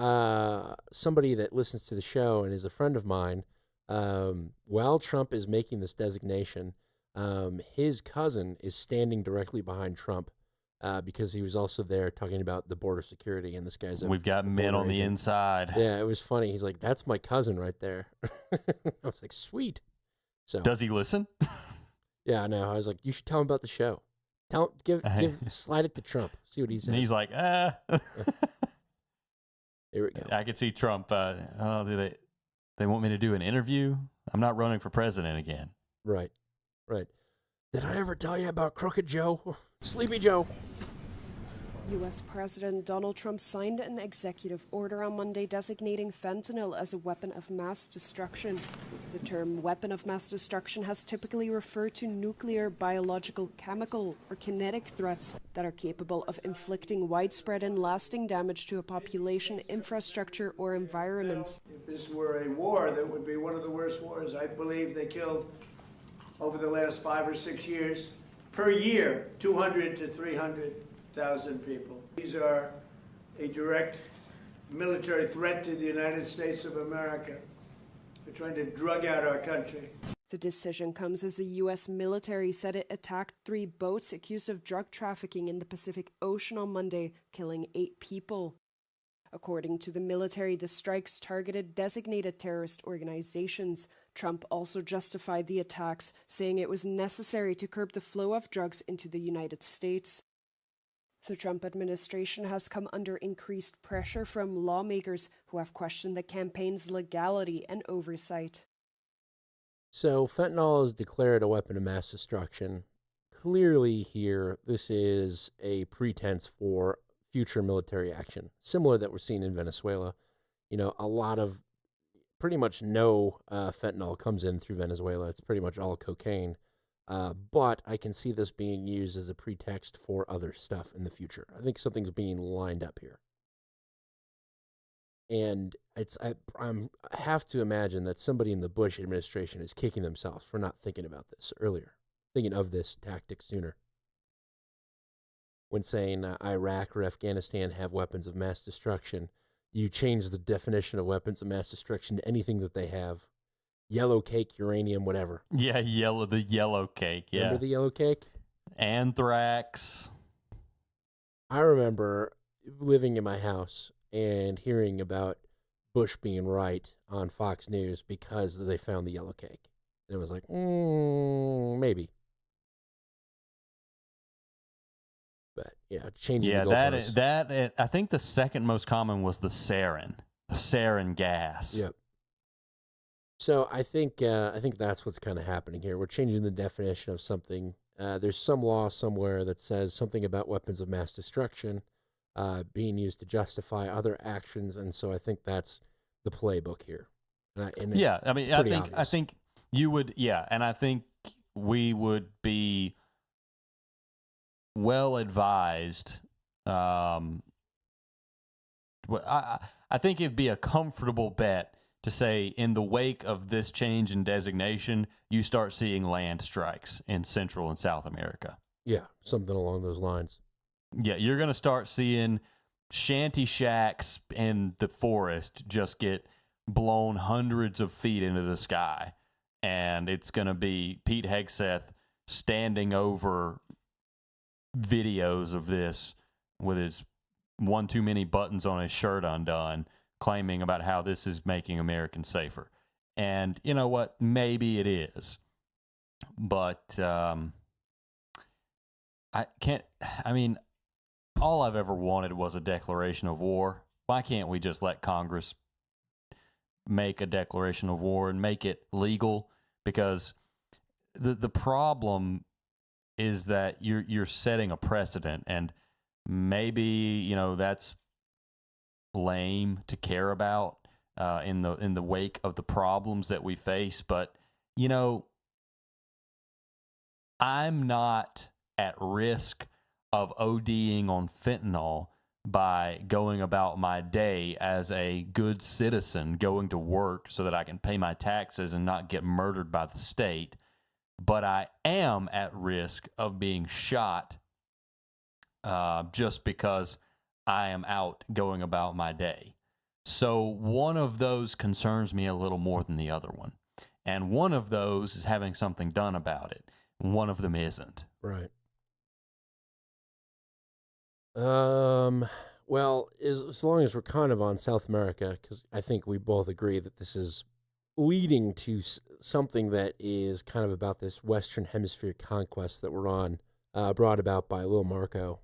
Speaker 1: somebody that listens to the show and is a friend of mine, while Trump is making this designation, his cousin is standing directly behind Trump because he was also there talking about the border security, and this guy's
Speaker 2: we've got men on the inside.
Speaker 1: Yeah, it was funny. He's like, "That's my cousin right there." I was like, "Sweet." So
Speaker 2: does he listen?
Speaker 1: Yeah, I know. I was like, "You should tell him about the show. Slide it to Trump. See what he says."
Speaker 2: And he's like,
Speaker 1: Here we go.
Speaker 2: I could see Trump. They want me to do an interview? I'm not running for president again.
Speaker 1: Right. Did I ever tell you about Crooked Joe? Sleepy Joe?
Speaker 3: U.S. President Donald Trump signed an executive order on Monday designating fentanyl as a weapon of mass destruction. The term weapon of mass destruction has typically referred to nuclear, biological, chemical, or kinetic threats that are capable of inflicting widespread and lasting damage to a population, infrastructure, or environment.
Speaker 8: If this were a war, that would be one of the worst wars. I believe they killed, over the last 5 or 6 years, per year, 200 to 300,000 people. These are a direct military threat to the United States of America. They're trying to drug out our country.
Speaker 3: The decision comes as the U.S. military said it attacked 3 boats accused of drug trafficking in the Pacific Ocean on Monday, killing 8 people. According to the military, the strikes targeted designated terrorist organizations. Trump also justified the attacks, saying it was necessary to curb the flow of drugs into the United States. The Trump administration has come under increased pressure from lawmakers who have questioned the campaign's legality and oversight.
Speaker 1: So fentanyl is declared a weapon of mass destruction. Clearly here, this is a pretense for future military action, similar that we're seeing in Venezuela. You know, a lot of, pretty much no fentanyl comes in through Venezuela. It's pretty much all cocaine. But I can see this being used as a pretext for other stuff in the future. I think something's being lined up here. And I have to imagine that somebody in the Bush administration is kicking themselves for not thinking about this earlier, thinking of this tactic sooner. When saying Iraq or Afghanistan have weapons of mass destruction, you change the definition of weapons of mass destruction to anything that they have. Yellow cake, uranium, whatever.
Speaker 2: Yeah, the yellow cake, yeah.
Speaker 1: Remember the yellow cake?
Speaker 2: Anthrax.
Speaker 1: I remember living in my house and hearing about Bush being right on Fox News because they found the yellow cake. And it was like, maybe. But, yeah, changing the goalposts.
Speaker 2: that I think the second most common was the sarin gas.
Speaker 1: Yep. So I think that's what's kind of happening here. We're changing the definition of something. There's some law somewhere that says something about weapons of mass destruction being used to justify other actions, and so I think that's the playbook here. I
Speaker 2: think you would, and I think we would be well advised. I think it'd be a comfortable bet to say in the wake of this change in designation, you start seeing land strikes in Central and South America.
Speaker 1: Yeah, something along those lines.
Speaker 2: Yeah, you're going to start seeing shanty shacks in the forest just get blown hundreds of feet into the sky. And it's going to be Pete Hegseth standing over videos of this with his one too many buttons on his shirt undone, claiming about how this is making Americans safer. And you know what? Maybe it is. But all I've ever wanted was a declaration of war. Why can't we just let Congress make a declaration of war and make it legal? Because the problem is that you're setting a precedent, and maybe that's lame to care about in the wake of the problems that we face. But I'm not at risk of ODing on fentanyl by going about my day as a good citizen, going to work so that I can pay my taxes and not get murdered by the state. But I am at risk of being shot just because I am out going about my day. So one of those concerns me a little more than the other one. And one of those is having something done about it. One of them isn't.
Speaker 1: Right. Well, as long as we're kind of on South America, because I think we both agree that this is leading to something that is kind of about this Western Hemisphere conquest that we're on, brought about by Lil Marco,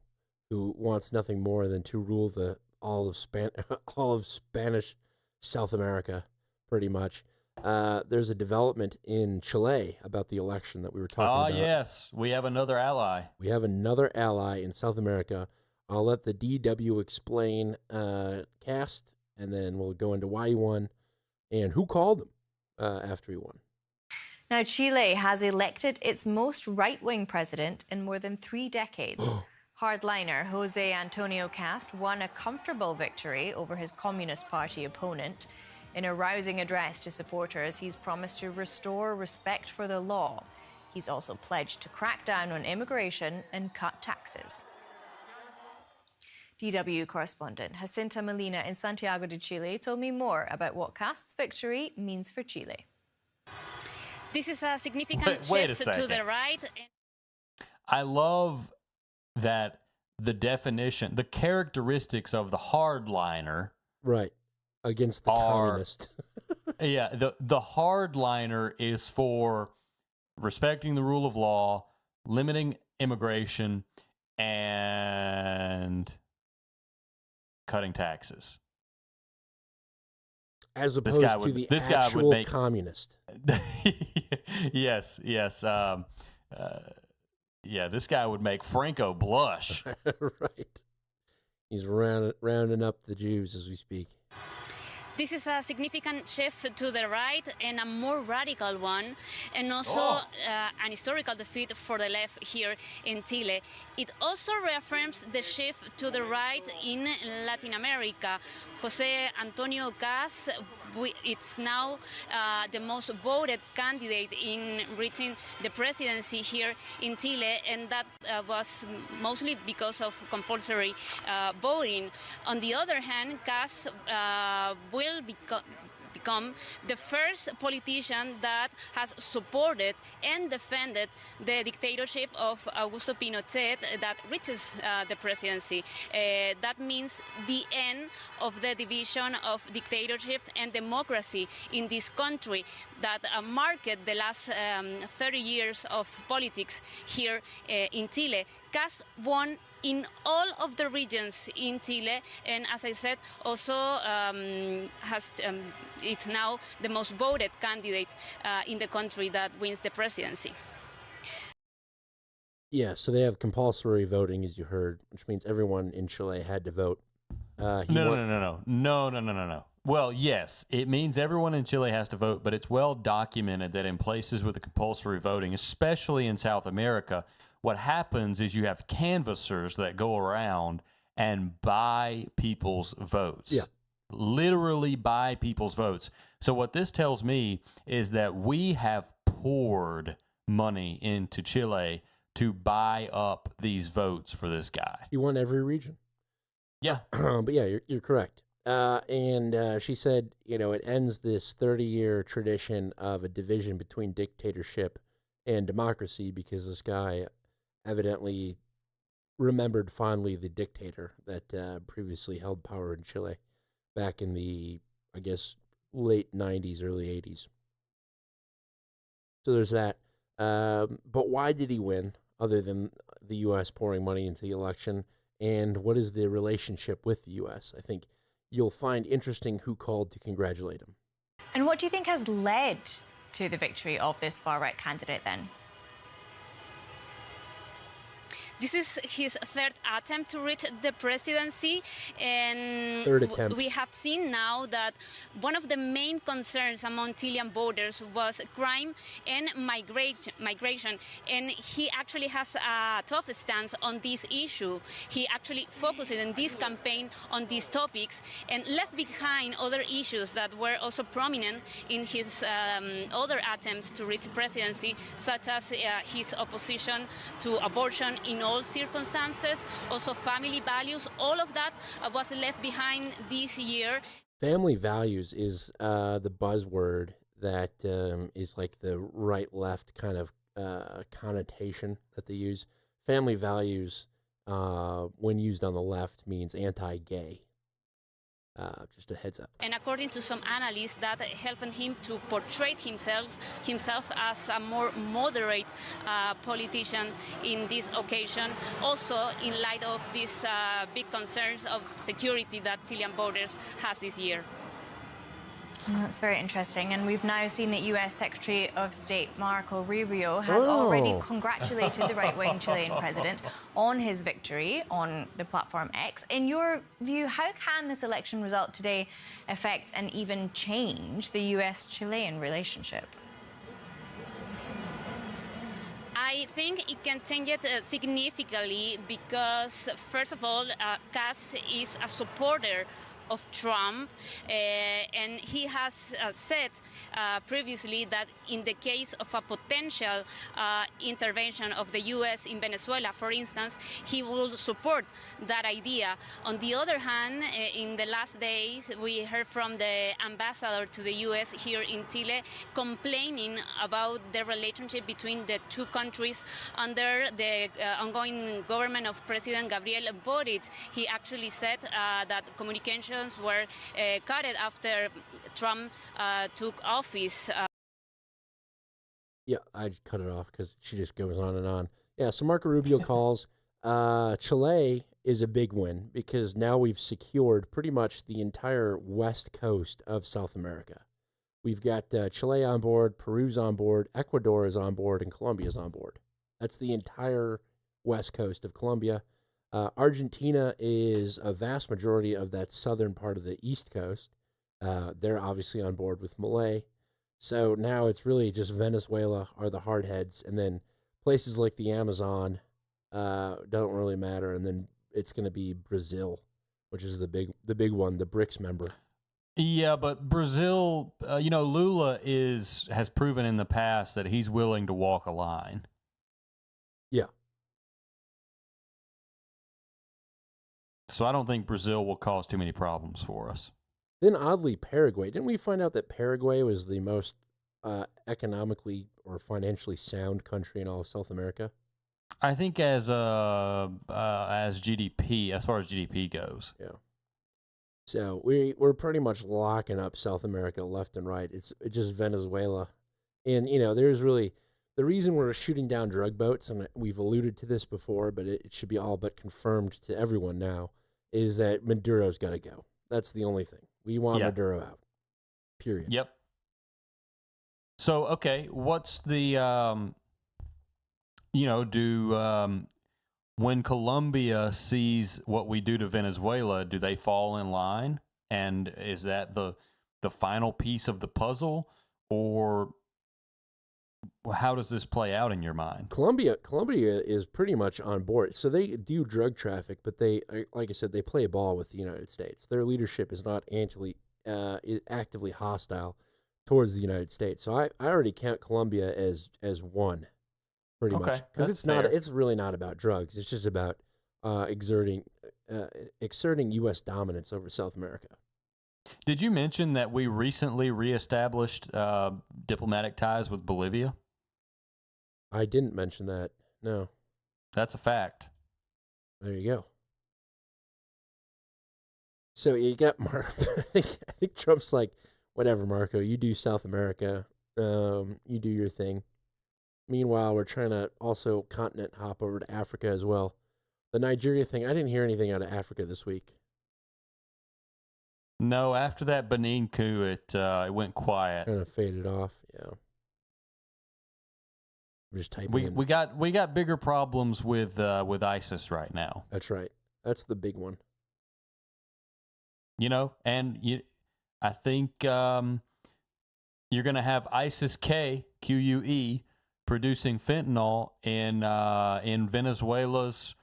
Speaker 1: who wants nothing more than to rule all of Spanish South America, pretty much. There's a development in Chile about the election that we were talking about.
Speaker 2: Oh, yes. We have another ally.
Speaker 1: We have another ally in South America. I'll let the DW explain Cast, and then we'll go into why he won and who called him after he won.
Speaker 6: Now, Chile has elected its most right-wing president in more than 3 decades. Hardliner Jose Antonio Cast won a comfortable victory over his Communist Party opponent. In a rousing address to supporters, he's promised to restore respect for the law. He's also pledged to crack down on immigration and cut taxes. DW correspondent Jacinta Molina in Santiago de Chile told me more about what Cast's victory means for Chile.
Speaker 10: This is a significant
Speaker 2: Wait
Speaker 10: shift to the right.
Speaker 2: I love that the definition, the characteristics of the hardliner,
Speaker 1: right, against the communist.
Speaker 2: Yeah, the hardliner is for respecting the rule of law, limiting immigration, and cutting taxes.
Speaker 1: As opposed to the actual communist.
Speaker 2: Yes. Yeah, this guy would make Franco blush.
Speaker 1: Right. He's rounding up the Jews as we speak.
Speaker 10: This is a significant shift to the right and a more radical one, and also an historical defeat for the left here in Chile. It also reaffirms the shift to the right in Latin America. Jose Antonio Cast, it's now the most voted candidate in reaching the presidency here in Chile, and that was mostly because of compulsory voting. On the other hand, Cast will become the first politician that has supported and defended the dictatorship of Augusto Pinochet that reaches the presidency. That means the end of the division of dictatorship and democracy in this country that marked the last 30 years of politics here in Chile. Cast won in all of the regions in Chile, and as I said, also it's now the most voted candidate in the country that wins the presidency.
Speaker 1: Yeah, so they have compulsory voting, as you heard, which means everyone in Chile had to vote.
Speaker 2: No. Well, yes, it means everyone in Chile has to vote, but it's well documented that in places with the compulsory voting, especially in South America, what happens is you have canvassers that go around and buy people's votes.
Speaker 1: Yeah.
Speaker 2: Literally buy people's votes. So what this tells me is that we have poured money into Chile to buy up these votes for this guy.
Speaker 1: He won every region.
Speaker 2: Yeah.
Speaker 1: But yeah, you're correct. And she said, it ends this 30-year tradition of a division between dictatorship and democracy because this guy evidently remembered fondly the dictator that previously held power in Chile back in the, I guess, late 90s, early 80s. So there's that. But why did he win, other than the U.S. pouring money into the election? And what is the relationship with the U.S.? I think you'll find interesting who called to congratulate him.
Speaker 6: And what do you think has led to the victory of this far-right candidate then?
Speaker 10: This is his third attempt to reach the presidency, and we have seen now that one of the main concerns among Chilean voters was crime and migration, and he actually has a tough stance on this issue. He actually focused in this campaign on these topics and left behind other issues that were also prominent in his other attempts to reach presidency, such as his opposition to abortion in all circumstances, also family values. All of that was left behind this year.
Speaker 1: Family values is the buzzword that is like the right-left kind of connotation that they use. Family values, when used on the left, means anti-gay. Just a heads up.
Speaker 10: And according to some analysts, that helped him to portray himself as a more moderate politician in this occasion, also in light of these big concerns of security that Chilean voters has this year.
Speaker 6: That's very interesting. And we've now seen that U.S. Secretary of State Marco Rubio has already congratulated the right-wing Chilean president on his victory on the platform X. In your view, how can this election result today affect and even change the U.S.-Chilean relationship?
Speaker 10: I think it can change it significantly because, first of all, Cass is a supporter of Trump, and he has said previously that in the case of a potential intervention of the U.S. in Venezuela, for instance, he will support that idea. On the other hand, in the last days, we heard from the ambassador to the U.S. here in Chile complaining about the relationship between the two countries under the ongoing government of President Gabriel Boric. He actually said that communications were cut after Trump took office.
Speaker 1: Yeah, I just cut it off because she just goes on and on. Yeah, so Marco Rubio calls. Chile is a big win because now we've secured pretty much the entire west coast of South America. We've got Chile on board, Peru's on board, Ecuador is on board, and Colombia's on board. That's the entire west coast of Colombia. Argentina is a vast majority of that southern part of the East Coast. They're obviously on board with Malay. So now it's really just Venezuela are the hardheads, and then places like the Amazon don't really matter, and then it's going to be Brazil, which is the big one, the BRICS member.
Speaker 2: Yeah, but Brazil, Lula has proven in the past that he's willing to walk a line.
Speaker 1: Yeah.
Speaker 2: So I don't think Brazil will cause too many problems for us.
Speaker 1: Then oddly, Paraguay. Didn't we find out that Paraguay was the most economically or financially sound country in all of South America?
Speaker 2: I think as GDP, as far as GDP goes.
Speaker 1: Yeah. So we're pretty much locking up South America left and right. It's just Venezuela. And, there's really the reason we're shooting down drug boats, and we've alluded to this before, but it should be all but confirmed to everyone now, is that Maduro's got to go. That's the only thing. We want Maduro out. Period.
Speaker 2: Yep. So, okay, what's the, when Colombia sees what we do to Venezuela, do they fall in line? And is that the final piece of the puzzle? Or how does this play out in your mind?
Speaker 1: Colombia is pretty much on board. So they do drug traffic, but they, like I said, they play ball with the United States. Their leadership is not actively hostile towards the United States. So I already count Colombia as one, pretty much, because it's really not about drugs. It's just about exerting U.S. dominance over South America.
Speaker 2: Did you mention that we recently reestablished diplomatic ties with Bolivia?
Speaker 1: I didn't mention that. No.
Speaker 2: That's a fact.
Speaker 1: There you go. So you got I think Trump's like, whatever, Marco, you do South America. You do your thing. Meanwhile, we're trying to also continent hop over to Africa as well. The Nigeria thing, I didn't hear anything out of Africa this week.
Speaker 2: No, after that Benin coup, it went quiet.
Speaker 1: Kind of faded off. Yeah. I'm just typing.
Speaker 2: We got bigger problems with ISIS right now.
Speaker 1: That's right. That's the big one.
Speaker 2: You know, and I think you're going to have ISIS-K, QUE, producing fentanyl in Venezuela's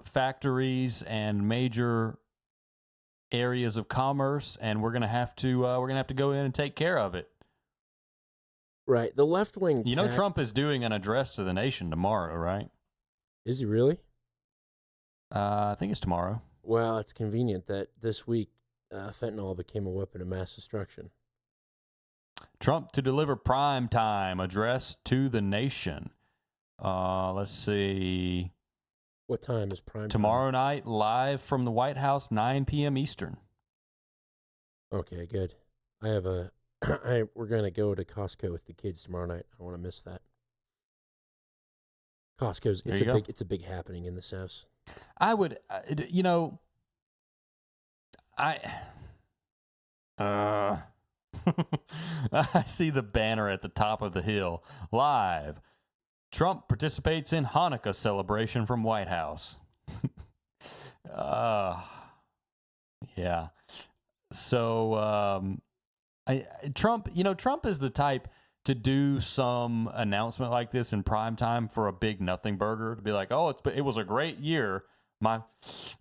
Speaker 2: factories and major areas of commerce, and we're gonna have to go in and take care of it.
Speaker 1: Right. The left wing.
Speaker 2: You know, Trump is doing an address to the nation tomorrow, right?
Speaker 1: Is he really?
Speaker 2: I think it's tomorrow.
Speaker 1: Well, it's convenient that this week fentanyl became a weapon of mass destruction.
Speaker 2: Trump to deliver prime time address to the nation. Let's see.
Speaker 1: What time is prime
Speaker 2: Tomorrow night, live from the White House, 9 p.m. Eastern.
Speaker 1: Okay, good. I have we're going to go to Costco with the kids tomorrow night. I don't want to miss that. Costco's, it's a big happening in this house.
Speaker 2: I would, I see the banner at the top of the hill. Live. Trump participates in Hanukkah celebration from White House. Yeah. So, Trump is the type to do some announcement like this in prime time for a big nothing burger, to be like, oh, it was a great year, my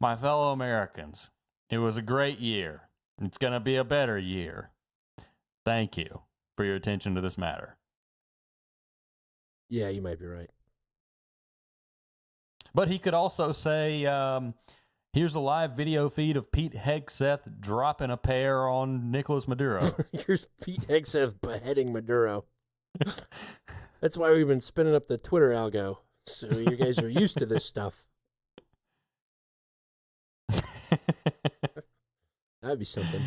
Speaker 2: fellow Americans. It was a great year. It's going to be a better year. Thank you for your attention to this matter.
Speaker 1: Yeah, you might be right.
Speaker 2: But he could also say, here's a live video feed of Pete Hegseth dropping a pear on Nicolas Maduro.
Speaker 1: Here's Pete Hegseth beheading Maduro. That's why we've been spinning up the Twitter algo, so you guys are used to this stuff. That'd be something.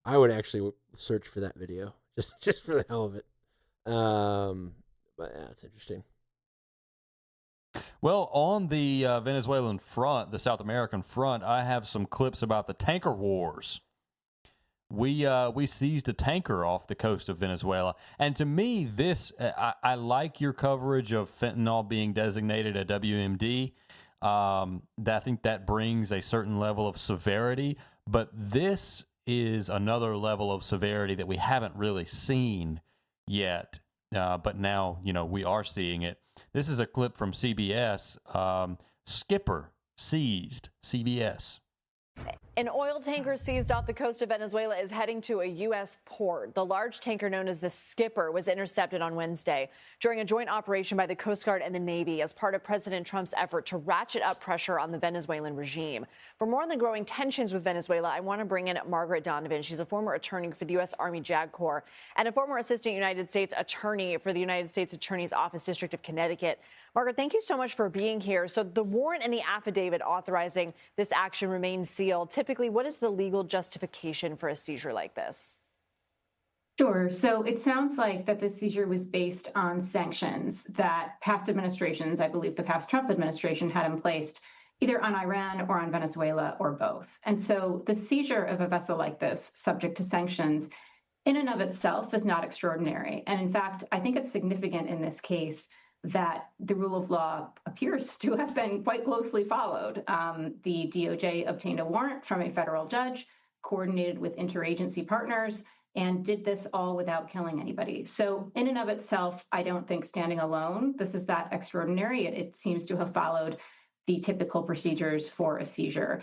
Speaker 1: I would actually search for that video, just for the hell of it. But yeah, it's interesting.
Speaker 2: Well, on the Venezuelan front, the South American front, I have some clips about the tanker wars. We seized a tanker off the coast of Venezuela, and to me, I like your coverage of fentanyl being designated a WMD. I think that brings a certain level of severity, but this is another level of severity that we haven't really seen yet. But now, we are seeing it. This is a clip from CBS. Skipper seized. CBS.
Speaker 20: An oil tanker seized off the coast of Venezuela is heading to a U.S. port. The large tanker known as the Skipper was intercepted on Wednesday during a joint operation by the Coast Guard and the Navy as part of President Trump's effort to ratchet up pressure on the Venezuelan regime. For more on the growing tensions with Venezuela, I want to bring in Margaret Donovan. She's a former attorney for the U.S. Army JAG Corps and a former assistant United States attorney for the United States Attorney's Office District of Connecticut. Margaret, thank you so much for being here. So the warrant and the affidavit authorizing this action remains sealed. Typically, what is the legal justification for a seizure like this?
Speaker 21: Sure. So it sounds like that the seizure was based on sanctions that past administrations, I believe the past Trump administration, had in place either on Iran or on Venezuela or both. And so the seizure of a vessel like this, subject to sanctions, in and of itself is not extraordinary. And in fact, I think it's significant in this case that the rule of law appears to have been quite closely followed. The DOJ obtained a warrant from a federal judge, coordinated with interagency partners, and did this all without killing anybody. So in and of itself, I don't think standing alone, this is that extraordinary. It seems to have followed the typical procedures for a seizure.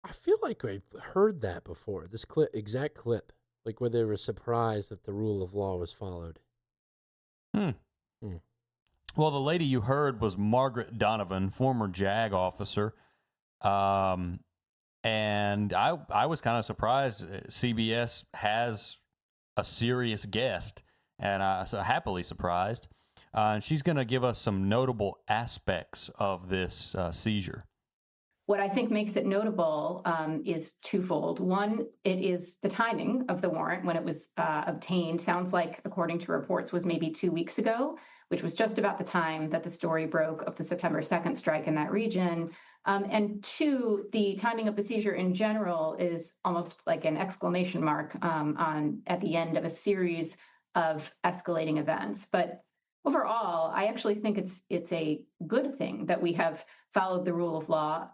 Speaker 1: I feel like I've heard that before, this exact clip, like where they were surprised that the rule of law was followed.
Speaker 2: Well, the lady you heard was Margaret Donovan, former JAG officer. And I was kind of surprised. CBS has a serious guest, and so happily surprised. And she's going to give us some notable aspects of this seizure.
Speaker 21: What I think makes it notable is twofold. One, it is the timing of the warrant when it was obtained. Sounds like, according to reports, was maybe 2 weeks ago, which was just about the time that the story broke of the September 2nd strike in that region. And two, the timing of the seizure in general is almost like an exclamation mark at the end of a series of escalating events. But overall, I actually think it's a good thing that we have followed the rule of law,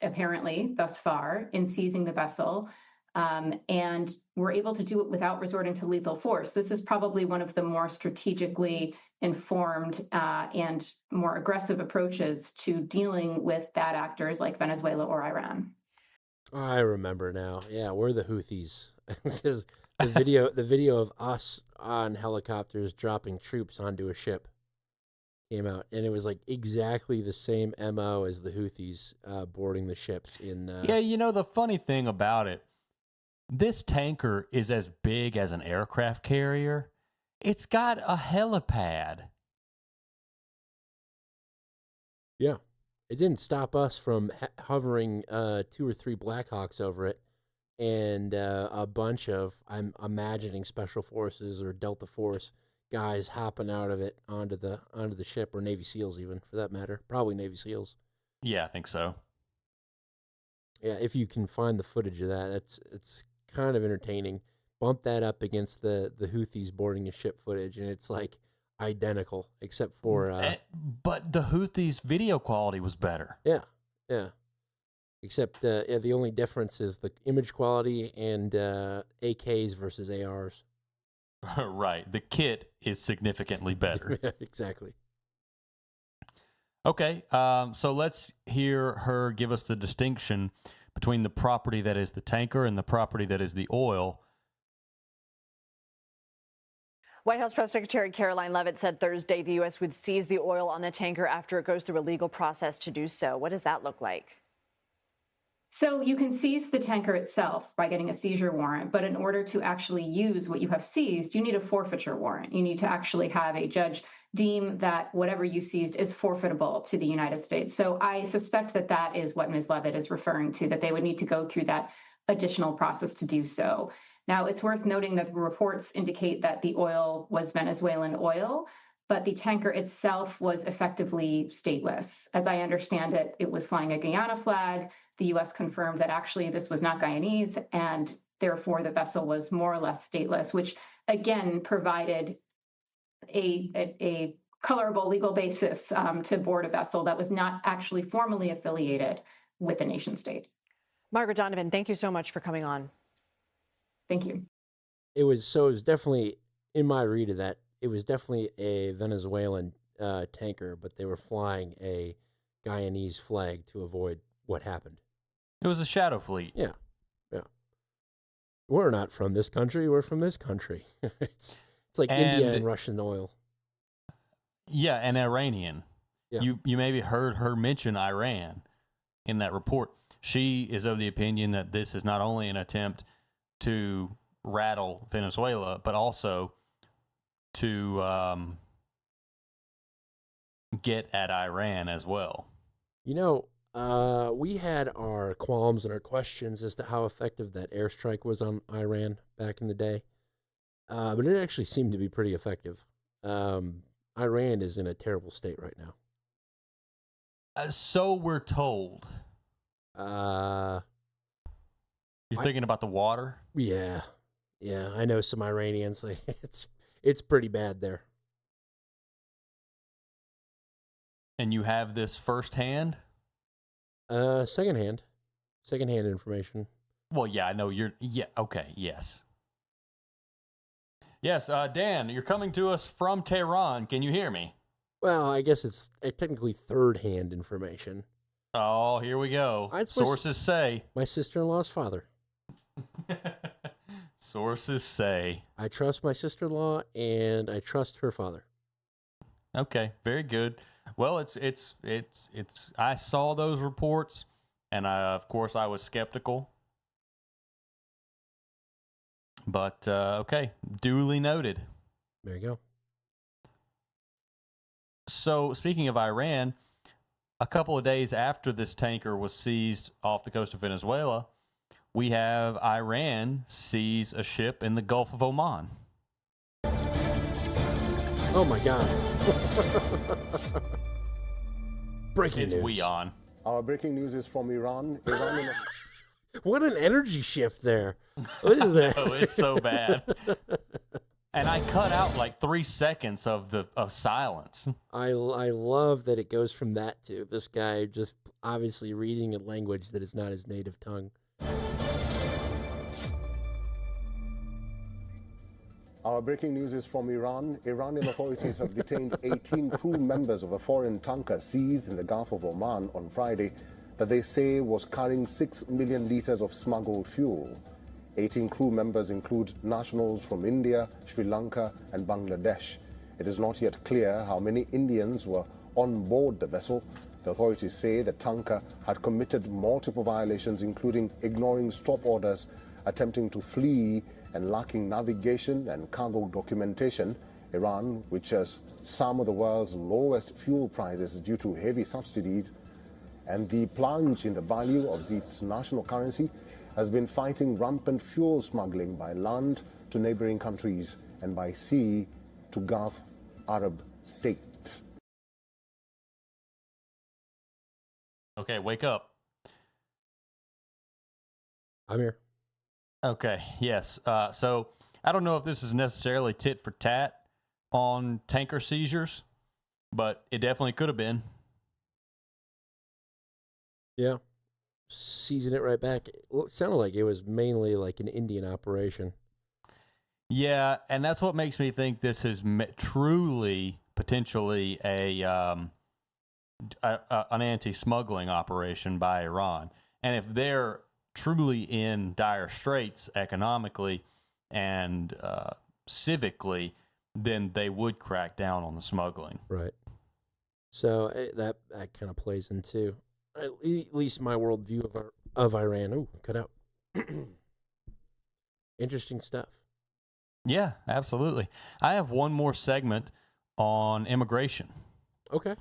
Speaker 21: apparently, thus far, in seizing the vessel. And we're able to do it without resorting to lethal force. This is probably one of the more strategically informed and more aggressive approaches to dealing with bad actors like Venezuela or Iran.
Speaker 1: I remember now. Yeah, we're the Houthis. Because the video of us on helicopters dropping troops onto a ship came out, and it was like exactly the same MO as the Houthis boarding the ships in.
Speaker 2: Yeah, you know, the funny thing about it, this tanker is as big as an aircraft carrier. It's got a helipad.
Speaker 1: Yeah, it didn't stop us from hovering 2 or 3 Blackhawks over it, and a bunch of, I'm imagining, Special Forces or Delta Force guys hopping out of it onto the ship, or Navy SEALs even, for that matter. Probably Navy SEALs.
Speaker 2: Yeah, I think so.
Speaker 1: Yeah, if you can find the footage of that, it's kind of entertaining. Bump that up against the Houthis boarding a ship footage, and it's like identical, except for...
Speaker 2: but the Houthis' video quality was better.
Speaker 1: Yeah. Except the only difference is the image quality and AKs versus ARs.
Speaker 2: Right. The kit is significantly better.
Speaker 1: Exactly.
Speaker 2: Okay, so let's hear her give us the distinction between the property that is the tanker and the property that is the oil.
Speaker 20: White House Press Secretary Caroline Leavitt said Thursday the U.S. would seize the oil on the tanker after it goes through a legal process to do so. What does that look like?
Speaker 21: So you can seize the tanker itself by getting a seizure warrant, but in order to actually use what you have seized, you need a forfeiture warrant. You need to actually have a judge deem that whatever you seized is forfeitable to the United States. So I suspect that that is what Ms. Leavitt is referring to, that they would need to go through that additional process to do so. Now, it's worth noting that the reports indicate that the oil was Venezuelan oil, but the tanker itself was effectively stateless. As I understand it, it was flying a Guyana flag. The U.S. confirmed that actually this was not Guyanese, and therefore the vessel was more or less stateless, which again provided a colorable legal basis to board a vessel that was not actually formally affiliated with a nation state.
Speaker 20: Margaret Donovan, thank you so much for coming on.
Speaker 21: Thank you.
Speaker 1: It was definitely, in my read of that, it was definitely a Venezuelan tanker, but they were flying a Guyanese flag to avoid what happened.
Speaker 2: It was a shadow fleet.
Speaker 1: Yeah. We're not from this country. We're from this country. It's like India and Russian oil.
Speaker 2: Yeah, and Iranian.
Speaker 1: Yeah.
Speaker 2: You maybe heard her mention Iran in that report. She is of the opinion that this is not only an attempt to rattle Venezuela, but also to get at Iran as well.
Speaker 1: You know, we had our qualms and our questions as to how effective that airstrike was on Iran back in the day, but it actually seemed to be pretty effective. Iran is in a terrible state right now.
Speaker 2: So we're told. You're thinking about the water?
Speaker 1: Yeah, I know some Iranians. It's pretty bad there.
Speaker 2: And you have this firsthand?
Speaker 1: Secondhand information.
Speaker 2: Well, yeah, I know okay, yes. Yes, Dan, you're coming to us from Tehran. Can you hear me?
Speaker 1: Well, I guess it's technically third-hand information.
Speaker 2: Oh, here we go. Sources say.
Speaker 1: My sister-in-law's father.
Speaker 2: Sources say.
Speaker 1: I trust my sister-in-law, and I trust her father.
Speaker 2: Okay, very good. Well, it's. I saw those reports, and of course I was skeptical. But okay, duly noted.
Speaker 1: There you go.
Speaker 2: So speaking of Iran, a couple of days after this tanker was seized off the coast of Venezuela, we have Iran seize a ship in the Gulf of Oman.
Speaker 1: Oh my God. Breaking
Speaker 2: It's
Speaker 1: news.
Speaker 2: we on.
Speaker 11: Our breaking news is from Iran.
Speaker 1: What an energy shift there. What is that?
Speaker 2: Oh, it's so bad. And I cut out like 3 seconds of silence.
Speaker 1: I love that it goes from that to this guy just obviously reading a language that is not his native tongue.
Speaker 11: Our breaking news is from Iran. Iranian authorities have detained 18 crew members of a foreign tanker seized in the Gulf of Oman on Friday that they say was carrying 6 million liters of smuggled fuel. 18 crew members include nationals from India, Sri Lanka, and Bangladesh. It is not yet clear how many Indians were on board the vessel. The authorities say the tanker had committed multiple violations, including ignoring stop orders, attempting to flee, and lacking navigation and cargo documentation. Iran, which has some of the world's lowest fuel prices due to heavy subsidies and the plunge in the value of its national currency, has been fighting rampant fuel smuggling by land to neighboring countries and by sea to Gulf Arab states.
Speaker 2: Okay, wake up.
Speaker 1: I'm here.
Speaker 2: Okay, yes. So I don't know if this is necessarily tit for tat on tanker seizures, but it definitely could have been.
Speaker 1: Yeah. Seizing it right back. Well, it sounded like it was mainly like an Indian operation.
Speaker 2: Yeah, and that's what makes me think this is truly, potentially an anti-smuggling operation by Iran. And if they're truly in dire straits economically and civically, then they would crack down on the smuggling.
Speaker 1: Right. So that kind of plays into at least my worldview of Iran. Oh, cut out. Interesting stuff.
Speaker 2: Yeah, absolutely. I have one more segment on immigration.
Speaker 1: Okay.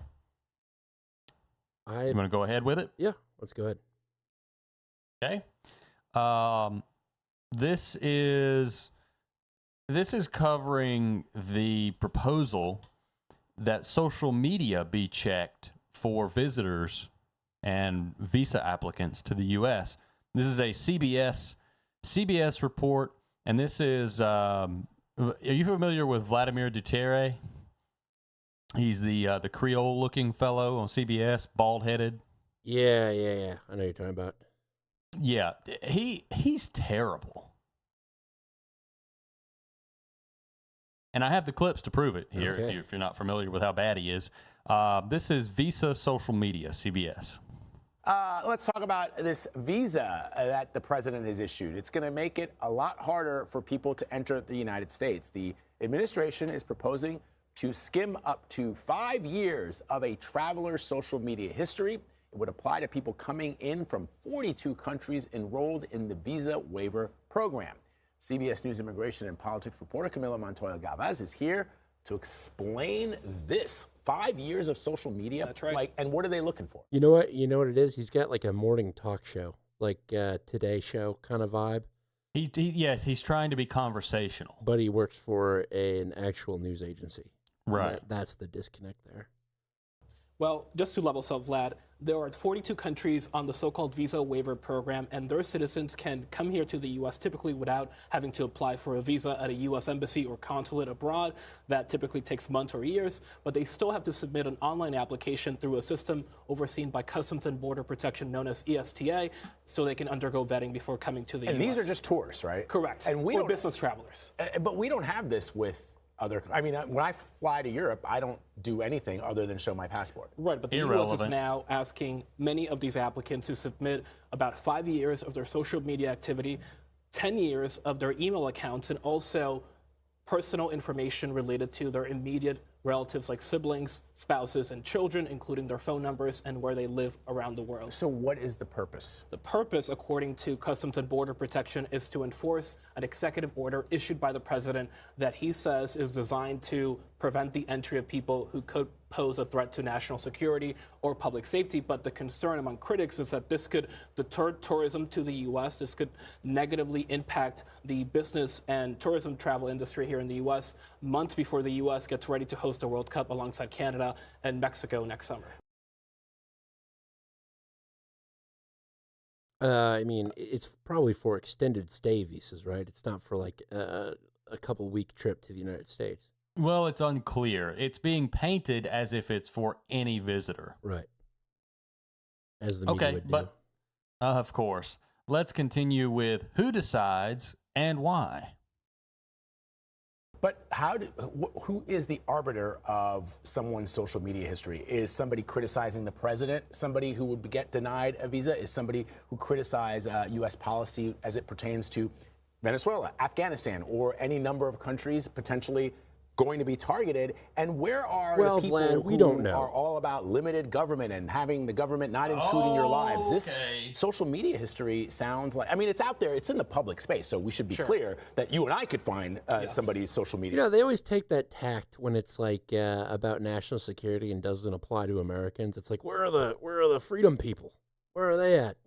Speaker 2: You want to go ahead with it?
Speaker 1: Yeah, let's go ahead.
Speaker 2: Okay. This is covering the proposal that social media be checked for visitors and visa applicants to the U.S. This is a CBS report, and this is. Are you familiar with Vladimir Duterte? He's the Creole-looking fellow on CBS, bald-headed.
Speaker 1: Yeah. I know what you're talking about.
Speaker 2: Yeah, he's terrible. And I have the clips to prove it here if you're not familiar with how bad he is. This is Visa Social Media, CBS.
Speaker 13: Let's talk about this visa that the president has issued. It's going to make it a lot harder for people to enter the United States. The administration is proposing to skim up to 5 years of a traveler's social media history. It would apply to people coming in from 42 countries enrolled in the visa waiver program. CBS News immigration and politics reporter Camila Montoya Gavaz is here to explain this. 5 years of social media. That's right. And what are they looking for?
Speaker 1: You know what? You know what it is? He's got like a morning talk show, like Today Show kind of vibe.
Speaker 2: Yes, he's trying to be conversational.
Speaker 1: But he works for an actual news agency.
Speaker 2: Right.
Speaker 1: That's the disconnect there.
Speaker 22: Well, just to level set, Vlad, there are 42 countries on the so-called visa waiver program, and their citizens can come here to the U.S. typically without having to apply for a visa at a U.S. embassy or consulate abroad. That typically takes months or years, but they still have to submit an online application through a system overseen by Customs and Border Protection known as ESTA, so they can undergo vetting before coming to the U.S.
Speaker 13: And these are just tourists, right?
Speaker 22: Correct.
Speaker 13: And
Speaker 22: or business travelers.
Speaker 13: But we don't have this with other. I mean, when I fly to Europe, I don't do anything other than show my passport.
Speaker 22: Right, but the U.S. is now asking many of these applicants to submit about 5 years of their social media activity, 10 years of their email accounts, and also personal information related to their immediate relatives like siblings, spouses, and children, including their phone numbers and where they live around the world.
Speaker 13: So what is the purpose?
Speaker 22: The purpose, according to Customs and Border Protection, is to enforce an executive order issued by the president that he says is designed to prevent the entry of people who could pose a threat to national security or public safety. But the concern among critics is that this could deter tourism to the U.S. This could negatively impact the business and tourism travel industry here in the U.S. months before the U.S. gets ready to host the World Cup alongside Canada and Mexico next summer.
Speaker 1: I mean, it's probably for extended stay visas, right? It's not for like a couple week trip to the United States.
Speaker 2: Well, it's unclear. It's being painted as if it's for any visitor.
Speaker 1: Right. As the media would do.
Speaker 2: But of course. Let's continue with who decides and why.
Speaker 13: But who is the arbiter of someone's social media history? Is somebody criticizing the president somebody who would get denied a visa? Is somebody who criticizes U.S. policy as it pertains to Venezuela, Afghanistan, or any number of countries potentially going to be targeted? And where are the people
Speaker 1: Vlad, we
Speaker 13: who
Speaker 1: don't know.
Speaker 13: are all about limited government and having the government not intruding your lives? This social media history sounds like, I mean, it's out there, it's in the public space, so we should be clear that you and I could find somebody's social media.
Speaker 1: You know, they always take that tact when it's like about national security and doesn't apply to Americans. It's like, where are the freedom people? Where are they at?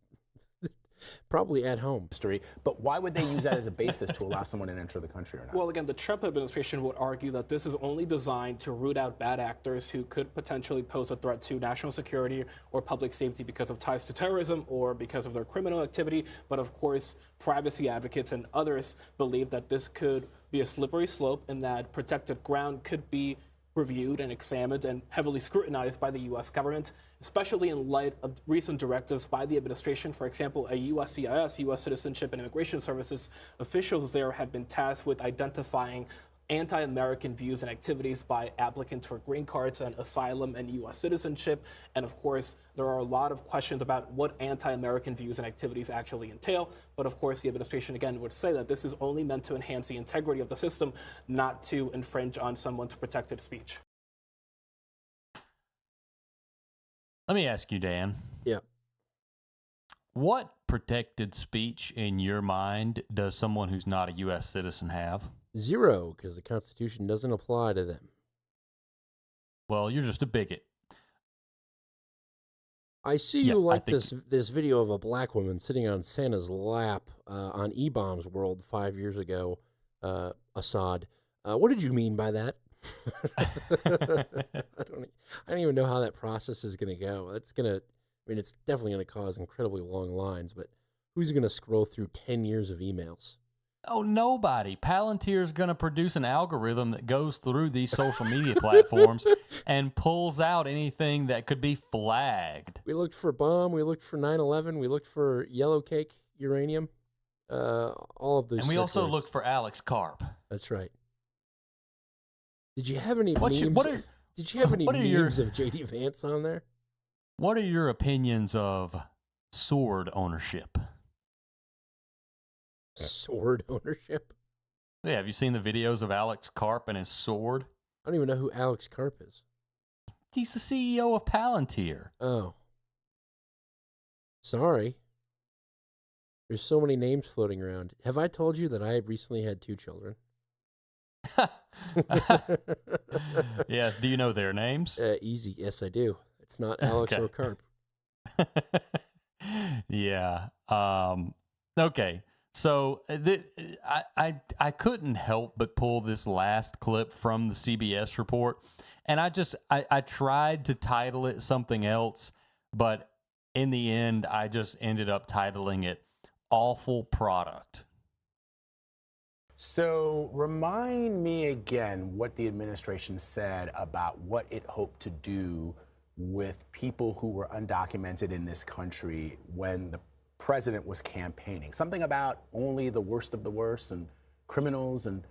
Speaker 1: Probably at home.
Speaker 13: But why would they use that as a basis to allow someone to enter the country or not?
Speaker 22: Well, again, the Trump administration would argue that this is only designed to root out bad actors who could potentially pose a threat to national security or public safety because of ties to terrorism or because of their criminal activity. But of course, privacy advocates and others believe that this could be a slippery slope and that protected ground could be reviewed and examined and heavily scrutinized by the U.S. government, especially in light of recent directives by the administration. For example, a USCIS, U.S. Citizenship and Immigration Services officials there have been tasked with identifying anti-American views and activities by applicants for green cards and asylum and U.S. citizenship. And of course, there are a lot of questions about what anti-American views and activities actually entail. But of course, the administration, again, would say that this is only meant to enhance the integrity of the system, not to infringe on someone's protected speech.
Speaker 2: Let me ask you, Dan.
Speaker 1: Yeah.
Speaker 2: What protected speech in your mind does someone who's not a U.S. citizen have?
Speaker 1: Zero, because the Constitution doesn't apply to them.
Speaker 2: Well, you're just a bigot.
Speaker 1: I see you like this video of a black woman sitting on Santa's lap on E-Bombs World 5 years ago, Assad. What did you mean by that? I don't even know how that process is going to go. It's definitely going to cause incredibly long lines, but who's going to scroll through 10 years of emails?
Speaker 2: Oh, nobody. Palantir's going to produce an algorithm that goes through these social media platforms and pulls out anything that could be flagged.
Speaker 1: We looked for bomb. We looked for 9/11. We looked for yellow cake uranium. All of those.
Speaker 2: And we also looked for Alex Karp.
Speaker 1: That's right. Did you have any memes? Did you have any memes of J.D. Vance on there?
Speaker 2: What are your opinions of sword ownership?
Speaker 1: Sword ownership?
Speaker 2: Yeah, have you seen the videos of Alex Karp and his sword?
Speaker 1: I don't even know who Alex Karp is.
Speaker 2: He's the CEO of Palantir.
Speaker 1: Oh. Sorry. There's so many names floating around. Have I told you that I recently had 2 children?
Speaker 2: Yes. Do you know their names?
Speaker 1: Easy. Yes, I do. It's not Alex or Karp.
Speaker 2: Yeah. Okay. So I couldn't help but pull this last clip from the CBS report, and I tried to title it something else, but in the end, I just ended up titling it "Awful Product."
Speaker 13: So remind me again what the administration said about what it hoped to do with people who were undocumented in this country when the president was campaigning. Something about only the worst of the worst and criminals and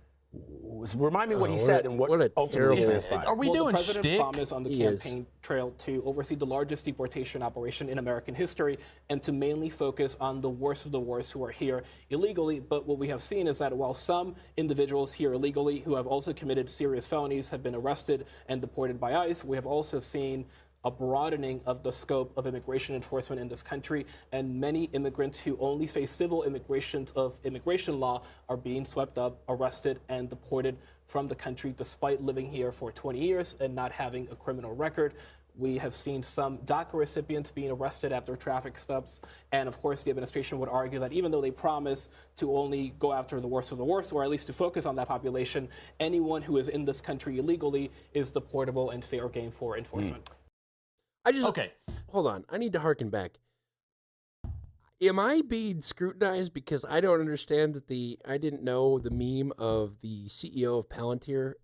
Speaker 13: Remind me what he
Speaker 1: Oh,
Speaker 13: said and what
Speaker 1: a
Speaker 13: ultimately
Speaker 1: terrible.
Speaker 13: transpired.
Speaker 2: Are we
Speaker 22: Well,
Speaker 2: doing
Speaker 22: the president
Speaker 2: shtick?
Speaker 22: promised on the
Speaker 1: He is.
Speaker 22: campaign trail to oversee the largest deportation operation in American history and to mainly focus on the worst of the worst who are here illegally. But what we have seen is that while some individuals here illegally who have also committed serious felonies have been arrested and deported by ICE, we have also seen a broadening of the scope of immigration enforcement in this country, and many immigrants who only face civil immigration law are being swept up, arrested, and deported from the country despite living here for 20 years and not having a criminal record. We have seen some DACA recipients being arrested after traffic stops. And of course, the administration would argue that even though they promise to only go after the worst of the worst, or at least to focus on that population, anyone who is in this country illegally is deportable and fair game for enforcement.
Speaker 1: Okay. Hold on. I need to harken back. Am I being scrutinized because I don't understand that I didn't know the meme of the CEO of Palantir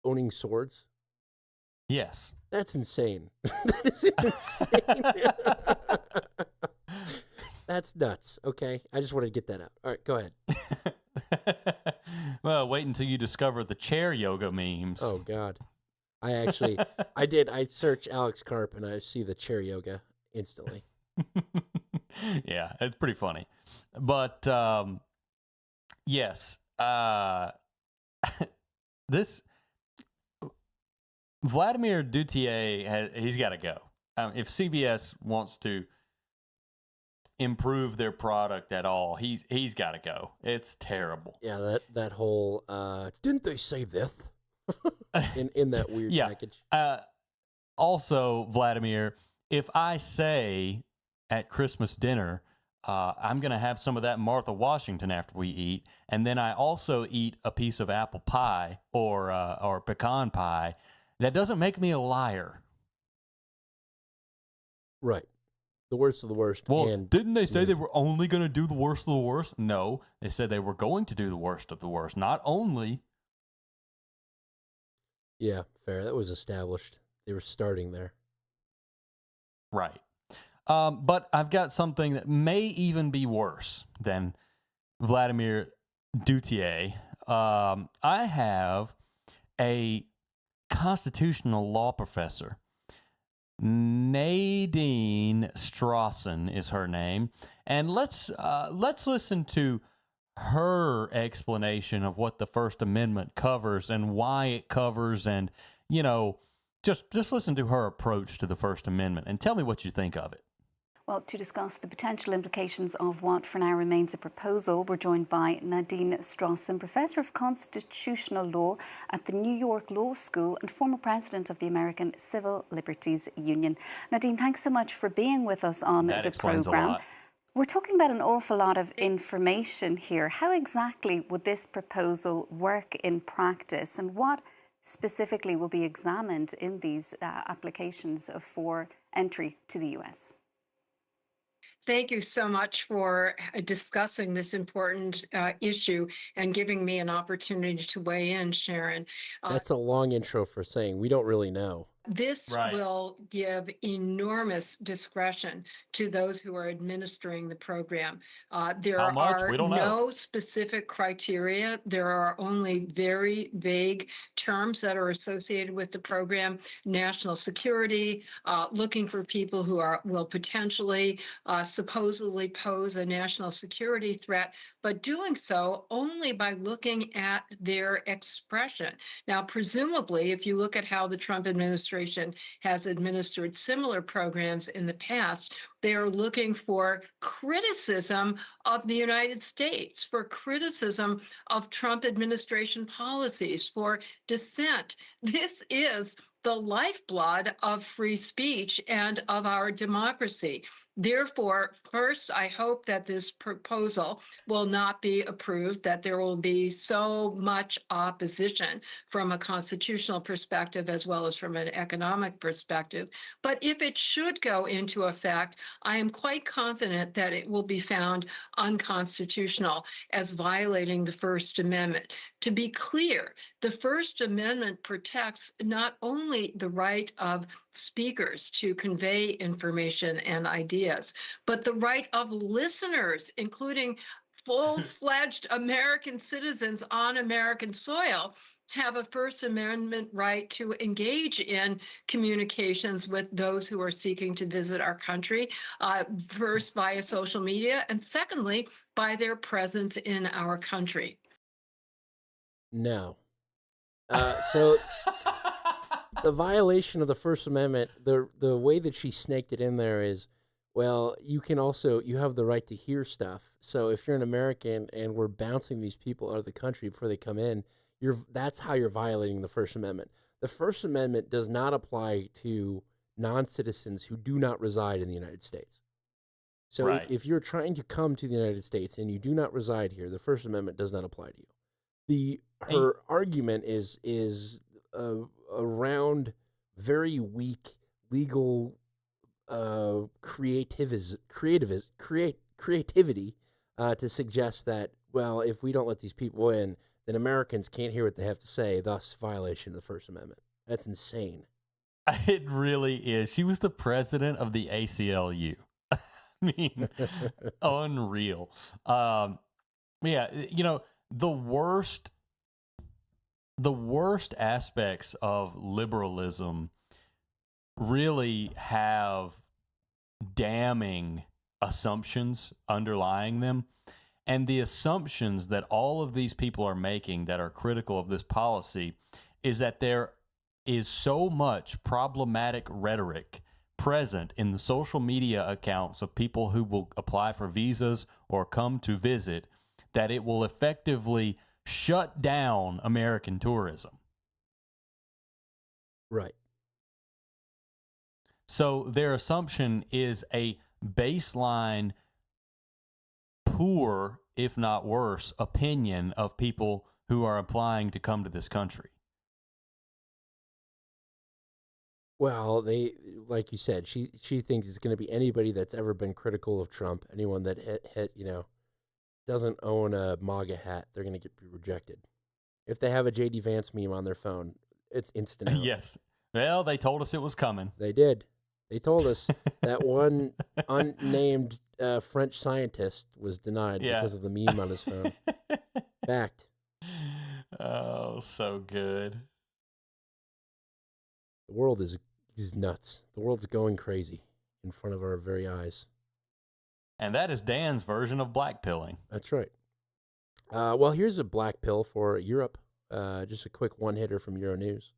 Speaker 1: owning swords?
Speaker 2: Yes.
Speaker 1: That's insane. That is insane. That's nuts. Okay. I just wanted to get that out. All right, go ahead.
Speaker 2: Well, wait until you discover the chair yoga memes.
Speaker 1: Oh, God. I search Alex Karp and I see the chair yoga instantly.
Speaker 2: Yeah, it's pretty funny. But, yes, this Vladimir Duthier, he's got to go. If CBS wants to improve their product at all, he's got to go. It's terrible.
Speaker 1: Yeah, that whole, didn't they say this? in that weird package.
Speaker 2: Also, Vladimir, if I say at Christmas dinner, I'm going to have some of that Martha Washington after we eat, and then I also eat a piece of apple pie or pecan pie, that doesn't make me a liar.
Speaker 1: Right. The worst of the worst.
Speaker 2: Well,
Speaker 1: and
Speaker 2: didn't they say they were only going to do the worst of the worst? No, they said they were going to do the worst of the worst, not only.
Speaker 1: Yeah, fair. That was established. They were starting there.
Speaker 2: Right. But I've got something that may even be worse than Vladimir Duthier. I have a constitutional law professor. Nadine Strawson is her name. And let's listen to her explanation of what the First Amendment covers and why it covers, and, you know, just listen to her approach to the First Amendment and tell me what you think of it.
Speaker 9: Well, to discuss the potential implications of what for now remains a proposal, we're joined by Nadine Strawson, Professor of Constitutional Law at the New York Law School and former President of the American Civil Liberties Union. Nadine, thanks so much for being with us on the program. We're talking about an awful lot of information here. How exactly would this proposal work in practice, and what specifically will be examined in these applications for entry to the US?
Speaker 12: Thank you so much for discussing this important issue and giving me an opportunity to weigh in, Sharon.
Speaker 1: That's a long intro for saying we don't really know.
Speaker 12: This will give enormous discretion to those who are administering the program. There are no specific criteria. There are only very vague terms that are associated with the program. National security, looking for people who will potentially supposedly pose a national security threat, but doing so only by looking at their expression. Now, presumably, if you look at how the Trump administration has administered similar programs in the past, they are looking for criticism of the United States, for criticism of Trump administration policies, for dissent. This is the lifeblood of free speech and of our democracy. Therefore, first, I hope that this proposal will not be approved, that there will be so much opposition from a constitutional perspective as well as from an economic perspective. But if it should go into effect, I am quite confident that it will be found unconstitutional as violating the First Amendment. To be clear, the First Amendment protects not only the right of speakers to convey information and ideas, but the right of listeners, including full-fledged American citizens on American soil have a First Amendment right to engage in communications with those who are seeking to visit our country, first via social media, and secondly, by their presence in our country.
Speaker 1: No. So the violation of the First Amendment, the way that she snaked it in there is, well, you have the right to hear stuff. So if you're an American and we're bouncing these people out of the country before they come in, that's how you're violating the First Amendment. The First Amendment does not apply to non-citizens who do not reside in the United States. So
Speaker 2: Right.
Speaker 1: if you're trying to come to the United States and you do not reside here, the First Amendment does not apply to you. Her argument is around very weak legal creativity to suggest that, well, if we don't let these people in, then Americans can't hear what they have to say, thus violation of the First Amendment. That's insane.
Speaker 2: It really is. She was the president of the ACLU. I mean, unreal. Yeah, the worst aspects of liberalism really have damning assumptions underlying them. And the assumptions that all of these people are making that are critical of this policy is that there is so much problematic rhetoric present in the social media accounts of people who will apply for visas or come to visit that it will effectively shut down American tourism.
Speaker 1: Right.
Speaker 2: So their assumption is a baseline poor, if not worse, opinion of people who are applying to come to this country.
Speaker 1: Well, like you said, she thinks it's going to be anybody that's ever been critical of Trump, anyone that doesn't own a MAGA hat, they're going to be rejected. If they have a JD Vance meme on their phone, it's instant out.
Speaker 2: Yes. Well, they told us it was coming.
Speaker 1: They did. They told us that one unnamed French scientist was denied because of the meme on his phone. Fact.
Speaker 2: Oh, so good.
Speaker 1: The world is nuts. The world's going crazy in front of our very eyes.
Speaker 2: And that is Dan's version of blackpilling.
Speaker 1: That's right. Well, here's a black pill for Europe. Just a quick one-hitter from Euronews.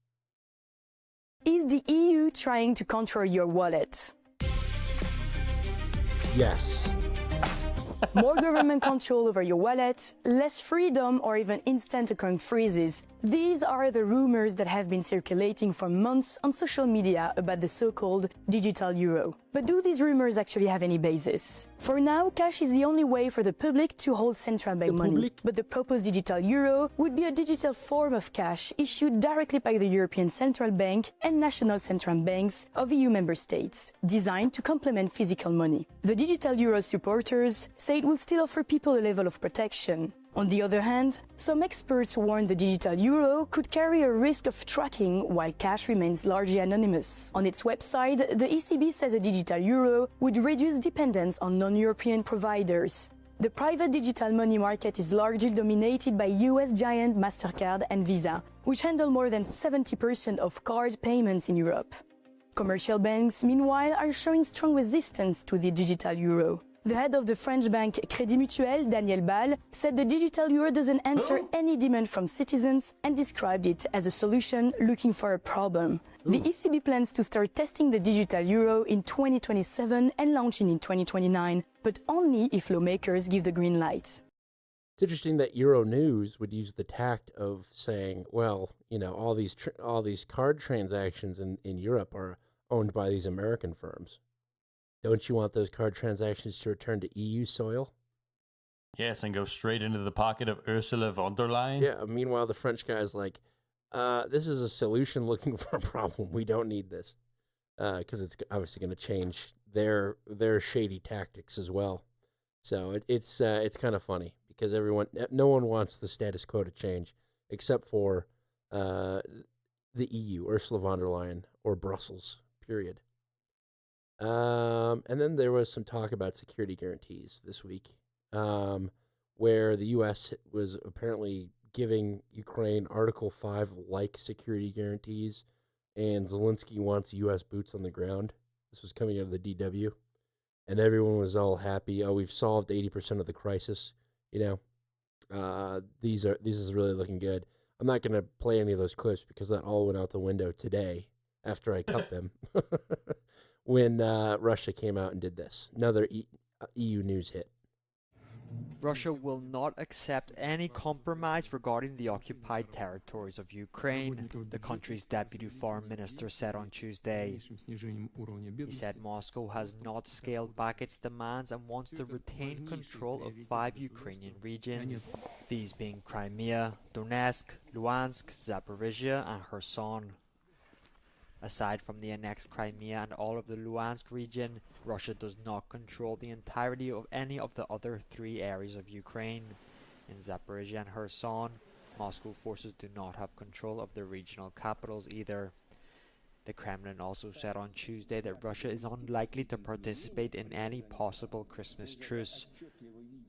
Speaker 7: Is the EU trying to control your wallet?
Speaker 1: Yes.
Speaker 7: More government control over your wallet, less freedom, or even instant account freezes. These are the rumors that have been circulating for months on social media about the so-called digital euro. But do these rumors actually have any basis? For now, cash is the only way for the public to hold central bank money. But the proposed digital euro would be a digital form of cash issued directly by the European Central Bank and national central banks of EU member states, designed to complement physical money. The digital euro supporters say it will still offer people a level of protection. On the other hand, some experts warn the digital euro could carry a risk of tracking while cash remains largely anonymous. On its website, the ECB says a digital euro would reduce dependence on non-European providers. The private digital money market is largely dominated by US giant MasterCard and Visa, which handle more than 70% of card payments in Europe. Commercial banks, meanwhile, are showing strong resistance to the digital euro. The head of the French bank Crédit Mutuel, Daniel Ball, said the digital euro doesn't answer any demand from citizens and described it as a solution looking for a problem. The ECB plans to start testing the digital euro in 2027 and launching in 2029, but only if lawmakers give the green light.
Speaker 1: It's interesting that Euronews would use the tact of saying, well, all these card transactions in Europe are owned by these American firms. Don't you want those card transactions to return to EU soil?
Speaker 2: Yes, and go straight into the pocket of Ursula von der Leyen.
Speaker 1: Yeah, meanwhile, the French guy's like, this is a solution looking for a problem. We don't need this. Because it's obviously going to change their shady tactics as well. So it's kind of funny because no one wants the status quo to change except for the EU, Ursula von der Leyen, or Brussels, period. And then there was some talk about security guarantees this week. where the U.S. was apparently giving Ukraine Article 5-like security guarantees, and Zelensky wants U.S. boots on the ground. This was coming out of the DW, and everyone was all happy. Oh, we've solved 80% of the crisis. These is really looking good. I'm not going to play any of those clips because that all went out the window today after I cut them when Russia came out and did this. Another EU news hit.
Speaker 14: Russia will not accept any compromise regarding the occupied territories of Ukraine, the country's deputy foreign minister said on Tuesday. He said Moscow has not scaled back its demands and wants to retain control of 5 Ukrainian regions, these being Crimea, Donetsk, Luhansk, Zaporizhia and Kherson. Aside from the annexed Crimea and all of the Luhansk region, Russia does not control the entirety of any of the other 3 areas of Ukraine. In Zaporizhia and Kherson, Moscow forces do not have control of the regional capitals either. The Kremlin also said on Tuesday that Russia is unlikely to participate in any possible Christmas truce.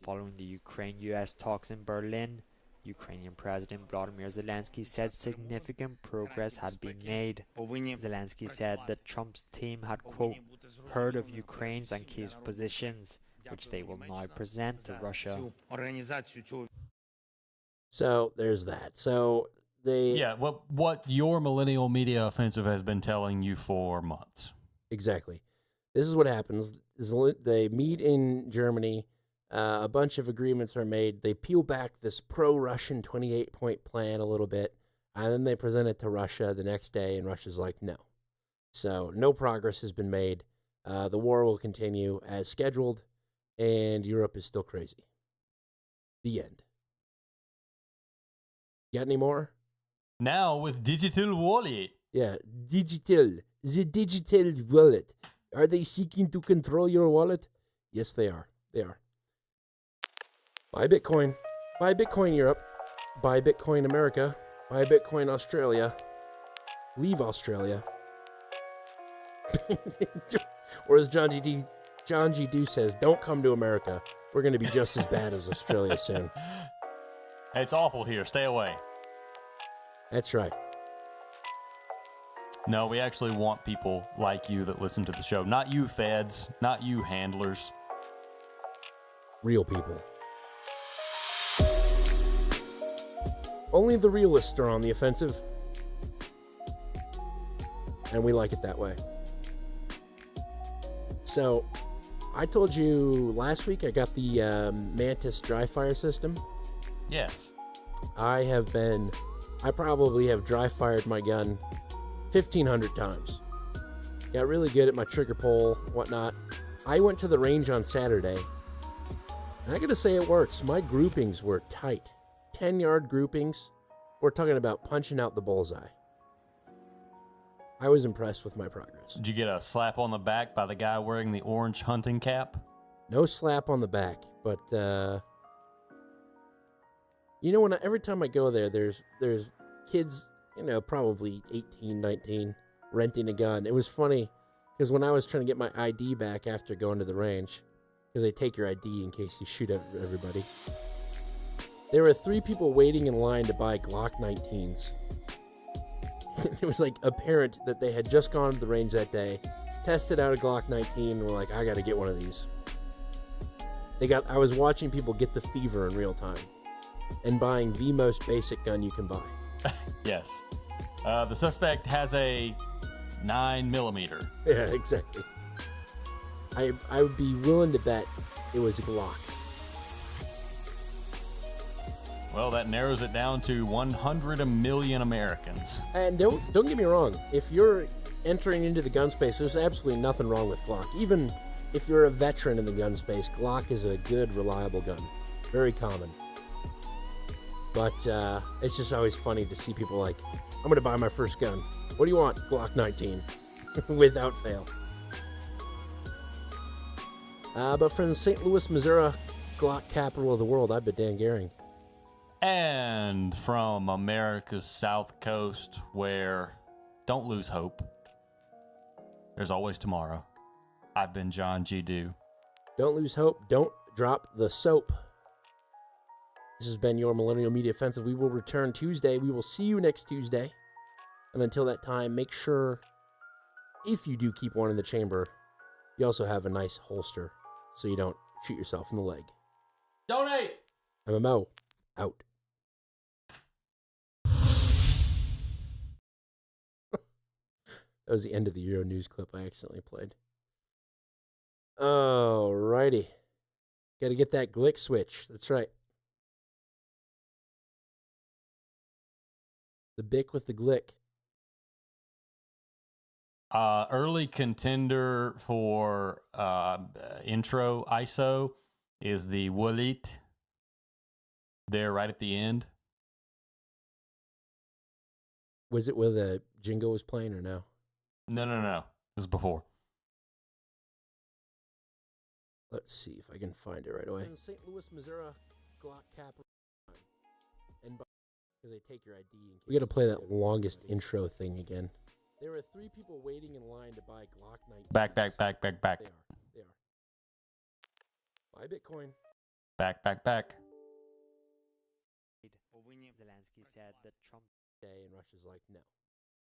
Speaker 14: Following the Ukraine-US talks in Berlin, Ukrainian President Volodymyr Zelensky said significant progress had been made. Zelensky said that Trump's team had, quote, heard of Ukraine's and Kyiv's positions, which they will now present to Russia.
Speaker 1: So there's that. So
Speaker 2: what your millennial media offensive has been telling you for months.
Speaker 1: Exactly. This is what happens. They meet in Germany. A bunch of agreements are made. They peel back this pro-Russian 28-point plan a little bit, and then they present it to Russia the next day, and Russia's like, no. So no progress has been made. The war will continue as scheduled, and Europe is still crazy. The end. Got any more?
Speaker 2: Now with digital wallet.
Speaker 1: Yeah, digital. The digital wallet. Are they seeking to control your wallet? Yes, they are. They are. Buy Bitcoin. Buy Bitcoin Europe. Buy Bitcoin America. Buy Bitcoin Australia. Leave Australia. Or as John G. Do says, don't come to America. We're going to be just as bad as Australia soon.
Speaker 2: It's awful here. Stay away.
Speaker 1: That's right.
Speaker 2: No, we actually want people like you that listen to the show. Not you feds. Not you handlers.
Speaker 1: Real people. Only the realists are on the offensive. And we like it that way. So, I told you last week I got the Mantis dry fire system.
Speaker 2: Yes.
Speaker 1: I probably have dry fired my gun 1,500 times. Got really good at my trigger pull, whatnot. I went to the range on Saturday, and I gotta say it works. My groupings were tight. 10-yard groupings. We're talking about punching out the bullseye. I was impressed with my progress.
Speaker 2: Did you get a slap on the back by the guy wearing the orange hunting cap?
Speaker 1: No slap on the back, but every time I go there, there's kids, probably 18, 19, renting a gun. It was funny because when I was trying to get my ID back after going to the range, because they take your ID in case you shoot at everybody, there were 3 people waiting in line to buy Glock 19s. It was like apparent that they had just gone to the range that day, tested out a Glock 19, and were like, I gotta get one of these. I was watching people get the fever in real time and buying the most basic gun you can buy.
Speaker 2: Yes. The suspect has a 9mm.
Speaker 1: Yeah, exactly. I would be willing to bet it was a Glock.
Speaker 2: Well, that narrows it down to 100 million Americans.
Speaker 1: And don't get me wrong. If you're entering into the gun space, there's absolutely nothing wrong with Glock. Even if you're a veteran in the gun space, Glock is a good, reliable gun. Very common. But it's just always funny to see people like, I'm going to buy my first gun. What do you want? Glock 19. Without fail. But from St. Louis, Missouri, Glock capital of the world, I've been Dan Gehring.
Speaker 2: And from America's South Coast, where don't lose hope. There's always tomorrow. I've been John G. Do.
Speaker 1: Don't lose hope. Don't drop the soap. This has been your Millennial Media Offensive. We will return Tuesday. We will see you next Tuesday. And until that time, make sure, if you do keep one in the chamber, you also have a nice holster so you don't shoot yourself in the leg.
Speaker 2: Donate!
Speaker 1: MMO, out. That was the end of the Euro News clip I accidentally played. Alrighty. Got to get that Glick switch. That's right. The Bic with the Glick.
Speaker 2: Early contender for intro ISO is the Wallet. There, right at the end.
Speaker 1: Was it where the jingle was playing or no?
Speaker 2: No. It was before.
Speaker 1: Let's see if I can find it right away. In St. Louis, Missouri, Glock cap. And because they take your ID. We got to play that longest intro thing again. There were 3 people waiting in line to buy Glock 19.
Speaker 2: Back.
Speaker 1: They are. Buy Bitcoin.
Speaker 2: Back.
Speaker 14: Zelensky said that Trump
Speaker 1: day, and Russia's like, no.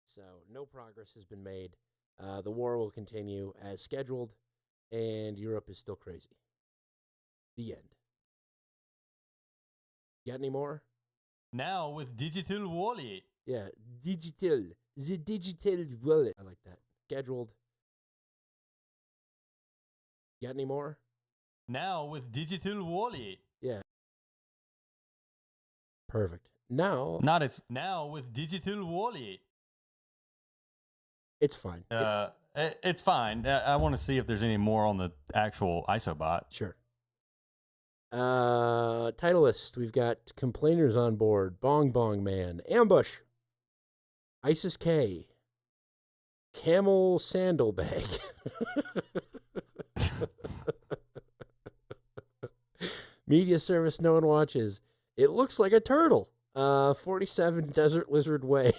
Speaker 1: So no progress has been made. The war will continue as scheduled, and Europe is still crazy. The end. Got any more?
Speaker 2: Now with digital wallet.
Speaker 1: Yeah, digital. The digital wallet. I like that. Scheduled. Got any more?
Speaker 2: Now with digital wallet.
Speaker 1: Yeah. Perfect. Now
Speaker 2: with digital wallet.
Speaker 1: It's fine.
Speaker 2: It's fine. I want to see if there's any more on the actual ISOBot.
Speaker 1: Sure. Title list. We've got complainers on board. Bong Bong Man. Ambush. ISIS K. Camel Sandal Bag. Media service no one watches. It looks like a turtle. 47 Desert Lizard Way.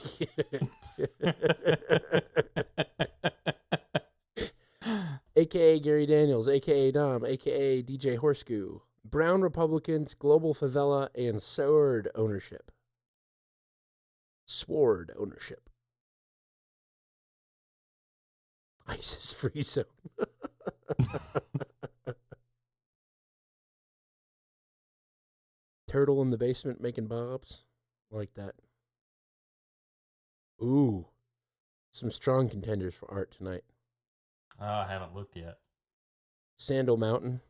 Speaker 1: AKA Gary Daniels, AKA Dom, AKA DJ Horseshoe. Brown Republicans, Global Favela, and Sword Ownership. Sword Ownership. ISIS Free Zone. Turtle in the basement making bombs. Like that. Ooh. Some strong contenders for art tonight.
Speaker 2: I haven't looked yet.
Speaker 1: Sandal Mountain.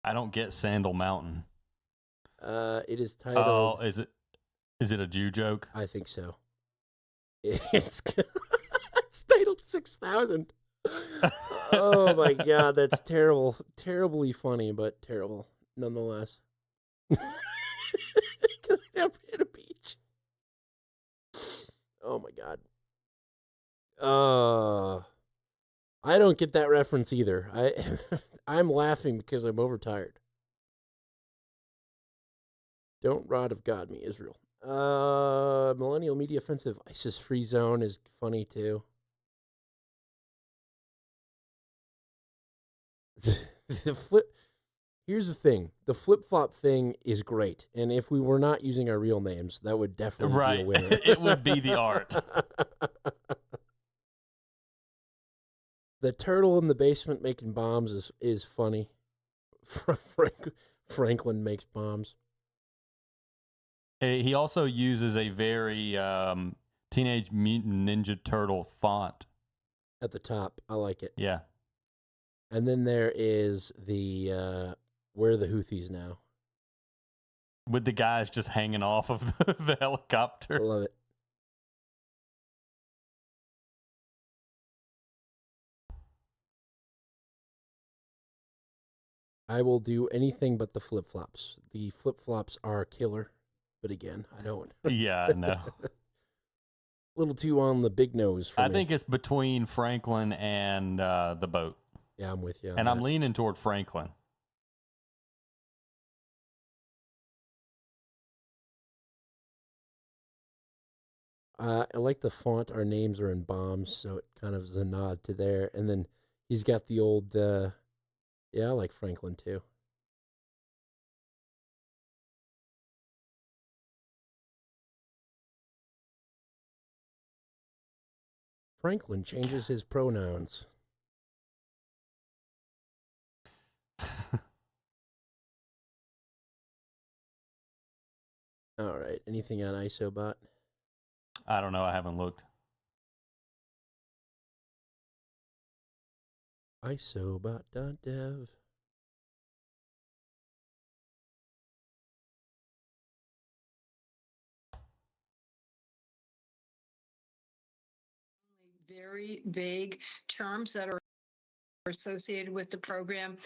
Speaker 2: I don't get Sandal Mountain.
Speaker 1: It is titled...
Speaker 2: Oh, is it a Jew joke?
Speaker 1: I think so. It's titled 6,000. Oh my God, that's terrible. Terribly funny, but terrible nonetheless. Because I never hit a beach. Oh my God. I don't get that reference either. I'm laughing because I'm overtired. Don't rod of God me, Israel. Millennial Media Offensive. ISIS Free Zone is funny too. Here's the thing. The flip-flop thing is great. And if we were not using our real names, that would definitely be a winner.
Speaker 2: It would be the art.
Speaker 1: The turtle in the basement making bombs is funny. Franklin makes bombs.
Speaker 2: He also uses a very Teenage Mutant Ninja Turtle font.
Speaker 1: At the top. I like it.
Speaker 2: Yeah.
Speaker 1: And then there is the where are the Houthis now?
Speaker 2: With the guys just hanging off of the helicopter.
Speaker 1: I love it. I will do anything but the flip-flops. The flip-flops are killer, but again, I don't.
Speaker 2: Yeah, no.
Speaker 1: A little too on the big nose for me.
Speaker 2: I think it's between Franklin and the boat.
Speaker 1: Yeah, I'm with you.
Speaker 2: And I'm leaning toward Franklin.
Speaker 1: I like the font. Our names are in bombs, so it kind of is a nod to there. And then He's got the old, yeah, I like Franklin too. Franklin changes his pronouns. All right. Anything on ISOBot?
Speaker 2: I don't know. I haven't looked.
Speaker 1: ISOBot.dev.
Speaker 12: Very vague terms that are associated with the program.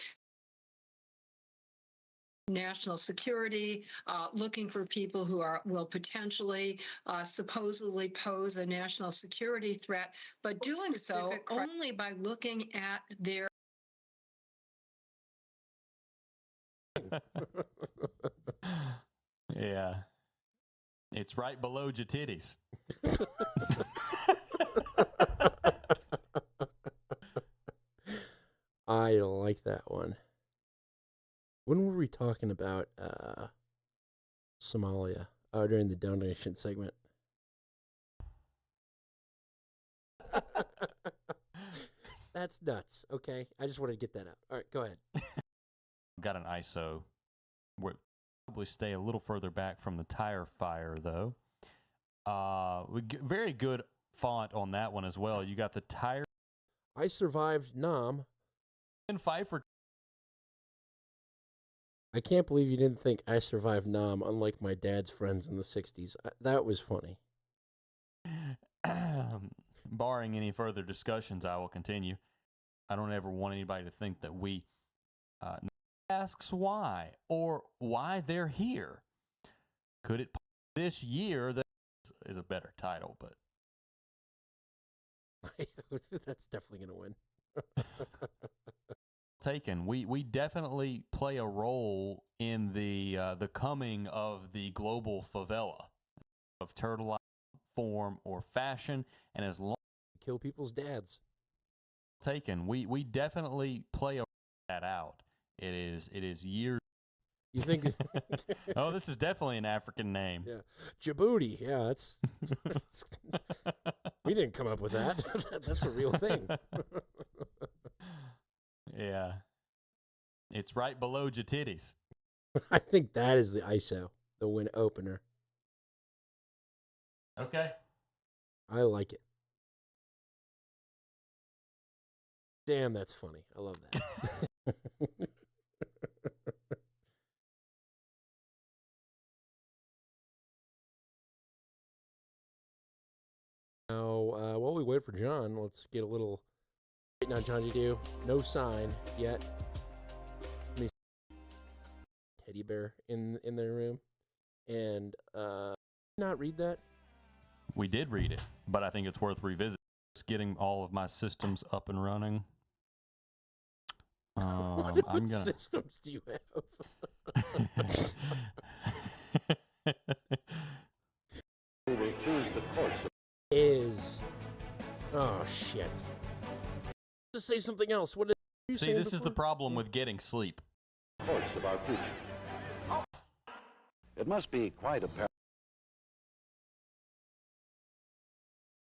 Speaker 12: National security, looking for people who will potentially supposedly pose a national security threat, but doing so only by looking at their
Speaker 2: Yeah. It's right below your titties.
Speaker 1: I don't like that one. When were we talking about Somalia? Oh, during the donation segment. That's nuts. Okay, I just wanted to get that out. All right, go ahead.
Speaker 2: Got an ISO. We'll probably stay a little further back from the tire fire, though. Very good font on that one as well. You got the tire.
Speaker 1: I survived Nam.
Speaker 2: And Pfeiffer.
Speaker 1: I can't believe you didn't think I survived Nam, unlike my dad's friends in the 60s. That was funny.
Speaker 2: Barring any further discussions, I will continue. I don't ever want anybody to think that we asks why or why they're here. Could it this year? That is a better title, but
Speaker 1: that's definitely going to win.
Speaker 2: Taken. We definitely play a role in the coming of the global favela of turtle form or fashion, and as long
Speaker 1: kill people's dads.
Speaker 2: Taken. We definitely play that out. It is years.
Speaker 1: You think?
Speaker 2: Oh, this is definitely an African name.
Speaker 1: Yeah, Djibouti. Yeah, that's we didn't come up with that. That's a real thing.
Speaker 2: Yeah, it's right below your titties.
Speaker 1: I think that is the ISO, the win opener.
Speaker 2: Okay,
Speaker 1: I like it. Damn, that's funny. I love that. Now, while we wait for John, let's get a little. Right now, John, you do no sign yet. Let me teddy bear in their room, and not read that.
Speaker 2: We did read it, but I think it's worth revisiting. Just getting all of my systems up and running.
Speaker 1: What systems do you have? Oh shit! Just say something else. What did you say?
Speaker 2: See, this is the problem with getting sleep.
Speaker 16: Course of our future. It must be quite apparent.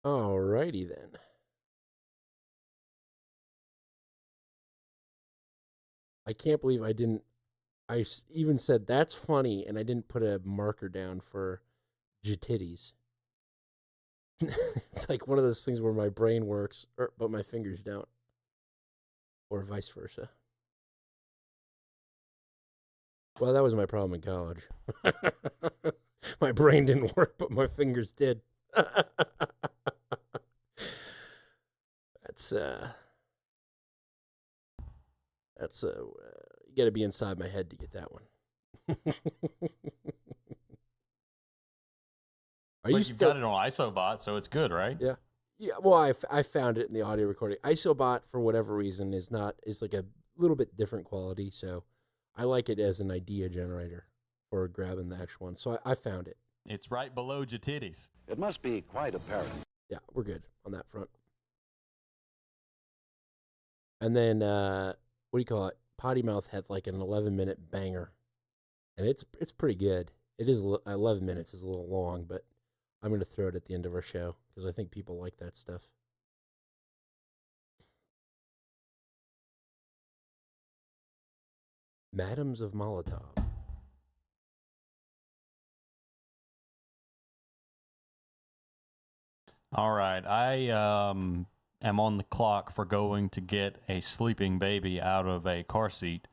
Speaker 1: Alrighty then. I can't believe I didn't. I even said that's funny, and I didn't put a marker down for jitties. It's like one of those things where my brain works, but my fingers don't, or vice versa. Well, that was my problem in college. My brain didn't work, but my fingers did. That's you got to be inside my head to get that one.
Speaker 2: You've got it on ISOBot, so it's good, right?
Speaker 1: Yeah. Yeah, well, I found it in the audio recording. ISOBot, for whatever reason, is like a little bit different quality, so I like it as an idea generator for grabbing the actual one. So I found it.
Speaker 2: It's right below your titties.
Speaker 16: It must be quite apparent.
Speaker 1: Yeah, we're good on that front. And then what do you call it? Potty Mouth had like an 11-minute banger, and it's pretty good. It is 11 minutes is a little long, but I'm going to throw it at the end of our show because I think people like that stuff. Madams of Molotov.
Speaker 2: All right, I am on the clock for going to get a sleeping baby out of a car seat.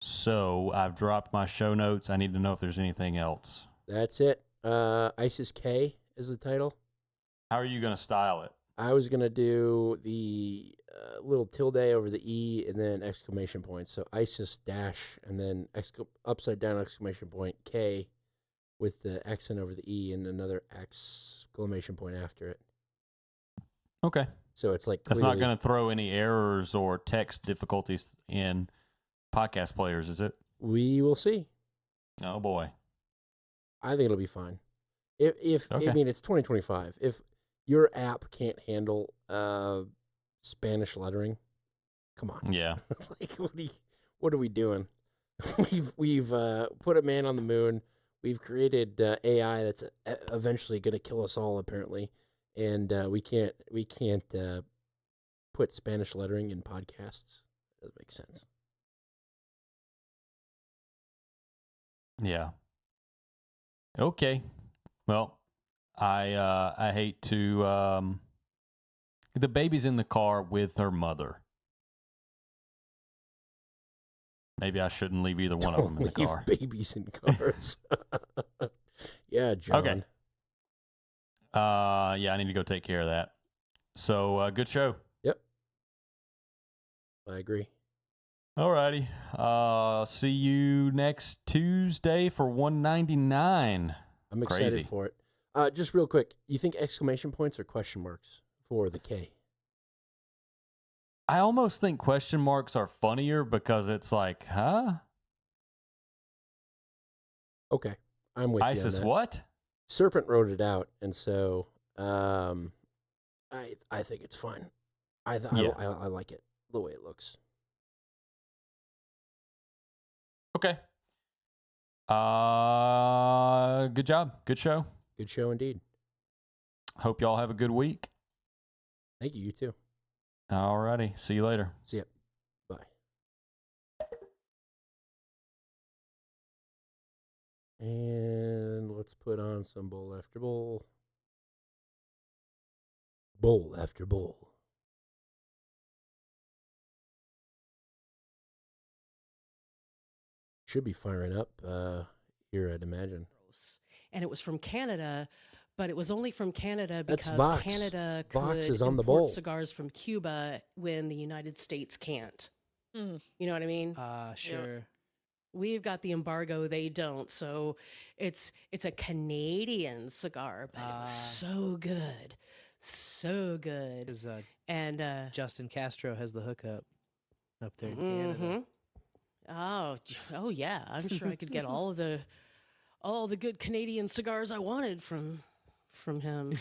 Speaker 2: So I've dropped my show notes. I need to know if there's anything else.
Speaker 1: That's it. ISIS K is the title.
Speaker 2: How are you going to style it?
Speaker 1: I was going to do the little tilde over the E and then exclamation point. So ISIS dash and then upside down exclamation point K with the accent over the E and another exclamation point after it.
Speaker 2: Okay.
Speaker 1: So it's like
Speaker 2: that's not going to throw any errors or text difficulties in podcast players, is it?
Speaker 1: We will see.
Speaker 2: Oh boy.
Speaker 1: I think it'll be fine. If
Speaker 2: okay.
Speaker 1: I mean, it's 2025. If your app can't handle Spanish lettering, come on.
Speaker 2: Yeah.
Speaker 1: Like what are we doing? We've put a man on the moon. We've created AI that's eventually going to kill us all, apparently, and we can't put Spanish lettering in podcasts. Doesn't make sense.
Speaker 2: Yeah. Okay. Well, I hate to. The baby's in the car with her mother. Maybe I shouldn't leave either one of them in the car.
Speaker 1: Babies in cars. Yeah, John.
Speaker 2: Okay. Yeah, I need to go take care of that. So, good show.
Speaker 1: Yep. I agree.
Speaker 2: Alrighty. See you next Tuesday for 199.
Speaker 1: I'm excited for it. Just real quick, you think exclamation points or question marks for the K?
Speaker 2: I almost think question marks are funnier because it's like, huh?
Speaker 1: Okay, I'm with
Speaker 2: ISIS
Speaker 1: you on that.
Speaker 2: what?
Speaker 1: Serpent wrote it out, and so I think it's fine. I like it the way it looks.
Speaker 2: Okay. Good job. Good show.
Speaker 1: Good show indeed.
Speaker 2: Hope y'all have a good week.
Speaker 1: Thank you. You too.
Speaker 2: Alrighty. See you later.
Speaker 1: See ya. Bye. And let's put on some bowl after bowl. Bowl after bowl. Should be firing up here, I'd imagine.
Speaker 17: And it was from Canada, but it was only from Canada because
Speaker 1: Vox.
Speaker 17: Canada
Speaker 1: Vox
Speaker 17: could
Speaker 1: is on the
Speaker 17: import
Speaker 1: bowl.
Speaker 17: cigars from Cuba when the United States can't.
Speaker 18: Mm.
Speaker 17: You know what I mean?
Speaker 18: Sure.
Speaker 17: We've got the embargo, they don't. So it's a Canadian cigar, but it was so good. So good.
Speaker 18: Because
Speaker 17: and
Speaker 18: Justin Castro has the hookup up there in Canada.
Speaker 17: Oh yeah. I'm sure I could get all the good Canadian cigars I wanted from him.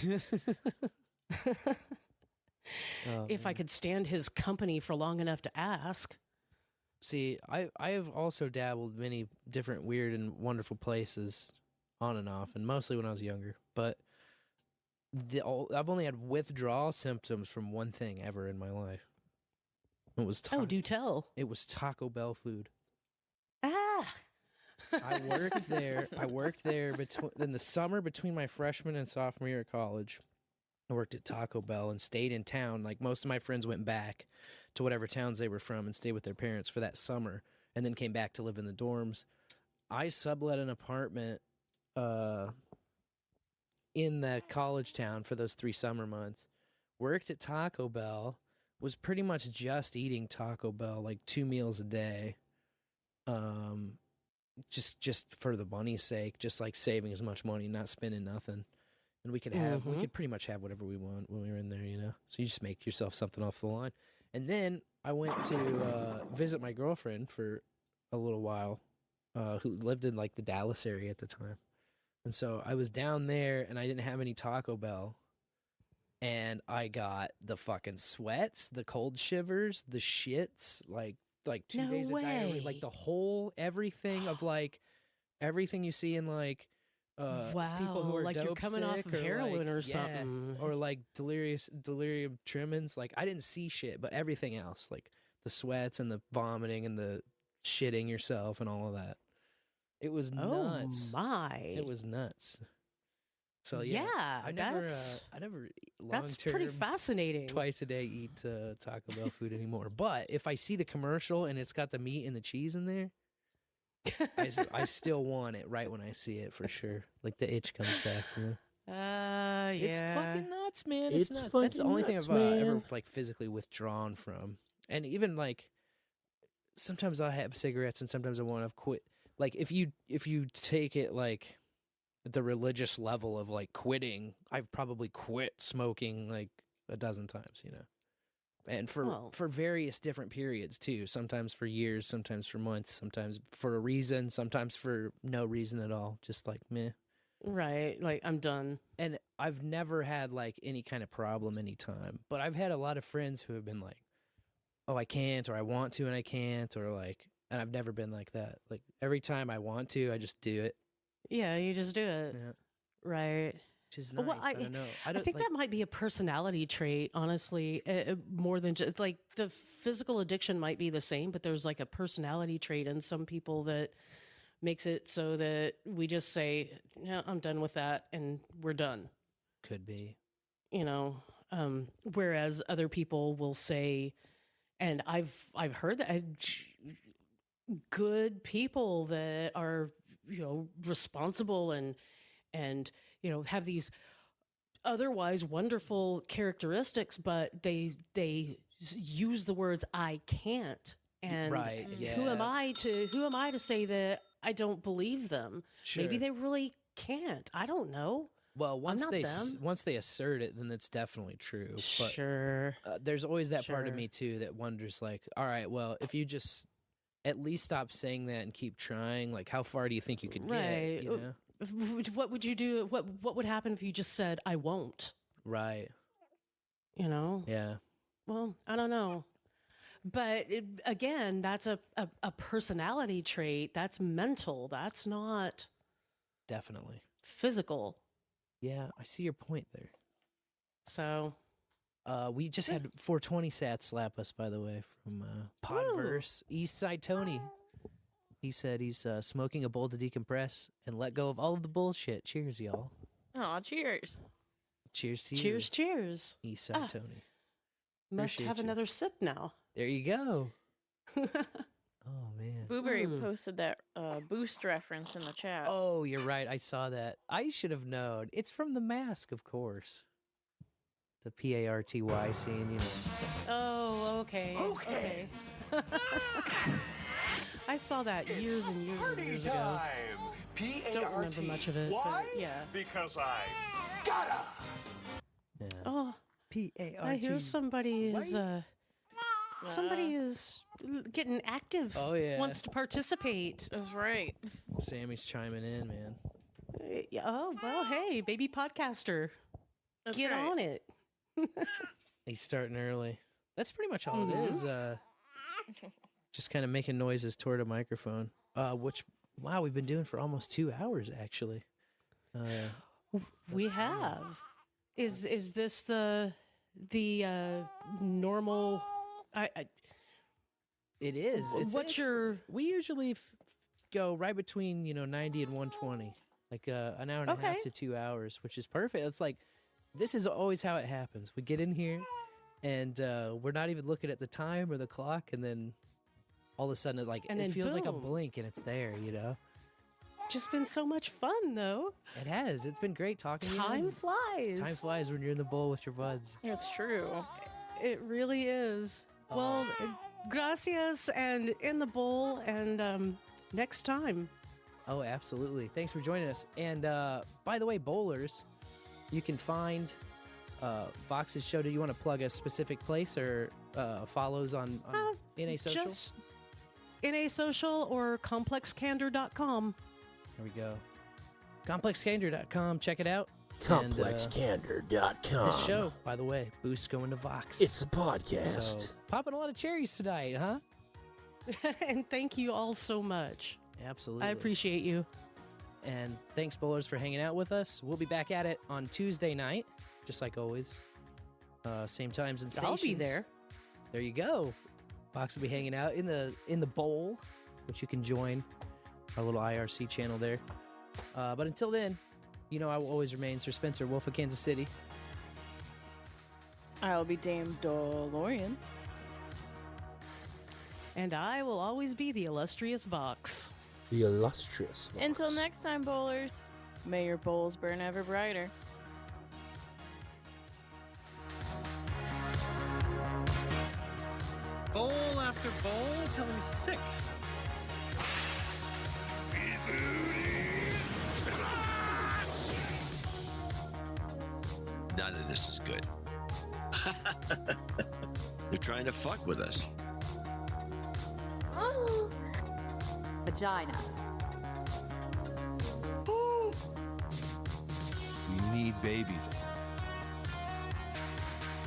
Speaker 17: If I could stand his company for long enough to ask.
Speaker 18: See, I have also dabbled many different weird and wonderful places on and off, and mostly when I was younger. But I've only had withdrawal symptoms from one thing ever in my life. It was
Speaker 17: do tell.
Speaker 18: It was Taco Bell food.
Speaker 17: Ah.
Speaker 18: I worked there in the summer between my freshman and sophomore year of college. I worked at Taco Bell and stayed in town. Like most of my friends went back to whatever towns they were from and stayed with their parents for that summer and then came back to live in the dorms. I sublet an apartment in the college town for those 3 summer months. Worked at Taco Bell, was pretty much just eating Taco Bell like 2 meals a day. Just for the money's sake, just like saving as much money, not spending nothing. And we could pretty much have whatever we want when we were in there, you know? So you just make yourself something off the line. And then I went to visit my girlfriend for a little while, who lived in like the Dallas area at the time. And so I was down there and I didn't have any Taco Bell. and I got the fucking sweats, the cold shivers, the shits, like 2
Speaker 17: No
Speaker 18: days of diarrhea, like
Speaker 17: way.
Speaker 18: the whole everything of like everything you see in like people who
Speaker 17: Wow,
Speaker 18: are
Speaker 17: like you're
Speaker 18: dope
Speaker 17: coming off
Speaker 18: sick
Speaker 17: of
Speaker 18: or
Speaker 17: heroin
Speaker 18: like,
Speaker 17: or
Speaker 18: yeah,
Speaker 17: something.
Speaker 18: or like delirium tremens. Like I didn't see shit, but everything else, like the sweats and the vomiting and the shitting yourself and all of that. It was
Speaker 17: Oh
Speaker 18: nuts.
Speaker 17: my.
Speaker 18: It was nuts. So
Speaker 17: Yeah,
Speaker 18: I never
Speaker 17: that's
Speaker 18: long
Speaker 17: pretty
Speaker 18: term
Speaker 17: fascinating.
Speaker 18: twice a day eat Taco Bell food anymore. But if I see the commercial and it's got the meat and the cheese in there, I still want it right when I see it for sure. Like the itch comes back. You know?
Speaker 17: Yeah.
Speaker 18: It's fucking nuts, man.
Speaker 1: It's
Speaker 18: nuts. That's
Speaker 1: fucking
Speaker 18: the only
Speaker 1: nuts,
Speaker 18: thing I've ever
Speaker 1: man.
Speaker 18: like physically withdrawn from. And even like sometimes I have cigarettes and sometimes I want to quit. Like if you take it like at the religious level of like quitting, I've probably quit smoking like a dozen times, you know. And for various different periods too. Sometimes for years, sometimes for months, sometimes for a reason, sometimes for no reason at all. Just like meh.
Speaker 17: Right, like I'm done.
Speaker 18: And I've never had like any kind of problem anytime. But I've had a lot of friends who have been like, oh, I can't, or I want to and I can't, or like, and I've never been like that. Like every time I want to, I just do it.
Speaker 17: Yeah, you just do it.
Speaker 18: Yeah.
Speaker 17: Right.
Speaker 18: Which is nice.
Speaker 17: Well,
Speaker 18: I don't know.
Speaker 17: I think that might be a personality trait, honestly, more than just like the physical addiction might be the same, but there's like a personality trait in some people that makes it so that we just say, "Yeah, I'm done with that," and we're done.
Speaker 18: Could be.
Speaker 17: You know, whereas other people will say, and I've heard that good people that are, you know, responsible and you know have these otherwise wonderful characteristics, but they use the words "I can't," and
Speaker 18: Right,
Speaker 17: who am
Speaker 18: yeah.
Speaker 17: I to say that I don't believe them? Maybe
Speaker 18: Sure.
Speaker 17: they really can't. I don't know.
Speaker 18: Well, once
Speaker 17: not them.
Speaker 18: once they assert it, then that's definitely true. But,
Speaker 17: Sure.
Speaker 18: there's always that part of
Speaker 17: Sure.
Speaker 18: me too that wonders, like, all right, well, if you just at least stop saying that and keep trying, like, how far do you think you could
Speaker 17: Right.
Speaker 18: get? You know?
Speaker 17: What would you do? What would happen if you just said "I won't"?
Speaker 18: Right.
Speaker 17: You know.
Speaker 18: Yeah.
Speaker 17: Well, I don't know. But again, that's a personality trait. That's mental. That's not
Speaker 18: Definitely.
Speaker 17: physical.
Speaker 18: Yeah, I see your point there.
Speaker 17: So,
Speaker 18: we just had 420 Sat slap us, by the way, from Podverse. Eastside Tony. He said he's smoking a bowl to decompress and let go of all of the bullshit. Cheers, y'all.
Speaker 5: Oh, cheers.
Speaker 18: Cheers to you.
Speaker 17: cheers, cheers.
Speaker 18: Eastside Tony.
Speaker 17: Must
Speaker 18: Appreciate
Speaker 17: have
Speaker 18: you.
Speaker 17: another sip now.
Speaker 18: There you go. Oh, man.
Speaker 5: Booberry posted that Boost reference in the chat.
Speaker 18: Oh, you're right. I saw that. I should have known. It's from The Mask, of course. The PARTY scene, you know.
Speaker 17: Oh, okay. Okay. I saw that years and years and years ago. Don't remember much of it.
Speaker 15: Why?
Speaker 17: But yeah.
Speaker 15: Because I gotta.
Speaker 18: Yeah.
Speaker 17: Oh,
Speaker 18: PARTY.
Speaker 17: I hear somebody is getting active.
Speaker 18: Oh, yeah.
Speaker 17: Wants to participate.
Speaker 5: That's right.
Speaker 18: Sammy's chiming in, man.
Speaker 17: Oh, well, hey, baby podcaster.
Speaker 5: That's
Speaker 17: Get
Speaker 5: right.
Speaker 17: on it.
Speaker 18: He's starting early. That's pretty much all it is. Just kind of making noises toward a microphone. Which, wow, we've been doing for almost 2 hours, actually.
Speaker 17: We have. Is this the normal?
Speaker 18: It is. We usually go right between 90 and 120, like an hour and a half to 2 hours, which is perfect. It's like this is always how it happens. We get in here, and we're not even looking at the time or the clock, and then all of a sudden, it feels like a
Speaker 17: boom.
Speaker 18: blink, and it's there.
Speaker 17: Just been so much fun, though.
Speaker 18: It has. It's been great talking.
Speaker 17: Time flies.
Speaker 18: Time flies when you're in the bowl with your buds.
Speaker 5: It's true.
Speaker 17: It really is. Well, gracias, and in the bowl, and next time.
Speaker 18: Oh, absolutely. Thanks for joining us. And by the way, bowlers, you can find Vox's show. Do you want to plug a specific place or follows on NA Social?
Speaker 17: Just NA Social or complexcandor.com.
Speaker 18: There we go. Complexcandor.com. Check it out.
Speaker 1: ComplexCandor.com.
Speaker 18: This show, by the way, Boost going to Vox.
Speaker 1: It's a podcast.
Speaker 18: So, popping a lot of cherries tonight, huh?
Speaker 17: And thank you all so much.
Speaker 18: Absolutely.
Speaker 17: I appreciate you.
Speaker 18: And thanks, bowlers, for hanging out with us. We'll be back at it on Tuesday night, just like always. Same times and stations.
Speaker 17: I'll be there.
Speaker 18: There you go. Fox will be hanging out in the bowl, which you can join our little IRC channel there. But until then, I will always remain Sir Spencer, Wolf of Kansas City.
Speaker 5: I'll be Dame DeLorean.
Speaker 17: And I will always be the illustrious Vox.
Speaker 1: The illustrious Vox.
Speaker 5: Until next time, bowlers, may your bowls burn ever brighter.
Speaker 4: Bowl after bowl till he's sick.
Speaker 19: None of this is good. You're trying to fuck with us.
Speaker 9: Vagina.
Speaker 23: We need babies.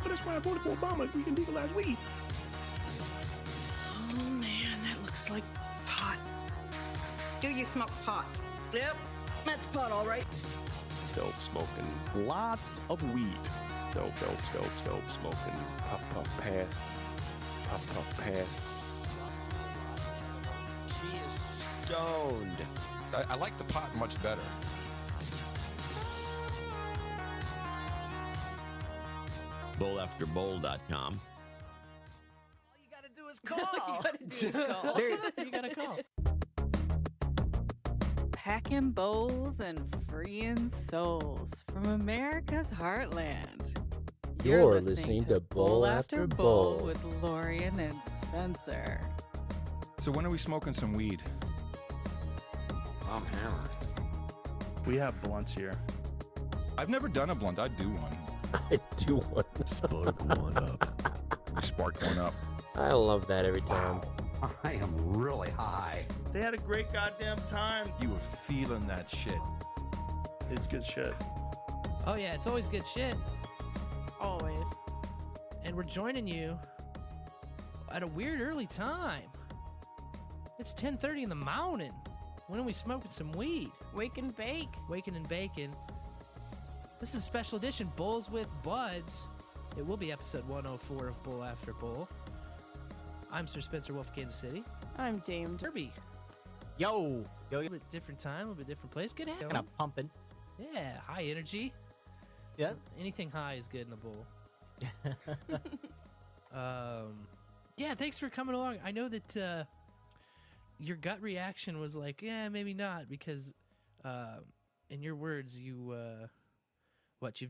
Speaker 24: But that's why I voted for Obama. We can legalize weed.
Speaker 25: Oh man, that looks like pot. Do you smoke pot? Yep, that's pot, all right.
Speaker 23: Dope smoking. Lots of weed. Dope smoking. Puff pass. Puff pass.
Speaker 26: She is stoned. I like the pot much better.
Speaker 19: Bowlafterbowl.com.
Speaker 5: Call.
Speaker 18: There, you got to call.
Speaker 27: Packing bowls and freeing souls from America's heartland.
Speaker 1: You're listening to Bowl After Bowl
Speaker 27: with Lorian and Spencer.
Speaker 23: So when are we smoking some weed?
Speaker 26: I'm hammered.
Speaker 28: We have blunts here.
Speaker 23: I've never done a blunt. I'd do one.
Speaker 1: I do one.
Speaker 23: Spark one up. Spark one up.
Speaker 1: I love that every time.
Speaker 26: Wow. I am really high.
Speaker 28: They had a great goddamn time.
Speaker 23: You were feeling that shit.
Speaker 28: It's good shit.
Speaker 18: Oh yeah, it's always good shit.
Speaker 5: Always.
Speaker 18: And we're joining you at a weird early time. It's 10:30 in the morning. When are we smoking some weed?
Speaker 5: Wake and bake.
Speaker 18: Waking and baking. This is a special edition, Bowls with Buds. It will be episode 104 of Bowl After Bowl. I'm Sir Spencer, Wolf of Kansas City.
Speaker 5: I'm Dame
Speaker 18: Derby.
Speaker 29: Yo.
Speaker 18: A little bit different time, a little bit different place. Good
Speaker 29: Kind of pumping.
Speaker 18: Yeah, high energy.
Speaker 29: Yeah.
Speaker 18: Anything high is good in a bowl. Yeah, thanks for coming along. I know that your gut reaction was like, yeah, maybe not, because in your words, you've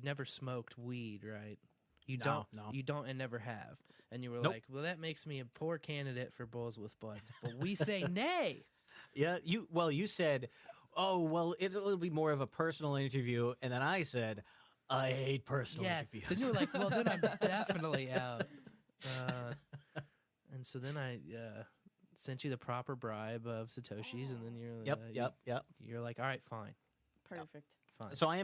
Speaker 18: never smoked weed, right? You
Speaker 29: No.
Speaker 18: don't and never have. And you were
Speaker 29: Nope.
Speaker 18: like, well, that makes me a poor candidate for Bowls with Buds. But we say nay.
Speaker 29: Yeah, you said, oh, well, it'll be more of a personal interview. And then I said, I hate personal interviews.
Speaker 18: Then you were like, well, then I'm definitely out. And so then I sent you the proper bribe of Satoshis, and then you're
Speaker 29: Yep.
Speaker 18: You're like, all right, fine.
Speaker 5: Perfect.
Speaker 18: Fine.
Speaker 29: So I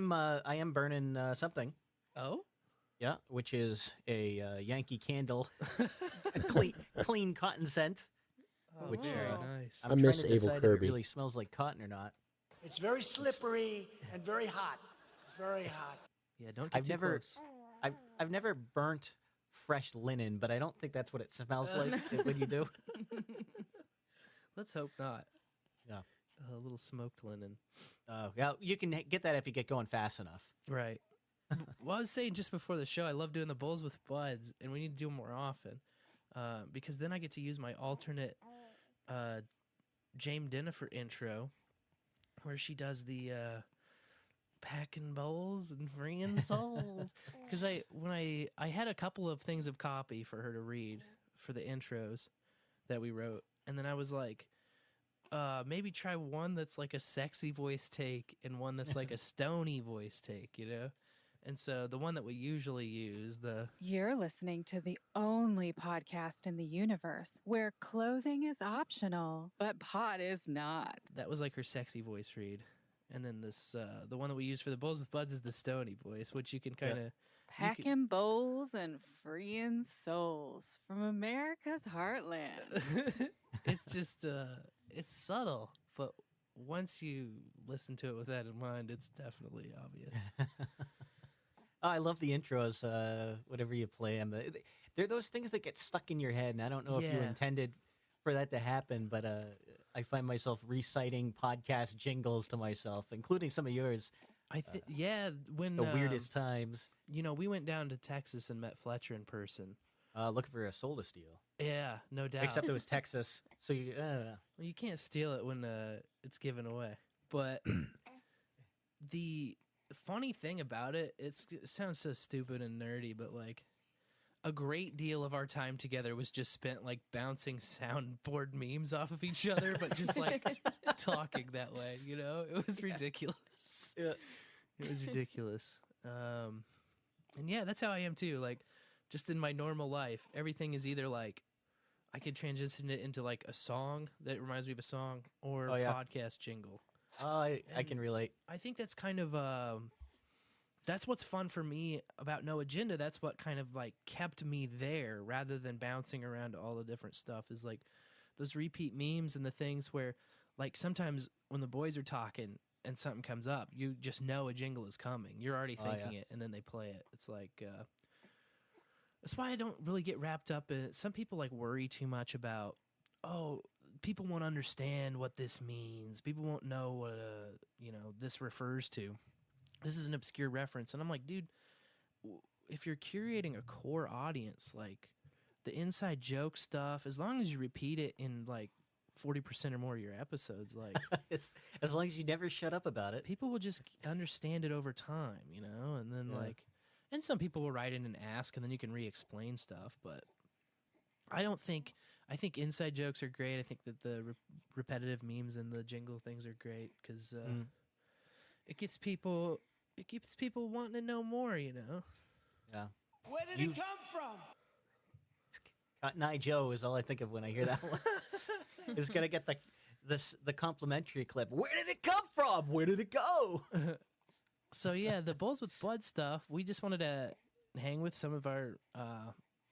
Speaker 29: am burning something.
Speaker 18: Oh?
Speaker 29: Yeah, which is a Yankee Candle clean cotton scent. Which
Speaker 18: nice.
Speaker 29: I'm
Speaker 1: I
Speaker 29: trying
Speaker 1: miss
Speaker 29: to
Speaker 1: Abel
Speaker 29: decide if
Speaker 1: Kirby.
Speaker 29: it really smells like cotton or not.
Speaker 30: It's very slippery and very hot. Very hot.
Speaker 18: Yeah, don't get too close.
Speaker 29: I've never burnt fresh linen, but I don't think that's what it smells like when you do.
Speaker 18: Let's hope not.
Speaker 29: Yeah.
Speaker 18: A little smoked linen.
Speaker 29: Yeah, you can get that if you get going fast enough.
Speaker 18: Right. Well, I was saying just before the show, I love doing the Bowls with Buds, and we need to do them more often, because then I get to use my alternate Jame Dinnifer intro, where she does the packing bowls and freeing souls. Because I had a couple of things of copy for her to read for the intros that we wrote, and then I was like, maybe try one that's like a sexy voice take and one that's like a stony voice take, you know? And so the one that we usually use,
Speaker 27: You're listening to the only podcast in the universe where clothing is optional, but pot is not.
Speaker 18: that was like her sexy voice read. And then this, the one that we use for the Bowls with Buds is the Stony voice, which you can kind of
Speaker 27: Packing bowls and freeing souls from America's heartland.
Speaker 18: It's just, it's subtle, but once you listen to it with that in mind, it's definitely obvious.
Speaker 29: I love the intros. Whenever you play them, they're those things that get stuck in your head, and I don't know if you intended for that to happen, but I find myself reciting podcast jingles to myself, including some of yours.
Speaker 18: When
Speaker 29: the weirdest times.
Speaker 18: You know, we went down to Texas and met Fletcher in person.
Speaker 29: Looking for a soul to steal.
Speaker 18: Yeah, no doubt.
Speaker 29: Except it was Texas, so you.
Speaker 18: Well, you can't steal it when it's given away. But the funny thing about it, it sounds so stupid and nerdy, but like a great deal of our time together was just spent like bouncing soundboard memes off of each other, but just like talking that way. You know, it was ridiculous.
Speaker 29: Yeah,
Speaker 18: it was ridiculous. And yeah, that's how I am too. Like, just in my normal life, everything is either like I could transition it into like a song that reminds me of a song or podcast jingle.
Speaker 29: I can relate.
Speaker 18: I think that's kind of that's what's fun for me about No Agenda. That's what kind of like kept me there rather than bouncing around to all the different stuff, is like those repeat memes and the things where like sometimes when the boys are talking and something comes up, you just know a jingle is coming. You're already thinking it, and then they play it. It's like that's why I don't really get wrapped up in it. Some people like worry too much about, oh, people won't understand what this means. People won't know what this refers to. This is an obscure reference. And I'm like, dude, if you're curating a core audience, like the inside joke stuff, as long as you repeat it in like 40% or more of your episodes, like
Speaker 29: as long as you never shut up about it,
Speaker 18: people will just understand it over time, you know? And then and some people will write in and ask, and then you can re-explain stuff. But I think inside jokes are great. I think that the repetitive memes and the jingle things are great because it keeps people wanting to know more, you know?
Speaker 29: Yeah.
Speaker 30: Where did it come from?
Speaker 29: Cotton Eye Joe is all I think of when I hear that one. It's gonna get the complimentary clip. Where did it come from? Where did it go?
Speaker 18: So yeah, the Bowls with Blood stuff. We just wanted to hang with some of our